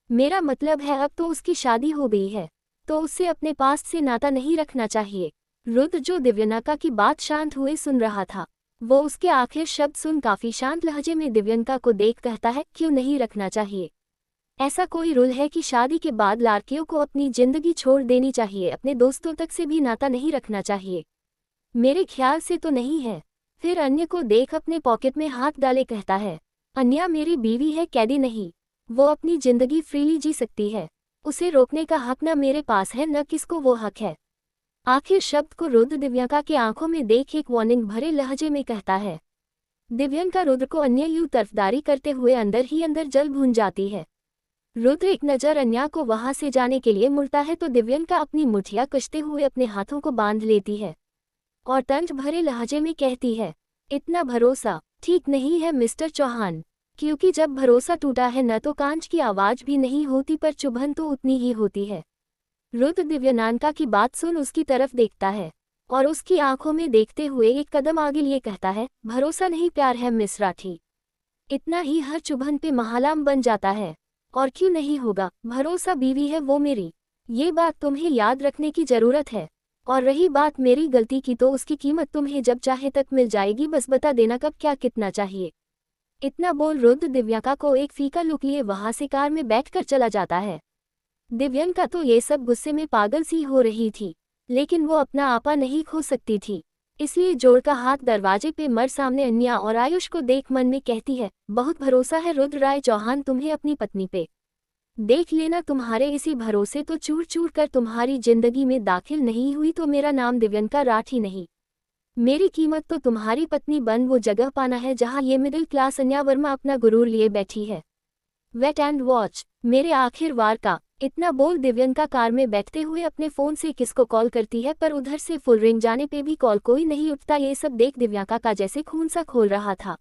मेरा मतलब है अब तो उसकी शादी हो गई है तो उससे अपने पास से नाता नहीं रखना चाहिए। रुद्र जो दिव्यंका की बात शांत हुए सुन रहा था, वो उसके आखिर शब्द सुन काफ़ी शांत लहजे में दिव्यंका को देख कहता है, क्यों नहीं रखना चाहिए? ऐसा कोई रूल है कि शादी के बाद लड़कियों को अपनी जिंदगी छोड़ देनी चाहिए, अपने दोस्तों तक से भी नाता नहीं रखना चाहिए? मेरे ख्याल से तो नहीं है। फिर अन्य को देख अपने पॉकेट में हाथ डाले कहता है, अन्या मेरी बीवी है, कैदी नहीं। वो अपनी जिंदगी फ्रीली जी सकती है, उसे रोकने का हक न मेरे पास है न किसको वो हक है। आखिर शब्द को रुद्र दिव्यंका की आंखों में देख एक वार्निंग भरे लहजे में कहता है। दिव्यंका रुद्र को अन्य यूं तरफदारी करते हुए अंदर ही अंदर जल भून जाती है। रुद्र एक नज़र अन्या को वहां से जाने के लिए मुड़ता है तो दिव्यंका अपनी मुठिया कशते हुए अपने हाथों को बांध लेती है और तंज भरे लहजे में कहती है, इतना भरोसा ठीक नहीं है मिस्टर चौहान, क्योंकि जब भरोसा टूटा है न तो कांच की आवाज भी नहीं होती पर चुभन तो उतनी ही होती है। रुद्र दिव्यनानका की बात सुन उसकी तरफ देखता है और उसकी आंखों में देखते हुए एक कदम आगे लिए कहता है, भरोसा नहीं प्यार है मिस राठी। इतना ही हर चुभन पे महालाम बन जाता है। और क्यों नहीं होगा, भरोसा बीवी है वो मेरी, ये बात तुम्हें याद रखने की जरूरत है। और रही बात मेरी गलती की तो उसकी कीमत तुम्हें जब चाहे तक मिल जाएगी, बस बता देना कब क्या कितना चाहिए। इतना बोल रुद्र दिव्यंका को एक फीका लुक लिए वहां से कार में बैठकर चला जाता है। दिव्यंका तो ये सब गुस्से में पागल सी हो रही थी, लेकिन वो अपना आपा नहीं खो सकती थी, इसलिए जोड़ का हाथ दरवाजे पे मर सामने अन्या और आयुष को देख मन में कहती है, बहुत भरोसा है रुद्र राय चौहान तुम्हें अपनी पत्नी पे, देख लेना तुम्हारे इसी भरोसे तो चूर चूर कर तुम्हारी जिंदगी में दाखिल नहीं हुई तो मेरा नाम दिव्यंका राठी नहीं। मेरी कीमत तो तुम्हारी पत्नी बन वो जगह पाना है जहां ये मिडिल क्लास अन्या वर्मा अपना गुरूर लिए बैठी है। वेट एंड वॉच मेरे आखिर वार का। इतना बोल दिव्यंका कार में बैठते हुए अपने फोन से किसको कॉल करती है पर उधर से फुल रिंग जाने पे भी कॉल कोई नहीं उठता। ये सब देख दिव्यंका का जैसे खून सा खोल रहा था।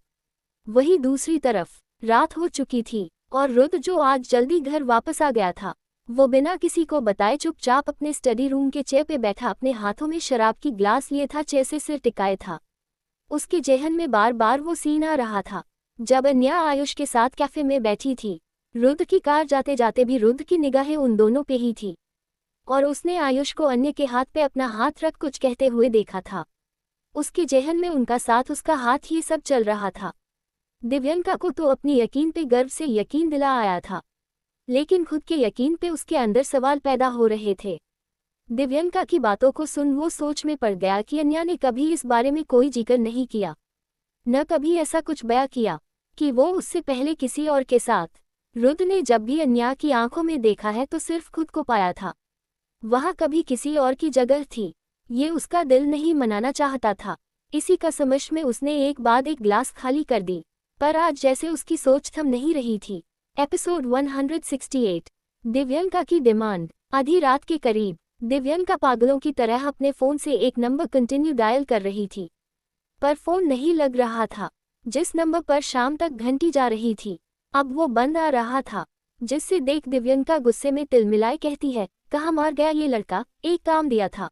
वहीं दूसरी तरफ रात हो चुकी थी और रुद्र जो आज जल्दी घर वापस आ गया था, वो बिना किसी को बताए चुपचाप अपने स्टडी रूम के चेयर पे बैठा अपने हाथों में शराब की ग्लास लिए था, चेयर से सिर टिकाए था। उसके जेहन में बार बार वो सीन आ रहा था जब अन्या आयुष के साथ कैफे में बैठी थी। रुद्र की कार जाते जाते भी रुद्र की निगाहें उन दोनों पे ही थी और उसने आयुष को अन्य के हाथ पे अपना हाथ रख कुछ कहते हुए देखा था। उसके जेहन में उनका साथ उसका हाथ ही सब चल रहा था। दिव्यंका को तो अपनी यकीन पे गर्व से यकीन दिला आया था, लेकिन खुद के यकीन पे उसके अंदर सवाल पैदा हो रहे थे। दिव्यंका की बातों को सुन वो सोच में पड़ गया कि अन्या ने कभी इस बारे में कोई जिक्र नहीं किया, न कभी ऐसा कुछ बयां किया कि वो उससे पहले किसी और के साथ रुद्र ने जब भी अन्या की आंखों में देखा है तो सिर्फ खुद को पाया था। वह कभी किसी और की जगह थी। ये उसका दिल नहीं मनाना चाहता था। इसी कसमश में उसने एक बाद एक ग्लास खाली कर दी, पर आज जैसे उसकी सोच थम नहीं रही थी। एपिसोड 168। दिव्यंका की डिमांड। आधी रात के करीब दिव्यंका पागलों की तरह अपने फोन से एक नंबर कंटिन्यू डायल कर रही थी, पर फोन नहीं लग रहा था। जिस नंबर पर शाम तक घंटी जा रही थी, अब वो बंद आ रहा था, जिससे देख दिव्यंका गुस्से में तिलमिलाए कहती है, कहाँ मार गया ये लड़का, एक काम दिया था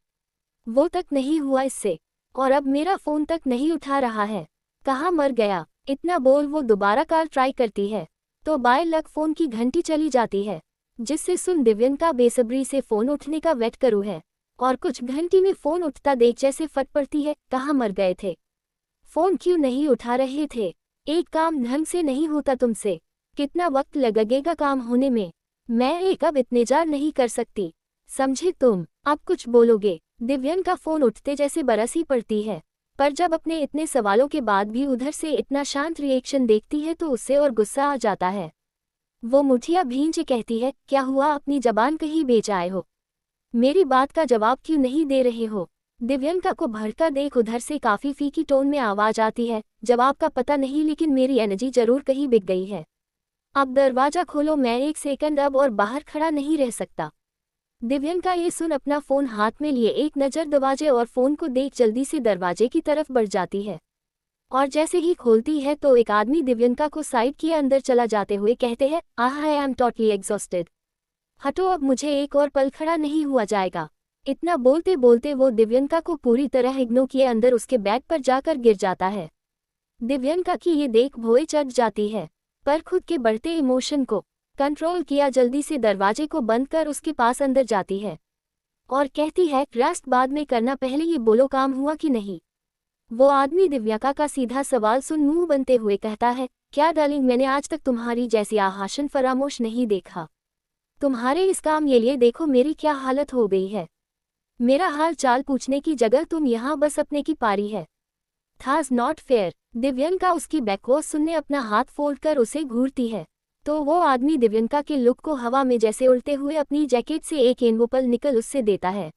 वो तक नहीं हुआ इससे, और अब मेरा फोन तक नहीं उठा रहा है, कहाँ मर गया। इतना बोल वो दोबारा कॉल ट्राई करती है तो बाय लक फोन की घंटी चली जाती है, जिससे सुन दिव्यंका बेसब्री से फोन उठने का वेट करू है, और कुछ घंटी में फोन उठता देख जैसे फट पड़ती है, कहाँ मर गए थे, फोन क्यों नहीं उठा रहे थे, एक काम ढंग से नहीं होता तुमसे, कितना वक्त लगेगा काम होने में, मैं एक अब इतनेजार नहीं कर सकती, समझे तुम। अब कुछ बोलोगे। दिव्यंका फोन उठते जैसे बरसी पड़ती है, पर जब अपने इतने सवालों के बाद भी उधर से इतना शांत रिएक्शन देखती है तो उससे और गुस्सा आ जाता है। वो मुठिया भींच कहती है, क्या हुआ, अपनी जबान कहीं बेच आए हो, मेरी बात का जवाब क्यों नहीं दे रहे हो। दिव्यंका को भड़का देख उधर से काफी फीकी टोन में आवाज आती है, जवाब का पता नहीं लेकिन मेरी एनर्जी जरूर कहीं बिक गई है, अब दरवाजा खोलो, मैं एक सेकंड अब और बाहर खड़ा नहीं रह सकता। दिव्यंका ये सुन अपना फोन हाथ में लिए एक नज़र दरवाजे और फोन को देख जल्दी से दरवाजे की तरफ बढ़ जाती है, और जैसे ही खोलती है तो एक आदमी दिव्यंका को साइड किए अंदर चला जाते हुए कहते हैं, आई एम टोटली एग्जॉस्टेड, हटो अब मुझे एक और पल खड़ा नहीं हुआ जाएगा। इतना बोलते बोलते वो दिव्यंका को पूरी तरह इग्नोर किए अंदर उसके बैग पर जाकर गिर जाता है। दिव्यंका की ये देख भौए चढ़ जाती है, पर खुद के बढ़ते इमोशन को कंट्रोल किया जल्दी से दरवाजे को बंद कर उसके पास अंदर जाती है और कहती है, रेस्ट बाद में करना, पहले ये बोलो काम हुआ कि नहीं। वो आदमी दिव्यंका का सीधा सवाल सुन मुंह बनते हुए कहता है, क्या डार्लिंग, मैंने आज तक तुम्हारी जैसी आहाशन फरामोश नहीं देखा, तुम्हारे इस काम ये लिए देखो मेरी क्या हालत हो गई है, मेरा हाल चाल पूछने की जगह तुम यहाँ बस अपने की पारी है, थाज नॉट फेयर। दिव्यंका उसकी बकवास सुनने अपना हाथ फोल्ड कर उसे घूरती है तो वो आदमी दिव्यंका के लुक को हवा में जैसे उड़ते हुए अपनी जैकेट से एक एनवोपल निकल उससे देता है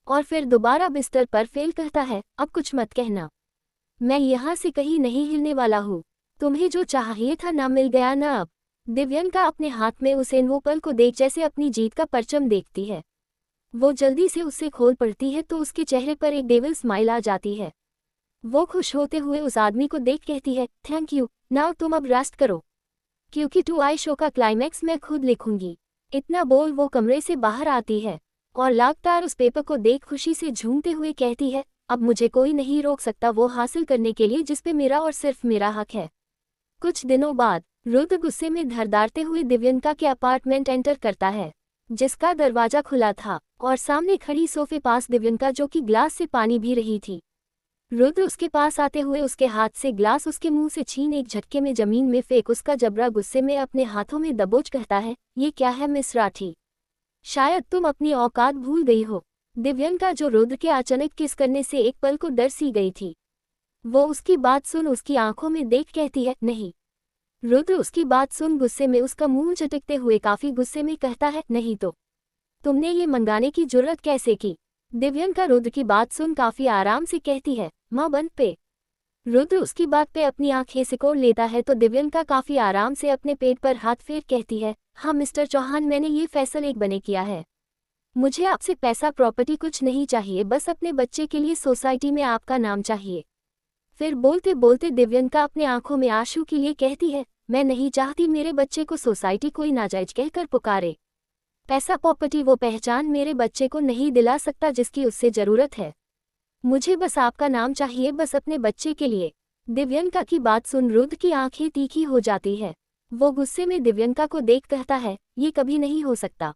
और फिर दोबारा बिस्तर पर फेल कहता है, अब कुछ मत कहना, मैं यहाँ से कहीं नहीं हिलने वाला हूँ, तुम्हें जो चाहिए था ना मिल गया ना अब। दिव्यंका अपने हाथ में उस एनवोपल को देख जैसे अपनी जीत का परचम देखती है, वो जल्दी से उससे खोल पड़ती है तो उसके चेहरे पर एक डेविल स्माइल आ जाती है। वो खुश होते हुए उस आदमी को देख कहती है, थैंक यू, नाउ तुम अब रेस्ट करो, क्योंकि 2 शो का क्लाइमैक्स मैं खुद लिखूंगी। इतना बोल वो कमरे से बाहर आती है और लगातार उस पेपर को देख खुशी से झूमते हुए कहती है, अब मुझे कोई नहीं रोक सकता वो हासिल करने के लिए जिस पे मेरा और सिर्फ मेरा हक है। कुछ दिनों बाद रुद्र गुस्से में धरधारते हुए दिव्यंका के अपार्टमेंट एंटर करता है, जिसका दरवाजा खुला था, और सामने खड़ी सोफे पास दिव्यंका जो कि ग्लास से पानी पी रही थी। रुद्र उसके पास आते हुए उसके हाथ से ग्लास उसके मुंह से छीन एक झटके में जमीन में फेंक उसका जबड़ा गुस्से में अपने हाथों में दबोच कहता है, ये क्या है मिस राठी, शायद तुम अपनी औकात भूल गई हो। दिव्यंका जो रुद्र के अचानक किस करने से एक पल को डर सी गई थी, वो उसकी बात सुन उसकी आंखों में देख कहती है, नहीं। रुद्र उसकी बात सुन गुस्से में उसका मुंह झटकते हुए काफी गुस्से में कहता है, नहीं तो तुमने ये मंगाने की जुर्रत कैसे की। दिव्यंका रुद्र की बात सुन काफी आराम से कहती है, माँ बंद पे। रुद्र उसकी बात पे अपनी आंखें सिकोड़ लेता है तो दिव्यंका काफी आराम से अपने पेट पर हाथ फेर कहती है, हाँ मिस्टर चौहान, मैंने ये फैसला एक बने किया है, मुझे आपसे पैसा प्रॉपर्टी कुछ नहीं चाहिए, बस अपने बच्चे के लिए सोसाइटी में आपका नाम चाहिए। फिर बोलते बोलते दिव्यंका अपने आंखों में आंसू के लिए कहती है, मैं नहीं चाहती मेरे बच्चे को सोसाइटी कोई नाजायज कहकर पुकारे, पैसा प्रॉपर्टी वो पहचान मेरे बच्चे को नहीं दिला सकता जिसकी उससे जरूरत है, मुझे बस आपका नाम चाहिए, बस अपने बच्चे के लिए। दिव्यंका की बात सुन रुद्र की आंखें तीखी हो जाती है, वो गुस्से में दिव्यंका को देख कहता है, ये कभी नहीं हो सकता।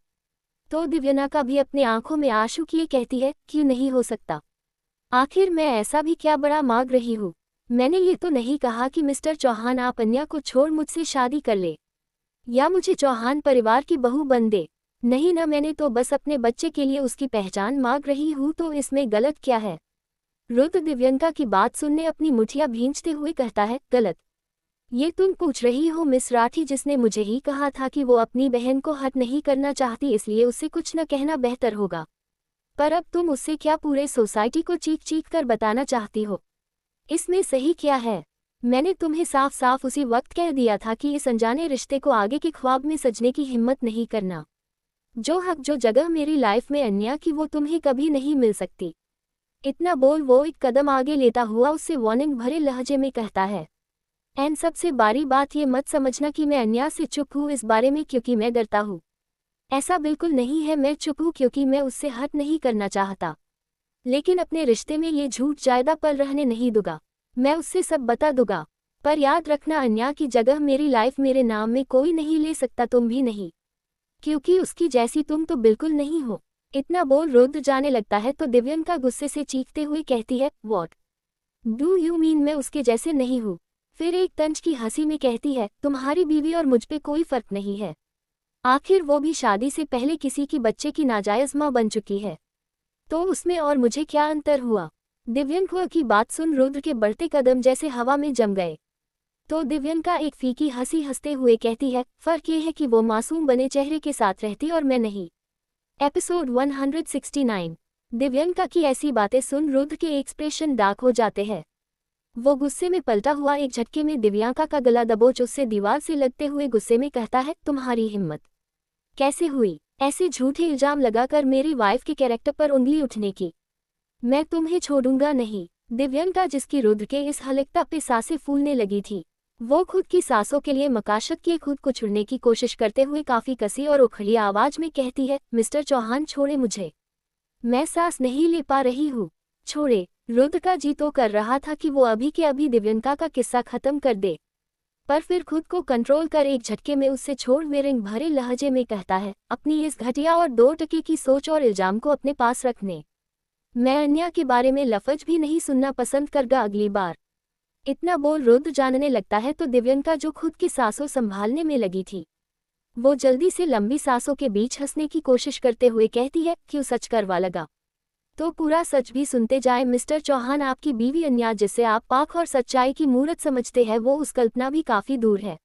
तो दिव्यंका भी अपने आंखों में आंसू किए कहती है, क्यों नहीं हो सकता, आखिर मैं ऐसा भी क्या बड़ा मांग रही हूँ, मैंने ये तो नहीं कहा कि मिस्टर चौहान आप अन्या को छोड़ मुझसे शादी कर ले या मुझे चौहान परिवार की बहू बन दे, नहीं ना, मैंने तो बस अपने बच्चे के लिए उसकी पहचान मांग रही हूँ, तो इसमें गलत क्या है। रुद्र दिव्यंका की बात सुनने अपनी मुठिया भींचते हुए कहता है, गलत ये तुम पूछ रही हो मिस राठी, जिसने मुझे ही कहा था कि वो अपनी बहन को हर्ट नहीं करना चाहती, इसलिए उससे कुछ न कहना बेहतर होगा। पर अब तुम उससे क्या पूरे सोसाइटी को चीख चीख कर बताना चाहती हो? इसमें सही क्या है? मैंने तुम्हें साफ साफ उसी वक्त कह दिया था कि इस अनजाने रिश्ते को आगे के ख्वाब में सजने की हिम्मत नहीं करना। जो हक जो जगह मेरी लाइफ में अन्या की, वो तुम्हें कभी नहीं मिल सकती। इतना बोल वो एक कदम आगे लेता हुआ उससे वार्निंग भरे लहजे में कहता है। एंड सबसे बड़ी बात ये मत समझना कि मैं अन्या से चुप हूँ इस बारे में क्योंकि मैं डरता हूँ। ऐसा बिल्कुल नहीं है, मैं चुप हूँ क्योंकि मैं उससे हर्ट नहीं करना चाहता। लेकिन अपने रिश्ते में ये झूठ ज्यादा पल रहने नहीं दूंगा। मैं उससे सब बता दूंगा। पर याद रखना, अन्या की जगह मेरी लाइफ मेरे नाम में कोई नहीं ले सकता, तुम भी नहीं, क्योंकि उसकी जैसी तुम तो बिल्कुल नहीं हो। इतना बोल रुद्र जाने लगता है तो दिव्यंका गुस्से से चीखते हुए कहती है, व्हाट डू यू मीन, मैं उसके जैसे नहीं हूँ? फिर एक तंज की हंसी में कहती है, तुम्हारी बीवी और मुझ पे कोई फर्क नहीं है। आखिर वो भी शादी से पहले किसी की बच्चे की नाजायज मां बन चुकी है, तो उसमें और मुझे क्या अंतर हुआ? दिव्यंका की बात सुन रुद्र के बढ़ते कदम जैसे हवा में जम गए। तो दिव्यंका एक फीकी हंसी हंसते हुए कहती है, फर्क ये है कि वो मासूम बने चेहरे के साथ रहती और मैं नहीं। एपिसोड 169। दिव्यंका की ऐसी बातें सुन रुद्र के एक्सप्रेशन डार्क हो जाते हैं। वो गुस्से में पलटा हुआ एक झटके में दिव्यांका का गला दबोच उससे दीवार से लगते हुए गुस्से में कहता है, तुम्हारी हिम्मत कैसे हुई ऐसे झूठे इल्जाम लगाकर मेरी वाइफ के कैरेक्टर पर उंगली उठने की? मैं तुम्हें छोड़ूंगा नहीं। दिव्यंका, जिसकी रुद्र के इस हलिकता पे सांसें फूलने लगी थी, वो खुद की सांसों के लिए मकाशत किए खुद को छुड़ने की कोशिश करते हुए काफी कसी और उखड़ी आवाज में कहती है, मिस्टर चौहान छोड़े मुझे, मैं सांस नहीं ले पा रही हूँ, छोड़े। रुद्र का जी तो कर रहा था कि वो अभी के अभी दिव्यंका का किस्सा खत्म कर दे, पर फिर खुद को कंट्रोल कर एक झटके में उससे छोड़ वेरिंग भरे लहजे में कहता है, अपनी इस घटिया और 2 टके की सोच और इल्जाम को अपने पास रखने। मैं अन्या के बारे में लफ्ज भी नहीं सुनना पसंद करगा अगली बार। इतना बोल रुद्र जानने लगता है तो दिव्यंका, जो खुद की सांसों संभालने में लगी थी, वो जल्दी से लंबी सांसों के बीच हंसने की कोशिश करते हुए कहती है, क्यों सच करवा लगा? तो पूरा सच भी सुनते जाए मिस्टर चौहान, आपकी बीवी अन्या, जिसे आप पाक और सच्चाई की मूरत समझते हैं, वो उस कल्पना भी काफी दूर है।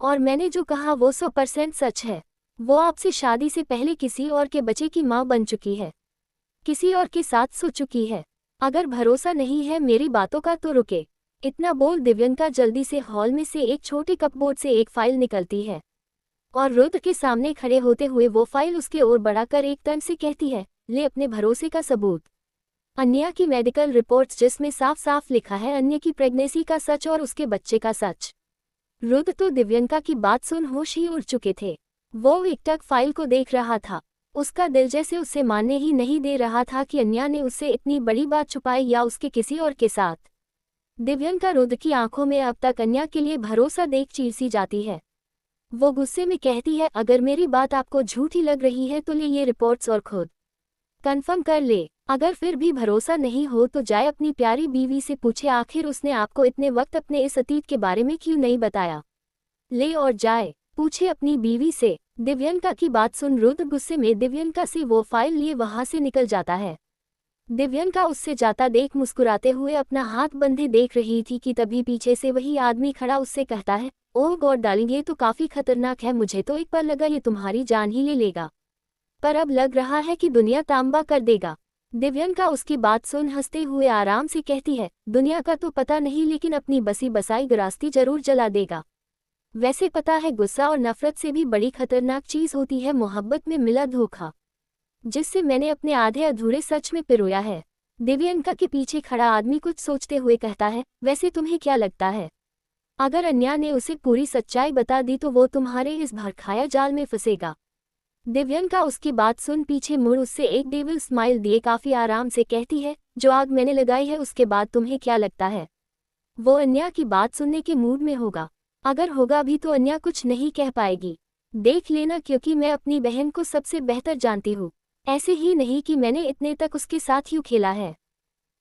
और मैंने जो कहा वो 100% सच है। वो आपसे शादी से पहले किसी और के बच्चे की मां बन चुकी है, किसी और के साथ सो चुकी है। अगर भरोसा नहीं है मेरी बातों का तो रुके। इतना बोल दिव्यंका जल्दी से हॉल में से एक छोटे कपबोर्ड से एक फाइल निकलती है और रुद्र के सामने खड़े होते हुए वो फाइल उसके ओर बढ़ाकर एक टन से कहती है, ले अपने भरोसे का सबूत। अन्या की मेडिकल रिपोर्ट्स, जिसमें साफ साफ लिखा है अन्य की प्रेगनेंसी का सच और उसके बच्चे का सच। रुद्र तो दिव्यंका की बात सुन होश ही उड़ चुके थे। वो एकटक फाइल को देख रहा था। उसका दिल जैसे उससे मानने ही नहीं दे रहा था कि अन्या ने उससे इतनी बड़ी बात छुपाई या उसके किसी और के साथ। दिव्यंका रुद्र की आंखों में अब तक अन्या के लिए भरोसा देख चीर सी जाती है। वो गुस्से में कहती है, अगर मेरी बात आपको झूठी लग रही है तो ले ये रिपोर्ट्स और खुद कंफर्म कर ले। अगर फिर भी भरोसा नहीं हो तो जाए अपनी प्यारी बीवी से पूछे, आखिर उसने आपको इतने वक्त अपने इस अतीत के बारे में क्यों नहीं बताया। ले और जाए पूछे अपनी बीवी से। दिव्यंका की बात सुन रुद्र गुस्से में दिव्यंका से वो फाइल लिए वहां से निकल जाता है। दिव्यंका उससे जाता देख मुस्कुराते हुए अपना हाथ बंधे देख रही थी कि तभी पीछे से वही आदमी खड़ा उससे कहता है, ओह गॉड डार्लिंग, ये तो काफी खतरनाक है, मुझे तो एक पल लगा ये तुम्हारी जान ही ले लेगा, पर अब लग रहा है कि दुनिया तांबा कर देगा। दिव्यंका उसकी बात सुन हंसते हुए आराम से कहती है, दुनिया का तो पता नहीं, लेकिन अपनी बसी बसाई गृहस्थी जरूर जला देगा। वैसे पता है, गुस्सा और नफरत से भी बड़ी खतरनाक चीज होती है मोहब्बत में मिला धोखा, जिससे मैंने अपने आधे अधूरे सच में पिरोया है। दिव्यंका के पीछे खड़ा आदमी कुछ सोचते हुए कहता है, वैसे तुम्हें क्या लगता है, अगर अन्या ने उसे पूरी सच्चाई बता दी तो वो तुम्हारे इस भड़काया जाल में फंसेगा? दिव्यंका उसकी बात सुन पीछे मुड़ उससे एक डेविल स्माइल दिए काफी आराम से कहती है, जो आग मैंने लगाई है उसके बाद तुम्हें क्या लगता है वो अन्या की बात सुनने के मूड में होगा? अगर होगा भी तो अन्या कुछ नहीं कह पाएगी। देख लेना, क्योंकि मैं अपनी बहन को सबसे बेहतर जानती हूँ। ऐसे ही नहीं कि मैंने इतने तक उसके साथ यूँ खेला है।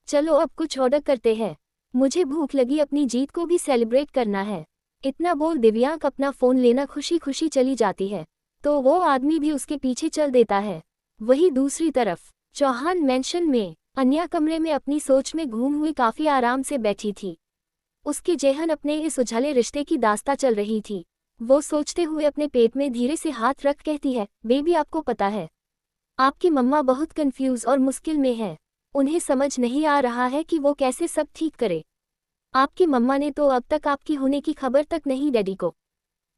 चलो अब कुछ ऑर्डर करते हैं, मुझे भूख लगी, अपनी जीत को भी सेलिब्रेट करना है। इतना बोल दिव्यांक अपना फोन लेना खुशी खुशी चली जाती है, तो वो आदमी भी उसके पीछे चल देता है। वहीं दूसरी तरफ चौहान मेंशन में अन्या कमरे में अपनी सोच में घूम हुई काफी आराम से बैठी थी। उसके जेहन अपने इस उझले रिश्ते की दास्तां चल रही थी। वो सोचते हुए अपने पेट में धीरे से हाथ रख कहती है, बेबी आपको पता है, आपकी मम्मा बहुत कंफ्यूज और मुश्किल में है। उन्हें समझ नहीं आ रहा है कि वो कैसे सब ठीक करे। आपकी मम्मा ने तो अब तक आपकी होने की खबर तक नहीं डैडी को।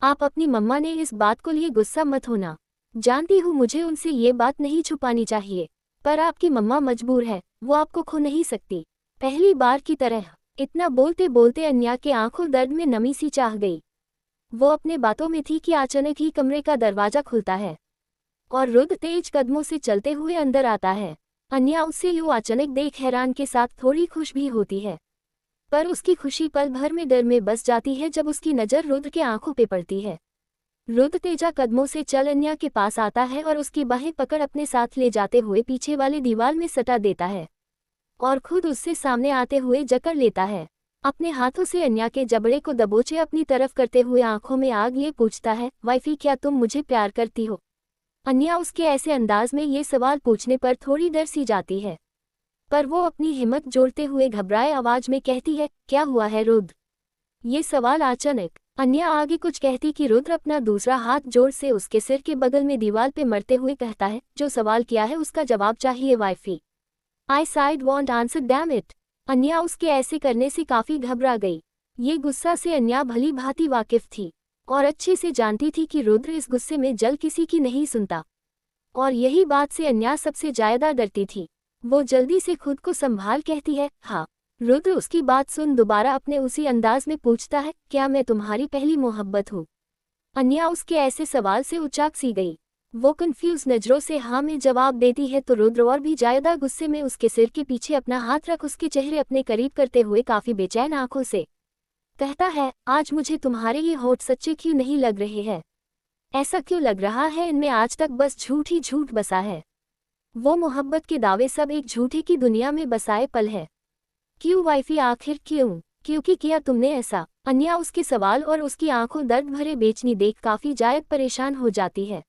आप अपनी मम्मा ने इस बात को लिए गुस्सा मत होना। जानती हूँ मुझे उनसे ये बात नहीं छुपानी चाहिए, पर आपकी मम्मा मजबूर है, वो आपको खो नहीं सकती। पहली बार की तरह। इतना बोलते बोलते अन्या के आंखों दर्द में नमी सी चाह गई। वो अपने बातों में थी कि अचानक ही कमरे का दरवाजा खुलता है और रुद्र तेज कदमों से चलते हुए अंदर आता है। अन्या उससे यूं अचानक देख हैरान के साथ थोड़ी खुश भी होती है, पर उसकी खुशी पल भर में डर में बस जाती है जब उसकी नज़र रुद्र के आंखों पे पड़ती है। रुद्र तेजा कदमों से चल अन्या के पास आता है और उसकी बाहें पकड़ अपने साथ ले जाते हुए पीछे वाले दीवार में सटा देता है और खुद उससे सामने आते हुए जकड़ लेता है। अपने हाथों से अन्या के जबड़े को दबोचे अपनी तरफ करते हुए आंखों में आग लिए पूछता है, वाइफी क्या तुम मुझे प्यार करती हो? अन्या उसके ऐसे अंदाज में ये सवाल पूछने पर थोड़ी डर सी जाती है, पर वो अपनी हिम्मत जोड़ते हुए घबराए आवाज में कहती है, क्या हुआ है रुद्र? ये सवाल अचानक। अन्या आगे कुछ कहती कि रुद्र अपना दूसरा हाथ जोर से उसके सिर के बगल में दीवार पे मरते हुए कहता है, जो सवाल किया है उसका जवाब चाहिए wifey. I said want answer damn it. Anya उसके ऐसे करने से काफी घबरा गई। ये गुस्सा से अन्या भली भांति वाकिफ थी और अच्छे से जानती थी कि रुद्र इस गुस्से में जल किसी की नहीं सुनता, और यही बात से अन्या सबसे ज्यादा डरती थी। वो जल्दी से खुद को संभाल कहती है, हाँ। रुद्र उसकी बात सुन दोबारा अपने उसी अंदाज में पूछता है, क्या मैं तुम्हारी पहली मोहब्बत हूँ? अन्या उसके ऐसे सवाल से उचाक सी गई। वो कंफ्यूज नजरों से हाँ में जवाब देती है तो रुद्र और भी ज्यादा गुस्से में उसके सिर के पीछे अपना हाथ रख उसके चेहरे अपने करीब करते हुए काफी बेचैन आंखों से कहता है, आज मुझे तुम्हारे ये होठ सच्चे क्यों नहीं लग रहे हैं? ऐसा क्यों लग रहा है इनमें आज तक बस झूठ ही झूठ बसा है? वो मोहब्बत के दावे सब एक झूठे की दुनिया में बसाए पल है। क्यों वाइफी, आखिर क्यों? क्योंकि किया तुमने ऐसा? अन्या उसके सवाल और उसकी आंखों दर्द भरे बेचनी देख काफी ज्यादा परेशान हो जाती है।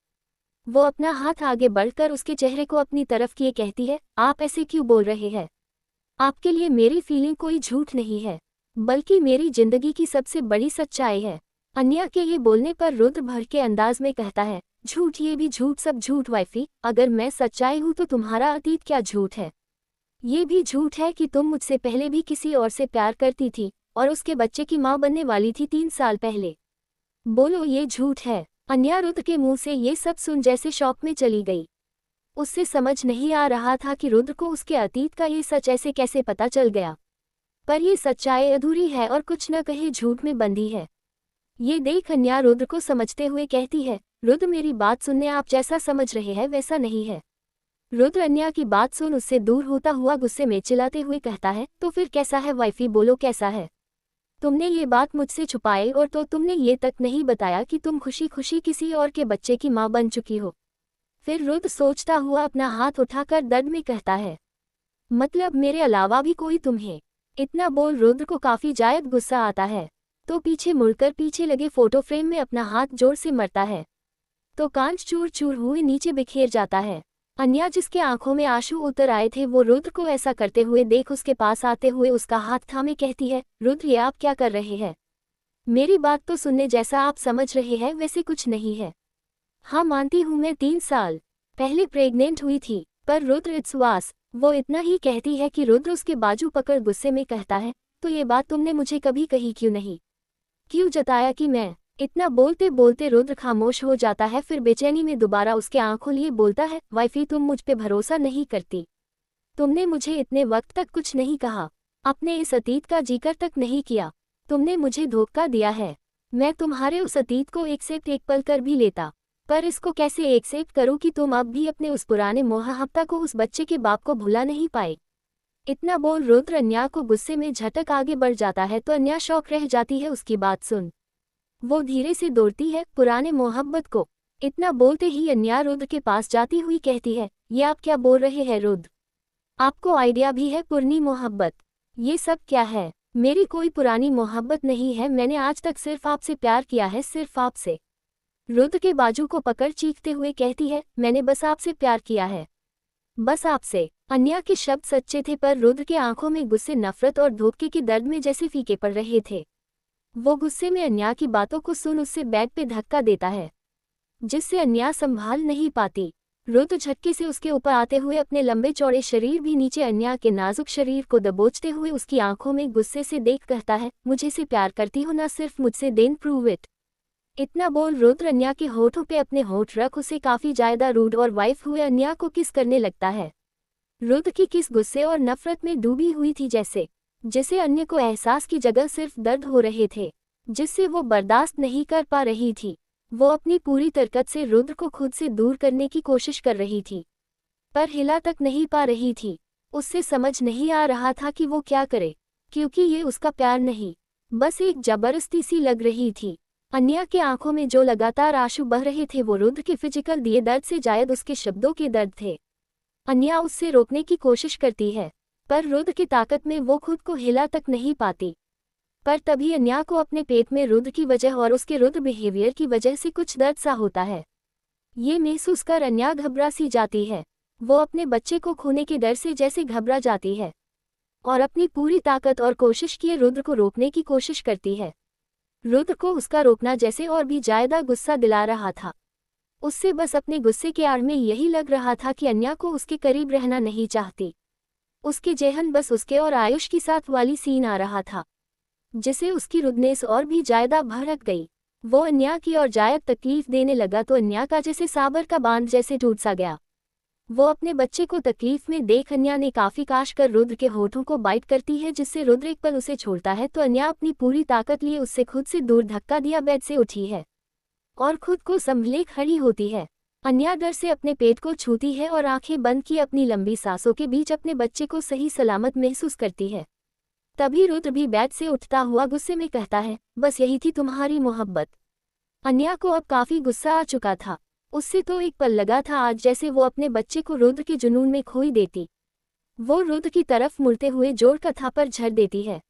वो अपना हाथ आगे बढ़कर उसके चेहरे को अपनी तरफ किए कहती है, आप ऐसे क्यों बोल रहे हैं? आपके लिए मेरी फीलिंग कोई झूठ नहीं है, बल्कि मेरी जिंदगी की सबसे बड़ी सच्चाई है। अन्या के ये बोलने पर रुद्र भर के अंदाज में कहता है, झूठ, ये भी झूठ, सब झूठ वाइफी। अगर मैं सच्चाई हूँ तो तुम्हारा अतीत क्या झूठ है? ये भी झूठ है कि तुम मुझसे पहले भी किसी और से प्यार करती थी और उसके बच्चे की माँ बनने वाली थी 3 साल पहले। बोलो ये झूठ है? अन्या रुद्र के मुंह से ये सब सुन जैसे शॉक में चली गई। उससे समझ नहीं आ रहा था कि रुद्र को उसके अतीत का ये सच ऐसे कैसे पता चल गया, पर ये सच्चाई अधूरी है और कुछ न कहे झूठ में बंधी है। ये देख अन्या रुद्र को समझते हुए कहती है, रुद्र मेरी बात सुनने आप जैसा समझ रहे हैं वैसा नहीं है। रुद्र अन्या की बात सुन उससे दूर होता हुआ गुस्से में चिल्लाते हुए कहता है, तो फिर कैसा है वाइफी, बोलो कैसा है? तुमने ये बात मुझसे छुपाई और तो तुमने ये तक नहीं बताया कि तुम खुशी खुशी किसी और के बच्चे की माँ बन चुकी हो। फिर रुद्र सोचता हुआ अपना हाथ उठाकर दर्द में कहता है, मतलब मेरे अलावा भी कोई तुम्हें? इतना बोल रुद्र को काफी जायद गुस्सा आता है, तो पीछे मुड़कर पीछे लगे फोटो फ्रेम में अपना हाथ जोर से मरता है, तो कांच चूर चूर हुए नीचे बिखेर जाता है। अन्या जिसके आंखों में आंसू उतर आए थे वो रुद्र को ऐसा करते हुए देख उसके पास आते हुए उसका हाथ थामे कहती है, रुद्र ये आप क्या कर रहे हैं? मेरी बात तो सुनने जैसा आप समझ रहे हैं वैसे कुछ नहीं है। हाँ मानती हूँ मैं 3 साल पहले प्रेग्नेंट हुई थी, पर रुद्र इट्स वास। वो इतना ही कहती है कि रुद्र उसके बाजू पकड़ गुस्से में कहता है, तो ये बात तुमने मुझे कभी कही क्यों नहीं? क्यों जताया कि मैं? इतना बोलते बोलते रुद्र खामोश हो जाता है, फिर बेचैनी में दोबारा उसके आंखों लिए बोलता है, वाइफी तुम मुझ पे भरोसा नहीं करती। तुमने मुझे इतने वक्त तक कुछ नहीं कहा, अपने इस अतीत का जिक्र तक नहीं किया। तुमने मुझे धोखा दिया है। मैं तुम्हारे उस अतीत को एक्सेप्ट एक पल कर भी लेता, पर इसको कैसे एक्सेप्ट करूं कि तुम अब भी अपने उस पुराने मोहब्बत को, उस बच्चे के बाप को भुला नहीं पाए। इतना बोल रुद्र अन्या को गुस्से में झटक आगे बढ़ जाता है, तो अन्या शौक रह जाती है उसकी बात सुन। वो धीरे से दौड़ती है पुराने मोहब्बत को। इतना बोलते ही अन्या रुद्र के पास जाती हुई कहती है, ये आप क्या बोल रहे हैं रुद्र? आपको आइडिया भी है पुरानी मोहब्बत? ये सब क्या है? मेरी कोई पुरानी मोहब्बत नहीं है, मैंने आज तक सिर्फ आपसे प्यार किया है, सिर्फ आपसे। रुद्र के बाजू को पकड़ चीखते हुए कहती है, मैंने बस आपसे प्यार किया है, बस आपसे। अन्या के शब्द सच्चे थे, पर रुद्र के आंखों में गुस्से, नफरत और धोखे के दर्द में जैसे फीके पड़ रहे थे। वो गुस्से में अन्या की बातों को सुन उससे बेड पे धक्का देता है, जिससे अन्या संभाल नहीं पाती। रुद्र झटके से उसके ऊपर आते हुए अपने लंबे चौड़े शरीर भी नीचे अन्या के नाजुक शरीर को दबोचते हुए उसकी आंखों में गुस्से से देख कहता है, मुझे से प्यार करती हो ना, सिर्फ मुझसे, देन प्रूव इट। इतना बोल रुद्र अन्या के होठों पे अपने होठ रख उसे काफी ज्यादा रूड और वाइफ हुए अन्या को किस करने लगता है। रुद्र की किस गुस्से और नफरत में डूबी हुई थी, जिसे अन्य को एहसास की जगह सिर्फ दर्द हो रहे थे, जिससे वो बर्दाश्त नहीं कर पा रही थी। वो अपनी पूरी ताकत से रुद्र को खुद से दूर करने की कोशिश कर रही थी, पर हिला तक नहीं पा रही थी। उससे समझ नहीं आ रहा था कि वो क्या करे, क्योंकि ये उसका प्यार नहीं, बस एक जबरदस्ती सी लग रही थी। अन्या के आंखों में जो लगातार आंसू बह रहे थे वो रुद्र के फिजिकल दिए दर्द से जायद उसके शब्दों के दर्द थे। अन्या उससे रोकने की कोशिश करती है, पर रुद्र की ताकत में वो खुद को हिला तक नहीं पाती। पर तभी अन्या को अपने पेट में रुद्र की वजह और उसके रुद्र बिहेवियर की वजह से कुछ दर्द सा होता है। ये महसूस कर अन्या घबरा सी जाती है। वो अपने बच्चे को खोने के डर से जैसे घबरा जाती है और अपनी पूरी ताकत और कोशिश किए रुद्र को रोकने की कोशिश करती है। रुद्र को उसका रोकना जैसे और भी ज्यादा गुस्सा दिला रहा था। उससे बस अपने गुस्से के आड़ में यही लग रहा था कि अन्या को उसके करीब रहना नहीं चाहती। उसके जेहन बस उसके और आयुष की साथ वाली सीन आ रहा था, जिसे उसकी रुदनेस और भी ज्यादा भड़क गई। वो अन्या की और जायद तकलीफ देने लगा तो अन्या का जैसे साबर का बांध जैसे टूट सा गया। वो अपने बच्चे को तकलीफ में देख अन्या ने काफी काश कर रुद्र के होठों को बाइट करती है, जिससे रुद्र एक पल उसे छोड़ता है तो अन्या अपनी पूरी ताकत लिए उससे खुद से दूर धक्का दिया बेड से उठी है और खुद को संभले खड़ी होती है। अन्या डर से अपने पेट को छूती है और आंखें बंद की अपनी लंबी सांसों के बीच अपने बच्चे को सही सलामत महसूस करती है। तभी रुद्र भी बेड से उठता हुआ गुस्से में कहता है, बस यही थी तुम्हारी मोहब्बत। अन्या को अब काफी गुस्सा आ चुका था। उससे तो एक पल लगा था आज जैसे वो अपने बच्चे को रुद्र के जुनून में खोई देती। वो रुद्र की तरफ मुड़ते हुए जोर का थापर झड़ देती है।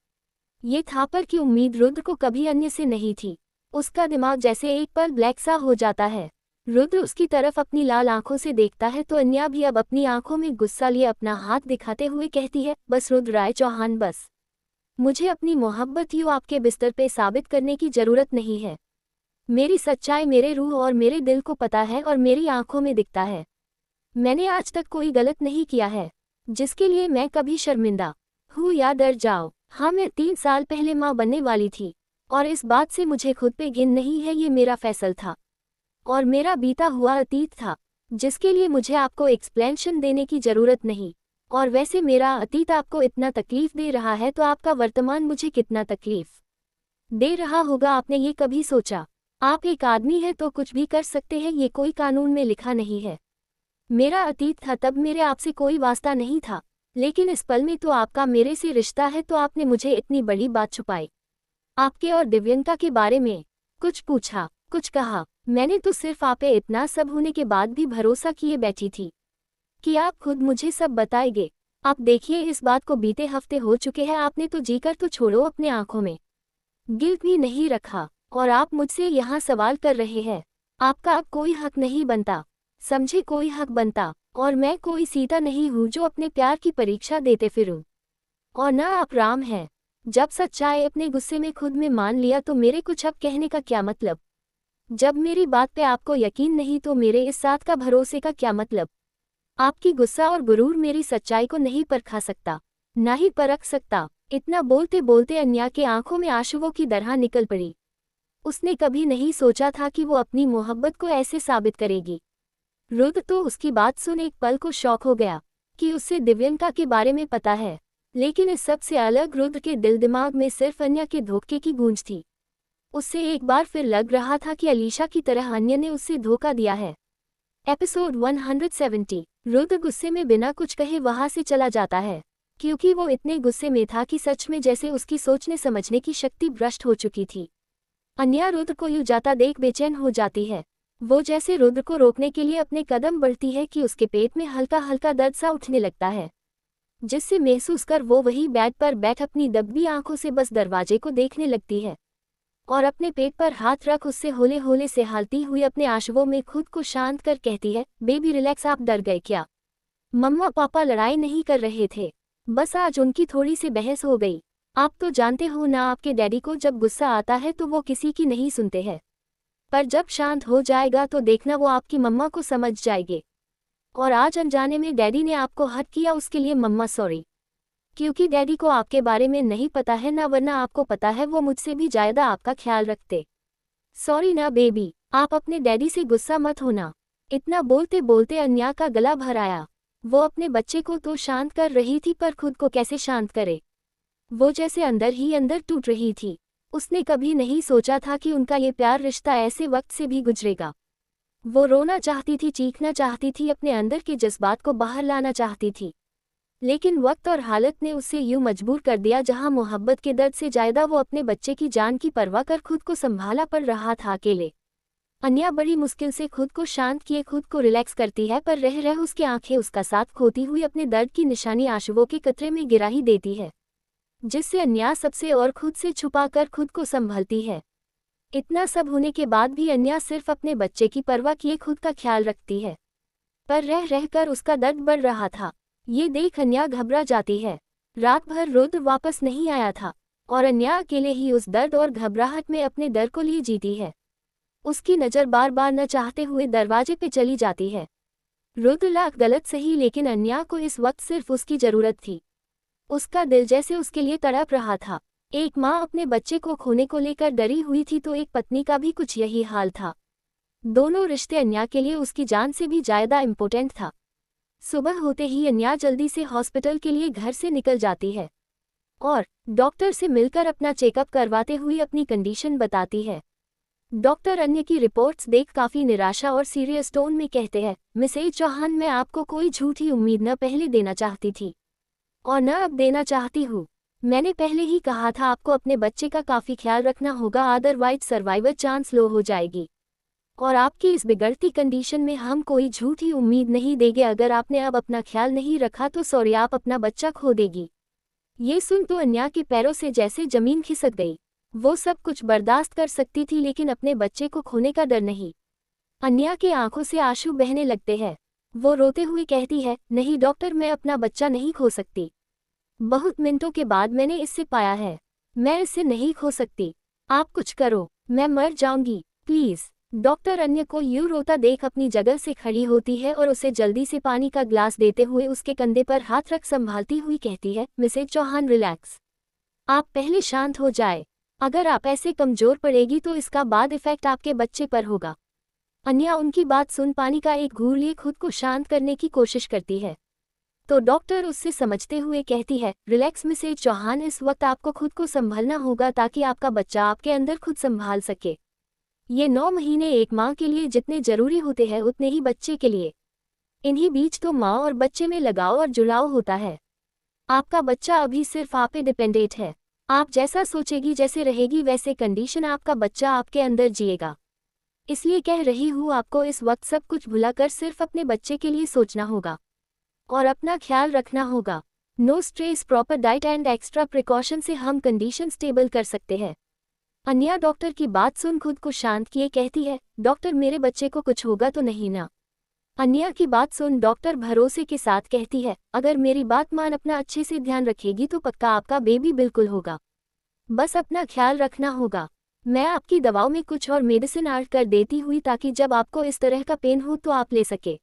ये थापर की उम्मीद रुद्र को कभी अन्य से नहीं थी। उसका दिमाग जैसे एक पल ब्लैक सा हो जाता है। रुद्र उसकी तरफ अपनी लाल आंखों से देखता है तो अन्या भी अब अपनी आंखों में गुस्सा लिए अपना हाथ दिखाते हुए कहती है, बस रुद्र राय चौहान, बस मुझे अपनी मोहब्बत यूं आपके बिस्तर पे साबित करने की जरूरत नहीं है। मेरी सच्चाई मेरे रूह और मेरे दिल को पता है और मेरी आंखों में दिखता है। मैंने आज तक कोई गलत नहीं किया है जिसके लिए मैं कभी शर्मिंदा हूँ या डर जाओ। हाँ, मैं 3 साल पहले माँ बनने वाली थी और इस बात से मुझे खुद पे घिन नहीं है। ये मेरा फैसला था और मेरा बीता हुआ अतीत था, जिसके लिए मुझे आपको एक्सप्लेनेशन देने की जरूरत नहीं। और वैसे मेरा अतीत आपको इतना तकलीफ दे रहा है तो आपका वर्तमान मुझे कितना तकलीफ दे रहा होगा, आपने ये कभी सोचा? आप एक आदमी हैं तो कुछ भी कर सकते हैं, ये कोई कानून में लिखा नहीं है। मेरा अतीत था तब मेरे आपसे कोई वास्ता नहीं था, लेकिन इस पल में तो आपका मेरे से रिश्ता है, तो आपने मुझे इतनी बड़ी बात छुपाई। आपके और दिव्यंका के बारे में कुछ पूछा, कुछ कहा। मैंने तो सिर्फ आप पे इतना सब होने के बाद भी भरोसा किए बैठी थी कि आप खुद मुझे सब बताएंगे। आप देखिए, इस बात को बीते हफ्ते हो चुके हैं। आपने तो जीकर तो छोड़ो, अपने आंखों में गिल्ट भी नहीं रखा और आप मुझसे यहाँ सवाल कर रहे हैं। आपका अब कोई हक नहीं बनता, समझे? कोई हक बनता। और मैं कोई सीता नहीं हूँ जो अपने प्यार की परीक्षा देते फिरूं। और न आप राम हैं। जब सच्चाई अपने गुस्से में खुद में मान लिया तो मेरे कुछ अब कहने का क्या मतलब? जब मेरी बात पे आपको यकीन नहीं तो मेरे इस साथ का भरोसे का क्या मतलब? आपकी गुस्सा और गुरूर मेरी सच्चाई को नहीं परखा सकता, ना ही परख सकता। इतना बोलते बोलते अन्या के आंखों में आंसुओं की तरह निकल पड़ी। उसने कभी नहीं सोचा था कि वो अपनी मोहब्बत को ऐसे साबित करेगी। रुद्र तो उसकी बात सुन एक पल को शौक हो गया कि उससे दिव्यंका के बारे में पता है, लेकिन इस सब से अलग रुद्र के दिल दिमाग में सिर्फ अन्या के धोखे की गूंज थी। उससे एक बार फिर लग रहा था कि अलीशा की तरह अन्य ने उससे धोखा दिया है। एपिसोड 170। रुद्र गुस्से में बिना कुछ कहे वहां से चला जाता है, क्योंकि वो इतने गुस्से में था कि सच में जैसे उसकी सोचने समझने की शक्ति भ्रष्ट हो चुकी थी। अन्या रुद्र को यूं जाता देख बेचैन हो जाती है। वो जैसे रुद्र को रोकने के लिए अपने कदम बढ़ती है कि उसके पेट में हल्का हल्का दर्द सा उठने लगता है, जिससे महसूस कर वो वही बेड पर बैठ अपनी दबी आंखों से बस दरवाजे को देखने लगती है और अपने पेट पर हाथ रख उससे होले होले से हालती हुई अपने आंसुओं में खुद को शांत कर कहती है, बेबी रिलैक्स, आप डर गए क्या? मम्मा पापा लड़ाई नहीं कर रहे थे, बस आज उनकी थोड़ी सी बहस हो गई। आप तो जानते हो ना, आपके डैडी को जब गुस्सा आता है तो वो किसी की नहीं सुनते हैं, पर जब शांत हो जाएगा तो देखना वो आपकी मम्मा को समझ जाएंगे। और आज अनजाने में डैडी ने आपको हर्ट किया, उसके लिए मम्मा सॉरी। क्योंकि डैडी को आपके बारे में नहीं पता है ना, वरना आपको पता है वो मुझसे भी ज़्यादा आपका ख्याल रखते। सॉरी ना बेबी, आप अपने डैडी से गुस्सा मत होना। इतना बोलते बोलते अन्या का गला भर आया। वो अपने बच्चे को तो शांत कर रही थी, पर खुद को कैसे शांत करे। वो जैसे अंदर ही अंदर टूट रही थी। उसने कभी नहीं सोचा था कि उनका ये प्यार रिश्ता ऐसे वक्त से भी गुजरेगा। वो रोना चाहती थी, चीखना चाहती थी, अपने अंदर के जज्बात को बाहर लाना चाहती थी, लेकिन वक्त और हालत ने उसे यूं मजबूर कर दिया जहां मोहब्बत के दर्द से ज़्यादा वो अपने बच्चे की जान की परवाह कर खुद को संभाला पड़ रहा था अकेले। अन्या बड़ी मुश्किल से खुद को शांत किए खुद को रिलैक्स करती है, पर रह रह उसकी आंखें उसका साथ खोती हुई अपने दर्द की निशानी आंसुओं के कतरे में गिरा ही देती है, जिससे अन्या सबसे और खुद से छुपाकर खुद को संभलती है। इतना सब होने के बाद भी अन्या सिर्फ अपने बच्चे की परवाह किए खुद का ख्याल रखती है, पर रह रहकर उसका दर्द बढ़ रहा था। ये देख अन्या घबरा जाती है। रात भर रुद्र वापस नहीं आया था और अन्या अकेले ही उस दर्द और घबराहट में अपने डर को लिए जीती है। उसकी नज़र बार बार न चाहते हुए दरवाजे पे चली जाती है। रुद्र लाख गलत सही, लेकिन अन्या को इस वक्त सिर्फ उसकी ज़रूरत थी। उसका दिल जैसे उसके लिए तड़प रहा था। एक माँ अपने बच्चे को खोने को लेकर डरी हुई थी, तो एक पत्नी का भी कुछ यही हाल था। दोनों रिश्ते अन्या के लिए उसकी जान से भी ज़्यादा इम्पोर्टेंट था। सुबह होते ही अन्या जल्दी से हॉस्पिटल के लिए घर से निकल जाती है और डॉक्टर से मिलकर अपना चेकअप करवाते हुए अपनी कंडीशन बताती है। डॉक्टर अन्य की रिपोर्ट्स देख काफ़ी निराशा और सीरियस टोन में कहते हैं, मिसेज चौहान, मैं आपको कोई झूठी उम्मीद न पहले देना चाहती थी और न अब देना चाहती हूँ। मैंने पहले ही कहा था आपको अपने बच्चे का काफ़ी ख्याल रखना होगा, अदरवाइज सर्वाइवल चांस लो हो जाएगी। और आपकी इस बिगड़ती कंडीशन में हम कोई झूठी उम्मीद नहीं देंगे। अगर आपने अब अपना ख्याल नहीं रखा तो सॉरी, आप अपना बच्चा खो देगी। ये सुन तो अन्या के पैरों से जैसे जमीन खिसक गई। वो सब कुछ बर्दाश्त कर सकती थी, लेकिन अपने बच्चे को खोने का डर नहीं। अन्या के आंखों से आंसू बहने लगते हैं। वो रोते हुए कहती है, नहीं डॉक्टर, मैं अपना बच्चा नहीं खो सकती। बहुत मिनटों के बाद मैंने इससे पाया है, मैं इसे नहीं खो सकती। आप कुछ करो, मैं मर जाऊंगी, प्लीज़। डॉक्टर अन्य को यूं रोता देख अपनी जगह से खड़ी होती है और उसे जल्दी से पानी का ग्लास देते हुए उसके कंधे पर हाथ रख संभालती हुई कहती है, मिसेज चौहान रिलैक्स, आप पहले शांत हो जाए। अगर आप ऐसे कमजोर पड़ेगी तो इसका बाद इफेक्ट आपके बच्चे पर होगा। अन्या उनकी बात सुन पानी का एक घूर लिए खुद को शांत करने की कोशिश करती है, तो डॉक्टर उससे समझते हुए कहती है, रिलैक्स मिसेज चौहान, इस वक्त आपको खुद को संभलना होगा ताकि आपका बच्चा आपके अंदर खुद संभाल सके। ये 9 महीने एक माँ के लिए जितने जरूरी होते हैं उतने ही बच्चे के लिए। इन्हीं बीच तो माँ और बच्चे में लगाव और जुड़ाव होता है। आपका बच्चा अभी सिर्फ आप पे डिपेंडेंट है। आप जैसा सोचेगी, जैसे रहेगी, वैसे कंडीशन आपका बच्चा आपके अंदर जिएगा। इसलिए कह रही हूँ, आपको इस वक्त सब कुछ भुलाकर सिर्फ अपने बच्चे के लिए सोचना होगा और अपना ख्याल रखना होगा। No stress, proper diet and extra precaution से हम कंडीशन स्टेबल कर सकते हैं। अन्या डॉक्टर की बात सुन खुद को शांत किए कहती है, डॉक्टर मेरे बच्चे को कुछ होगा तो नहीं ना। अन्या की बात सुन डॉक्टर भरोसे के साथ कहती है, अगर मेरी बात मान अपना अच्छे से ध्यान रखेगी तो पक्का आपका बेबी बिल्कुल होगा। बस अपना ख्याल रखना होगा। मैं आपकी दवाओं में कुछ और मेडिसिन ऐड कर देती हुई ताकि जब आपको इस तरह का पेन हो तो आप ले सके।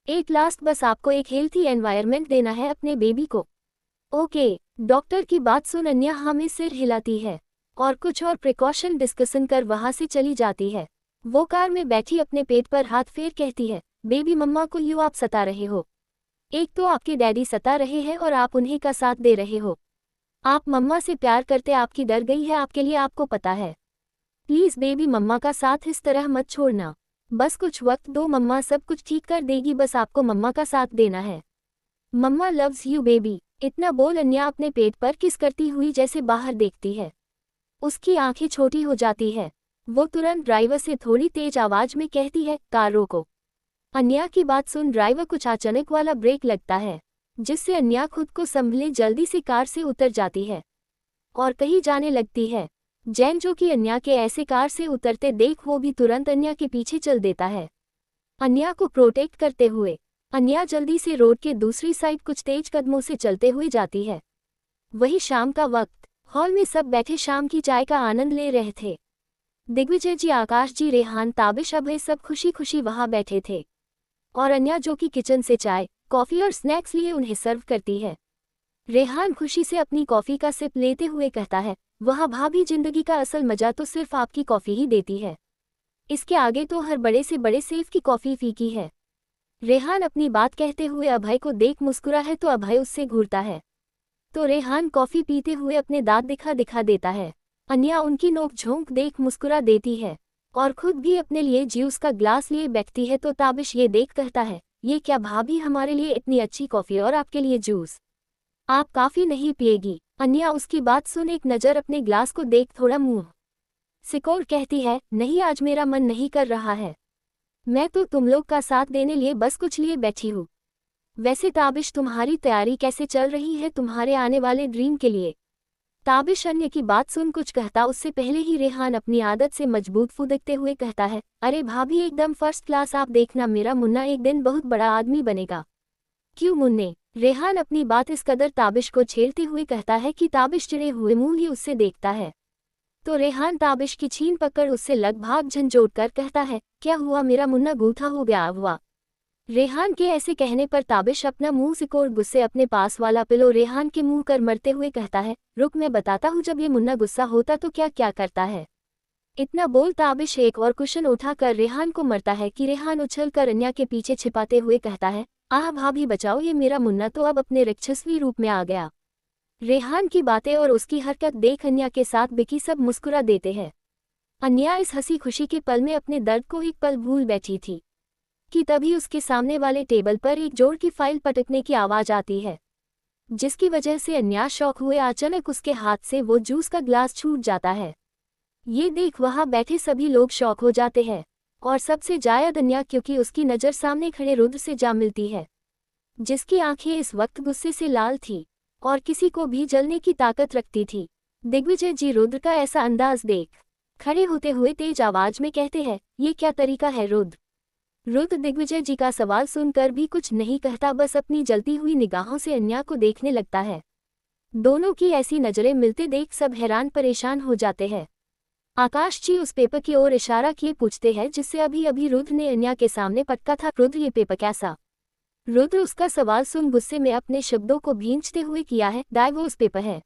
एक लास्ट, बस आपको एक हेल्थी एनवायरनमेंट देना है अपने बेबी को। ओके। डॉक्टर की बात सुन अन्या हमें सिर हिलाती है और कुछ और प्रिकॉशन डिस्कशन कर वहां से चली जाती है। वो कार में बैठी अपने पेट पर हाथ फेर कहती है, बेबी मम्मा को यूँ आप सता रहे हो। एक तो आपके डैडी सता रहे हैं और आप उन्हीं का साथ दे रहे हो। आप मम्मा से प्यार करते आपकी डर गई है आपके लिए, आपको पता है। प्लीज़ बेबी मम्मा का साथ इस तरह मत छोड़ना। बस कुछ वक्त दो, मम्मा सब कुछ ठीक कर देगी, बस आपको मम्मा का साथ देना है। मम्मा लव्स यू बेबी। इतना बोल अन्या अपने पेट पर किस करती हुई जैसे बाहर देखती है। उसकी आंखें छोटी हो जाती है। वो तुरंत ड्राइवर से थोड़ी तेज आवाज में कहती है, कार रोको। अन्या की बात सुन ड्राइवर कुछ अचानक वाला ब्रेक लगता है, जिससे अन्या खुद को संभले जल्दी से कार से उतर जाती है और कहीं जाने लगती है। जैन जो कि अन्या के ऐसे कार से उतरते देख वो भी तुरंत अन्या के पीछे चल देता है, अन्या को प्रोटेक्ट करते हुए। अन्या जल्दी से रोड के दूसरी साइड कुछ तेज कदमों से चलते हुए जाती है। वही शाम का वक्त, हॉल में सब बैठे शाम की चाय का आनंद ले रहे थे। दिग्विजय जी, आकाश जी, रेहान, ताबिश, अभय सब खुशी खुशी वहां बैठे थे। और अन्या जो कि किचन से चाय, कॉफी और स्नैक्स लिए उन्हें सर्व करती है। रेहान खुशी से अपनी कॉफी का सिप लेते हुए कहता है, वह भाभी, जिंदगी का असल मजा तो सिर्फ आपकी कॉफी ही देती है। इसके आगे तो हर बड़े से बड़े सेफ की कॉफी फीकी है। रेहान अपनी बात कहते हुए अभय को देख मुस्कुरा है तो अभय उससे घूरता है। तो रेहान कॉफी पीते हुए अपने दांत दिखा देता है। अन्या उनकी नोक झोंक देख मुस्कुरा देती है और खुद भी अपने लिए जूस का ग्लास लिए बैठती है। तो ताबिश ये देख कहता है, ये क्या भाभी, हमारे लिए इतनी अच्छी कॉफी और आपके लिए जूस, आप काफी नहीं पिएगी? अन्या उसकी बात सुन एक नज़र अपने ग्लास को देख थोड़ा मुंह सिकोड़ कहती है, नहीं आज मेरा मन नहीं कर रहा है, मैं तो तुम लोग का साथ देने लिए बस कुछ लिए बैठी हूँ। वैसे ताबिश, तुम्हारी तैयारी कैसे चल रही है तुम्हारे आने वाले ड्रीम के लिए? ताबिश अन्य की बात सुन कुछ कहता उससे पहले ही रेहान अपनी आदत से मजबूत फुदकते हुए कहता है, अरे भाभी एकदम फर्स्ट क्लास, आप देखना मेरा मुन्ना एक दिन बहुत बड़ा आदमी बनेगा। क्यों मुन्ने? रेहान अपनी बात इस कदर ताबिश को छेड़ते हुए कहता है कि ताबिश चिड़े हुए मुंह ही उससे देखता है। तो रेहान ताबिश की छीन पकड़ उससे लगभग झंझोड़ कर कहता है, क्या हुआ, मेरा मुन्ना गूथा हो गया हुआ? रेहान के ऐसे कहने पर ताबिश अपना मुंह सिकोड़ गुस्से अपने पास वाला पिलो रेहान के मुंह कर मरते हुए कहता है, रुक मैं बताता हूँ जब ये मुन्ना गुस्सा होता तो क्या क्या करता है। इतना बोल ताबिश एक और कुशन उठाकर रेहान को मरता है कि रेहान उछल कर अन्या के पीछे छिपाते हुए कहता है, आह भाभी बचाओ, ये मेरा मुन्ना तो अब अपने राक्षसी रूप में आ गया। रेहान की बातें और उसकी हरकत देख अन्या के साथ बिकी सब मुस्कुरा देते हैं। अन्या इस हंसी खुशी के पल में अपने दर्द को एक पल भूल बैठी थी कि तभी उसके सामने वाले टेबल पर एक जोड़ की फाइल पटकने की आवाज आती है, जिसकी वजह से अन्या शौक हुए अचानक उसके हाथ से वो जूस का ग्लास छूट जाता है। ये देख वहां बैठे सभी लोग शौक हो जाते हैं और सबसे ज्यादा अन्या, क्योंकि उसकी नज़र सामने खड़े रुद्र से जा मिलती है, जिसकी आंखें इस वक्त गुस्से से लाल थी और किसी को भी जलने की ताकत रखती थी। दिग्विजय जी रुद्र का ऐसा अंदाज देख खड़े होते हुए तेज आवाज में कहते हैं, ये क्या तरीका है रुद्र? रुद्र दिग्विजय जी का सवाल सुनकर भी कुछ नहीं कहता, बस अपनी जलती हुई निगाहों से अन्या को देखने लगता है। दोनों की ऐसी नजरें मिलते देख सब हैरान परेशान हो जाते हैं। आकाश जी उस पेपर की ओर इशारा किए पूछते हैं जिससे अभी अभी रुद्र ने अन्या के सामने पटका था। रुद्र, ये पेपर कैसा? रुद्र उसका सवाल सुन गुस्से में अपने शब्दों को भींचते हुए किया है, दाई वो उस पेपर है